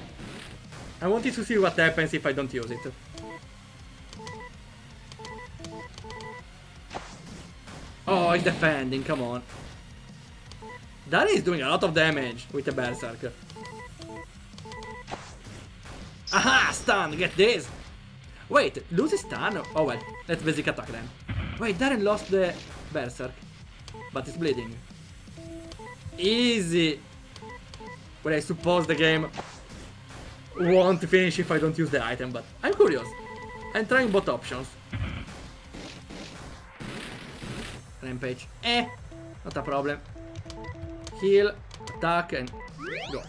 A: I wanted to see what happens if I don't use it. Oh, he's defending, come on. Danny is doing a lot of damage with the Berserk. Aha, stun, get this. Wait, lose his stun? Oh well, let's basic attack then. Wait, Darren lost the Berserk, but he's bleeding. Easy. Well, I suppose the game won't finish if I don't use the item, but I'm curious. I'm trying both options. Rampage. Not a problem. Heal, attack, and go.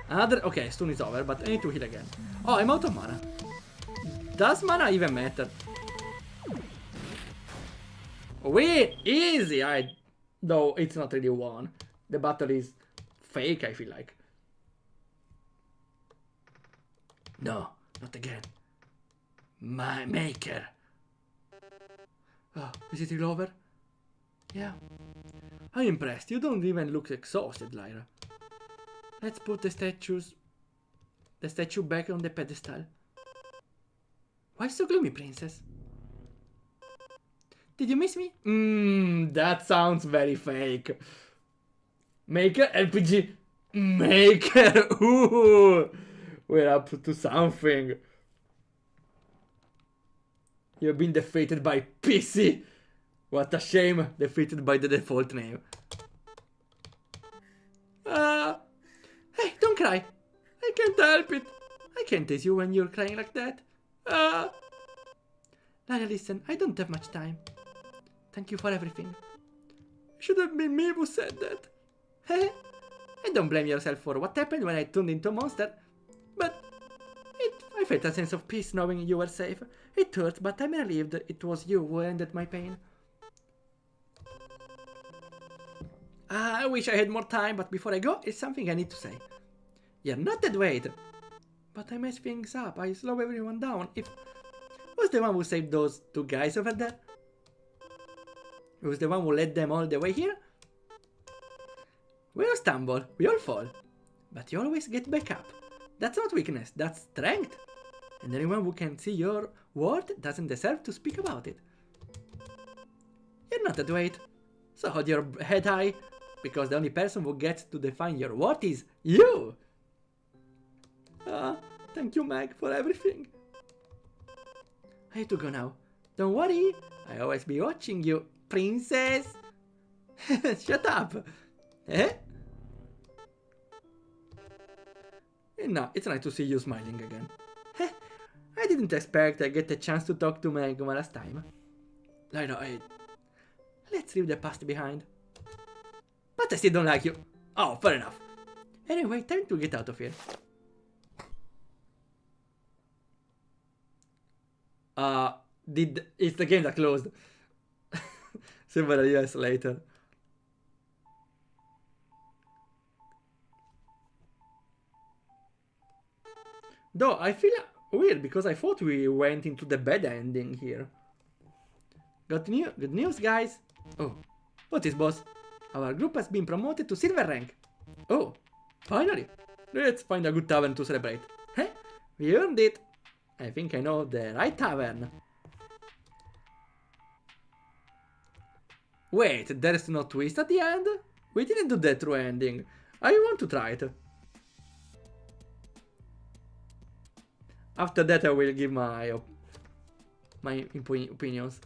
A: Another. Okay, stun is over, but I need to heal again. Oh, I'm out of mana. Does mana even matter? Wait, easy. Though it's not really won. The battle is fake, I feel like. No, not again. My maker. Oh, is it all over? Yeah. I'm impressed. You don't even look exhausted, Lyra. Let's put the statue back on the pedestal. Why so gloomy, princess? Did you miss me? That sounds very fake. Maker RPG. Maker. Ooh. We're up to something. You've been defeated by PC. What a shame. Defeated by the default name. Hey, don't cry. I can't help it. I can't tease you when you're crying like that. Lyra, listen, I don't have much time. Thank you for everything. It should have been me who said that. And don't blame yourself for what happened when I turned into a monster. But I felt a sense of peace knowing you were safe. It hurt, but I'm relieved it was you who ended my pain. I wish I had more time, but before I go, it's something I need to say. You're not dead weight. But I mess things up. I slow everyone down. Who's the one who saved those two guys over there? Who's the one who led them all the way here? We all stumble, we all fall. But you always get back up. That's not weakness, that's strength. And anyone who can see your worth doesn't deserve to speak about it. You're not that weight. So hold your head high, because the only person who gets to define your worth is you! Thank you, Meg, for everything. I have to go now. Don't worry, I'll always be watching you, princess. Shut up. No, it's nice to see you smiling again. I didn't expect I get a chance to talk to Meg one last time. Lyra, let's leave the past behind. But I still don't like you. Oh, fair enough. Anyway, time to get out of here. It's the game that closed. Several years later. Though, I feel weird because I thought we went into the bad ending here. Good news, guys. Oh, what is, boss? Our group has been promoted to silver rank. Oh, finally. Let's find a good tavern to celebrate. Heh, we earned it. I think I know the right tavern. Wait, there's no twist at the end? We didn't do the true ending. I want to try it. After that I will give my opinions.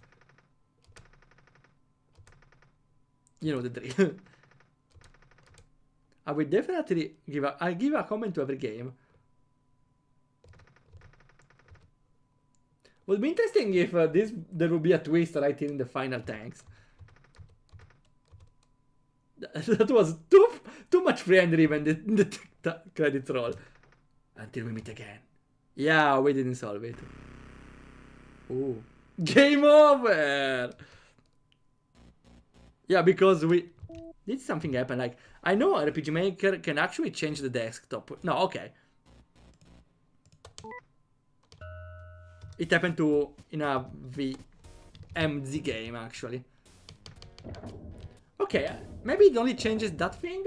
A: You know the drill. I will definitely give a comment to every game. Would be interesting if there would be a twist right in the final tanks. That was too much friendly even the credit roll. Until we meet again. Yeah, we didn't solve it. Ooh. Game over! Yeah, because we... Did something happen? Like, I know RPG Maker can actually change the desktop. No, okay. It happened to... in a VMZ game, actually. Okay, maybe it only changes that thing?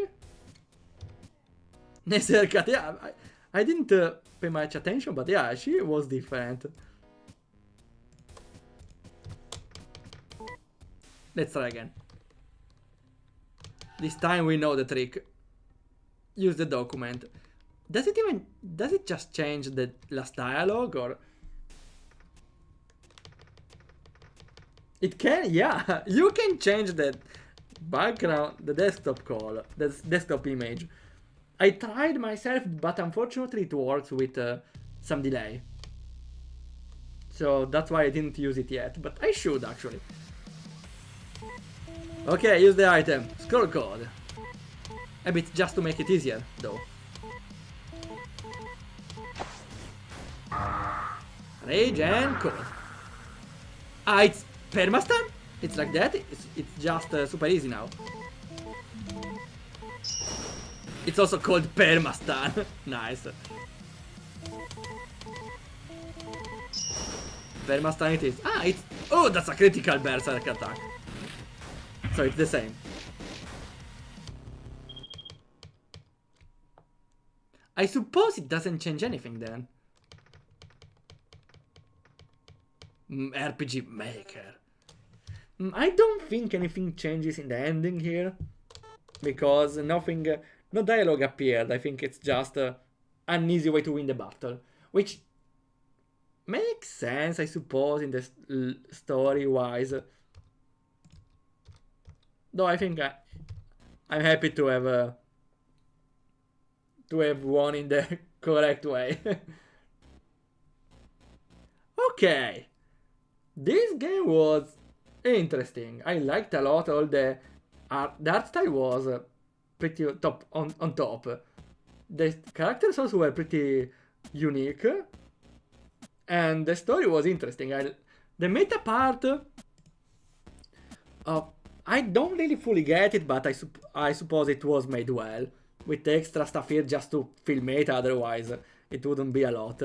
A: Nice haircut, yeah. I didn't pay much attention, but yeah, she was different. Let's try again. This time we know the trick. Use the document. Does it just change the last dialogue, or? It can, yeah. You can change the background, the desktop call, the desktop image. I tried myself, but unfortunately it works with some delay. So that's why I didn't use it yet, but I should actually. Okay, use the item. Scroll code. A bit just to make it easier, though. Rage and code. Ah, it's permastan? It's like that? It's just super easy now. It's also called permastan. Nice. Permastan it is. Ah, it's... Oh, that's a critical berserk attack. So it's the same. I suppose it doesn't change anything then. RPG Maker. I don't think anything changes in the ending here. Because nothing, no dialogue appeared. I think it's just an easy way to win the battle. Which makes sense, I suppose, in the story-wise. Though I think I'm happy to have won in the correct way. Okay, this game was interesting. I liked a lot. All the art style was pretty top on top. The characters also were pretty unique, and the story was interesting. The meta part. I don't really fully get it, but I suppose it was made well. With the extra stuff here just to fill meta, otherwise it wouldn't be a lot.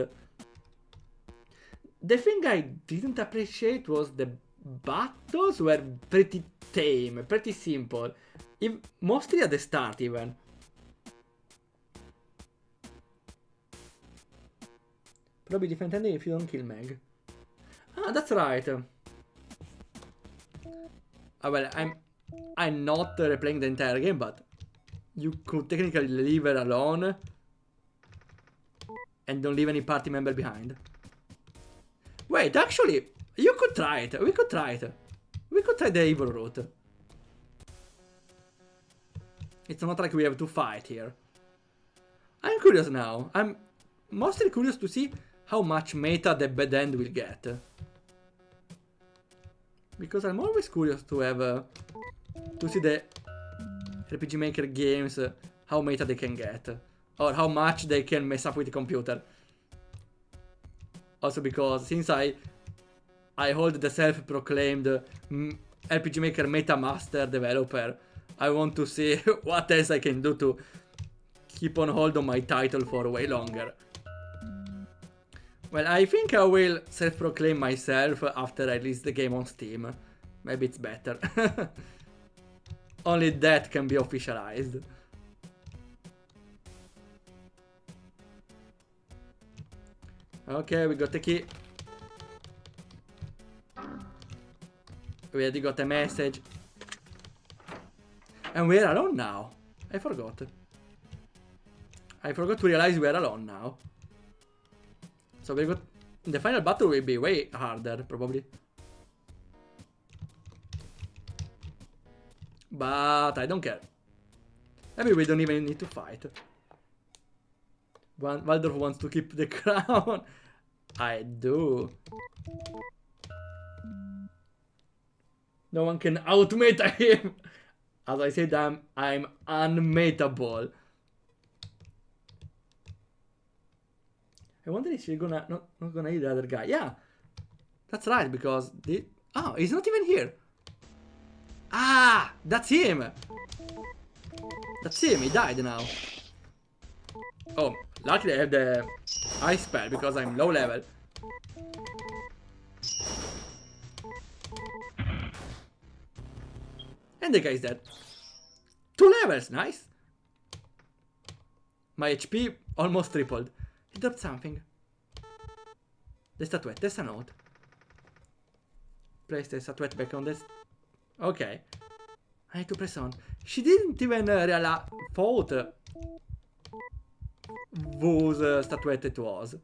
A: The thing I didn't appreciate was the battles were pretty tame, pretty simple. Mostly at the start even. Probably different ending if you don't kill Meg. Ah, that's right. Well, I'm not replaying the entire game, but you could technically leave her alone and don't leave any party member behind. Wait, actually, you could try it. We could try it. We could try the evil route. It's not like we have to fight here. I'm curious now. I'm mostly curious to see how much meta the bad end will get. Because I'm always curious to have to see the RPG Maker games, how meta they can get. Or how much they can mess up with the computer. Also because since I hold the self-proclaimed RPG Maker Meta Master developer, I want to see what else I can do to keep on hold on my title for way longer. Well, I think I will self-proclaim myself after I release the game on Steam. Maybe it's better. Only that can be officialized. Okay, we got the key. We already got a message. And we're alone now. I forgot. I forgot to realize we're alone now. So we got... The final battle will be way harder, probably. But I don't care. Maybe we don't even need to fight. Waldorf wants to keep the crown. I do. No one can out-meta him. As I said, I'm unmatable. I wonder if she's gonna not gonna eat the other guy. Yeah, that's right, because oh, he's not even here. Ah, that's him. That's him. He died now. Oh, luckily I have the ice spell because I'm low level. And the guy's dead. 2 levels, nice. My HP almost tripled. He dropped something. The statuette, there's a note. Place the statuette back on this. Okay. I need to press on. She didn't even realize thought whose statuette it was.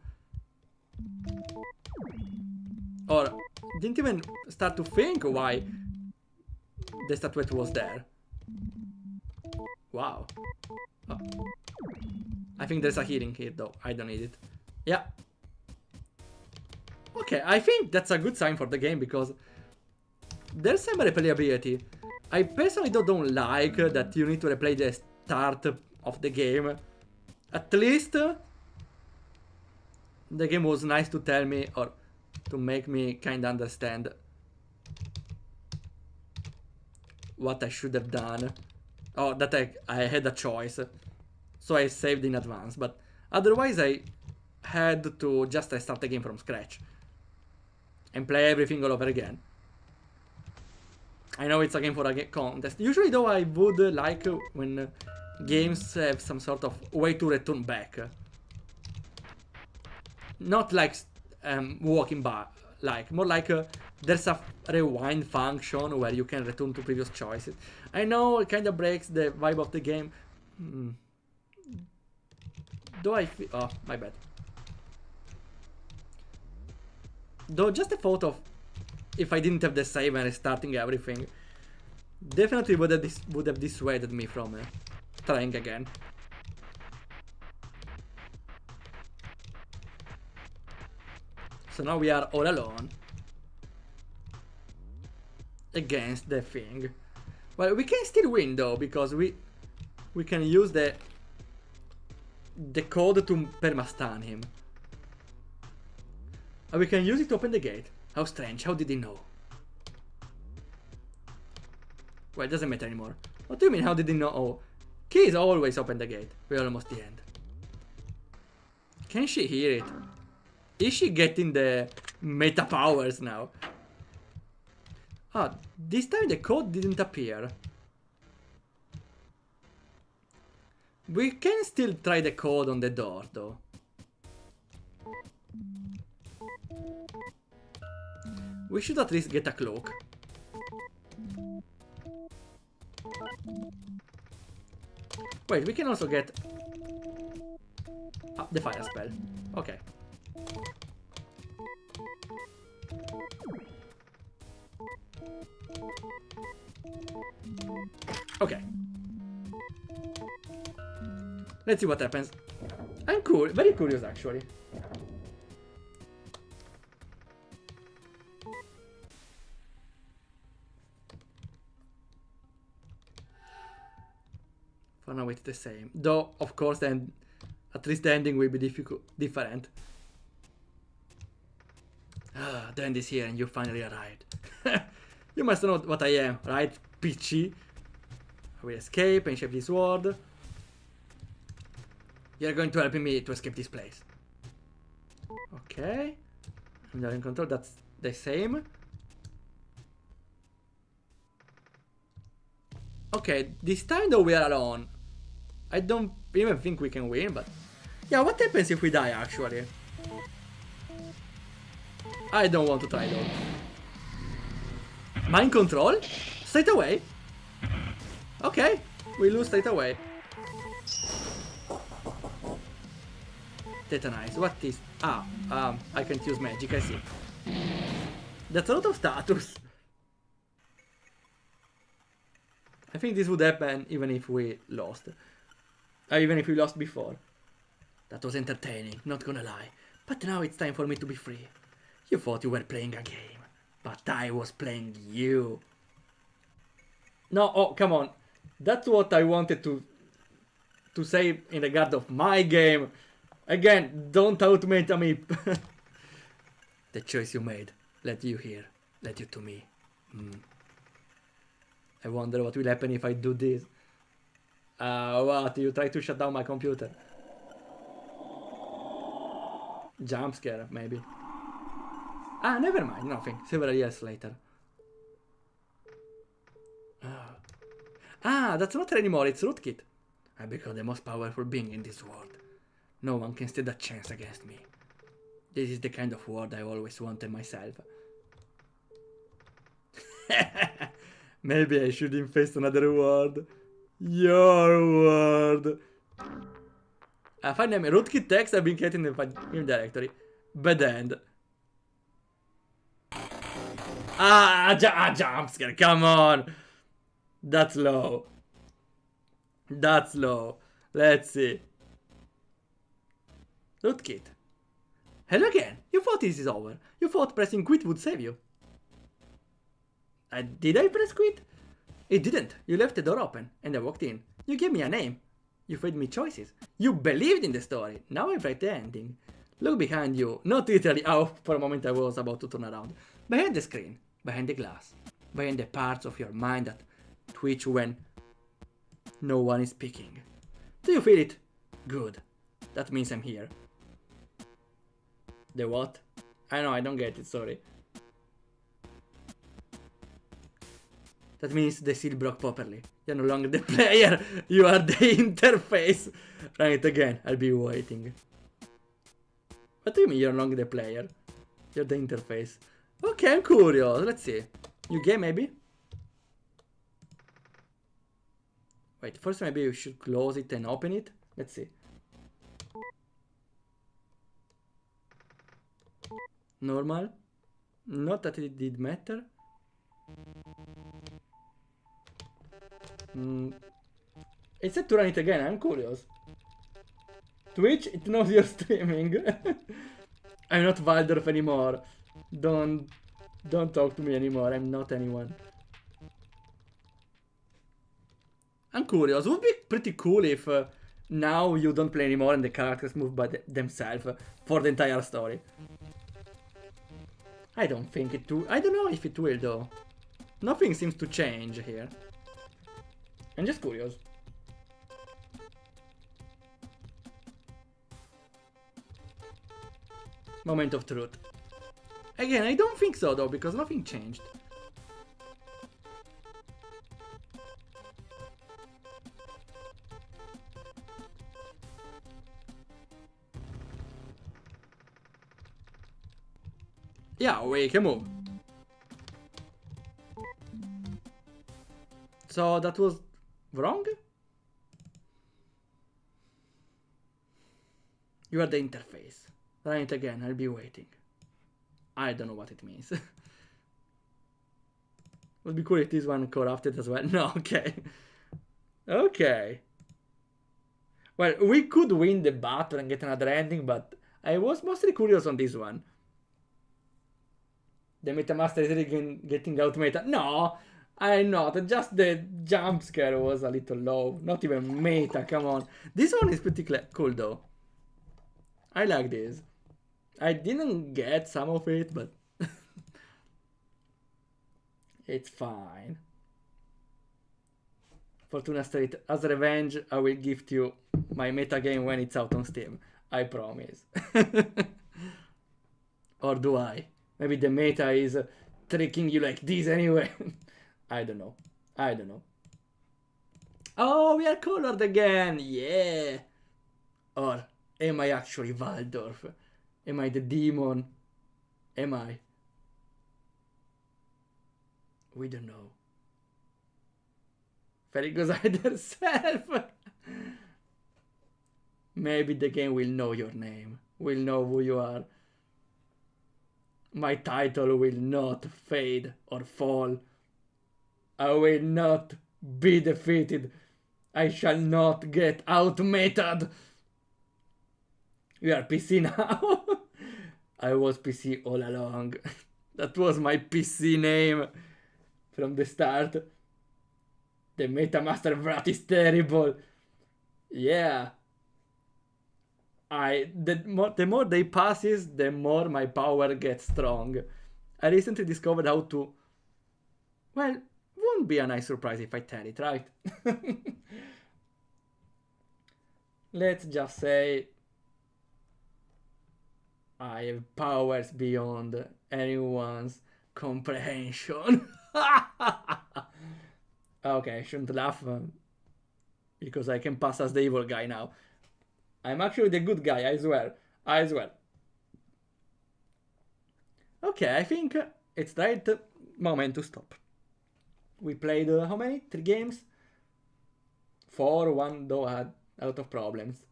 A: Or didn't even start to think why the statuette was there. Wow. Oh. I think there's a healing here though. I don't need it. Yeah. Okay, I think that's a good sign for the game because there's some replayability. I personally don't like that you need to replay the start of the game. At least the game was nice to tell me or to make me kind of understand what I should have done. Or that I had a choice. So I saved in advance. But otherwise I had to just restart the game from scratch. And play everything all over again. I know it's a game for a contest. Usually though I would like when games have some sort of way to return back. Not like walking back. Like, more like there's a rewind function where you can return to previous choices. I know it kind of breaks the vibe of the game. Though I feel... Oh, my bad. Though just the thought of if I didn't have the save and restarting everything definitely would have dissuaded me from trying again. So now we are all alone against the thing. Well, we can still win though because we can use the code to perma-stun him. And we can use it to open the gate. How strange, how did he know? Well, it doesn't matter anymore. What do you mean, how did he know? Oh, keys always open the gate. We're almost the end. Can she hear it? Is she getting the meta powers now? Ah, this time the code didn't appear. We can still try the code on the door though. We should at least get a cloak. Wait, we can also get the fire spell. Okay. Okay. Let's see what happens. I'm very curious actually. For now it's the same. Though, of course, then at least the ending will be different. Ah, the end is here and you finally arrived. You must know what I am, right, Peachy? I will escape and shape this sword. You're going to help me to escape this place. Okay. I'm now in control, that's the same. Okay, this time though we are alone. I don't even think we can win, but... Yeah, what happens if we die actually? I don't want to try though. Mind control? Straight away? Okay, we lose straight away. Tetanize, what is... Ah, I can't use magic, I see. That's a lot of status. I think this would happen even if we lost. Even if we lost before. That was entertaining, not gonna lie. But now it's time for me to be free. You thought you were playing a game, but I was playing you. No, oh, come on. That's what I wanted to say in regard of my game. Again, don't automate me. The choice you made led you here, led you to me. I wonder what will happen if I do this. What? You try to shut down my computer? Jump scare, maybe. Never mind, nothing. Several years later. That's not her anymore, it's Rootkit. I become the most powerful being in this world. No one can stand a chance against me. This is the kind of world I always wanted myself. Maybe I should invest another word. Your word. File name rootkit text have been created in the file directory. Bad end. Jump scare, come on. That's low. That's low. Let's see. Rootkit. Hello again. You thought this is over. You thought pressing quit would save you. Did I press quit? It didn't. You left the door open and I walked in. You gave me a name. You fed me choices. You believed in the story. Now I've read the ending. Look behind you. Not literally. Oh, for a moment I was about to turn around. Behind the screen. Behind the glass. Behind the parts of your mind that twitch when no one is speaking. Do you feel it? Good. That means I'm here. The what? I know, I don't get it, sorry. That means the seal broke properly. You're no longer the player, you are the interface. Run it again, I'll be waiting. What do you mean you're no longer the player? You're the interface. Okay, I'm curious, let's see. New game maybe? Wait, first maybe you should close it and open it. Let's see. Normal. Not that it did matter. It said to run it again, I'm curious. Twitch, it knows you're streaming. I'm not Waldorf anymore. Don't talk to me anymore, I'm not anyone. I'm curious, would be pretty cool if now you don't play anymore and the characters move by themselves for the entire story. I don't think it will. I don't know if it will though. Nothing seems to change here. I'm just curious. Moment of truth. Again, I don't think so though, because nothing changed. Yeah, we can move. So that was wrong? You are the interface. Run it again, I'll be waiting. I don't know what it means. Would be cool if this one corrupted as well. No, okay. Okay. Well, we could win the battle and get another ending, but I was mostly curious on this one. The MetaMaster is really getting out meta. No, I'm not. Just the jump scare was a little low. Not even meta, come on. This one is pretty cool though. I like this. I didn't get some of it, but it's fine. Fortuna Street, as revenge, I will gift you my meta game when it's out on Steam. I promise. Or do I? Maybe the meta is tricking you like this anyway. I don't know. I don't know. Oh, we are colored again. Yeah. Or am I actually Waldorf? Am I the demon? Am I? We don't know. Fairy goes either self. Maybe the game will know your name. Will know who you are. My title will not fade or fall. I will not be defeated. I shall not get outmeted. We are PC now. I was PC all along. That was my PC name from the start. The MetaMaster Brat is terrible. Yeah. The more day passes, the more my power gets strong. I recently discovered how to... Well, won't be a nice surprise if I tell it, right? Let's just say I have powers beyond anyone's comprehension. Okay, I shouldn't laugh because I can pass as the evil guy now. I'm actually the good guy, I swear. I swear. Okay, I think it's the right moment to stop. We played how many? 3 games? 4, 1 though had a lot of problems.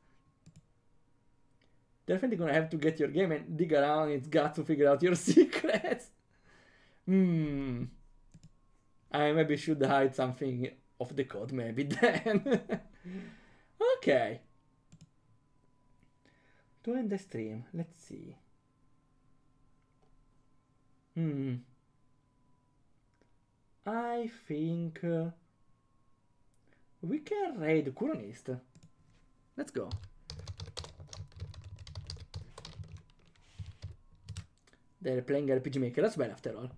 A: Definitely gonna have to get your game and dig around its guts to figure out your secrets. I maybe should hide something of the code maybe then. Okay. To end the stream, let's see. I think we can raid Kuronist. Let's go. They're playing RPG Maker as well, after all.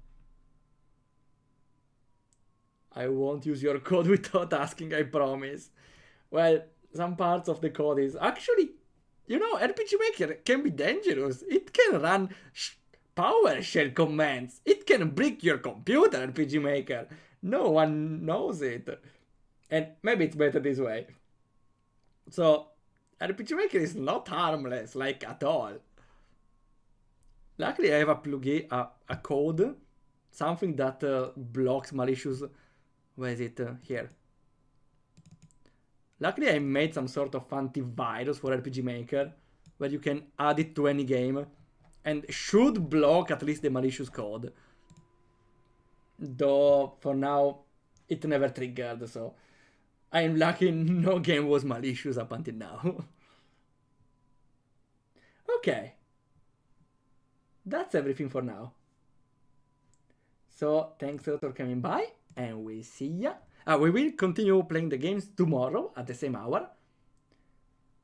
A: I won't use your code without asking, I promise. Well, some parts of the code is actually, you know, RPG Maker can be dangerous. It can run PowerShell commands. It can brick your computer, RPG Maker. No one knows it. And maybe it's better this way. So, RPG Maker is not harmless, like at all. Luckily, I have a plugin, a code, something that blocks malicious. Where is it? Here. Luckily, I made some sort of antivirus for RPG Maker, where you can add it to any game, and should block at least the malicious code. Though, for now, it never triggered, so I am lucky no game was malicious up until now. Okay. That's everything for now. So, thanks a lot for coming by, and we'll see ya. We will continue playing the games tomorrow at the same hour.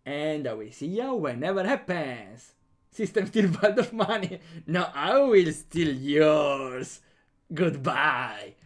A: And I will see ya whenever happens. System steal Waldorf money. No, I will steal yours. Goodbye.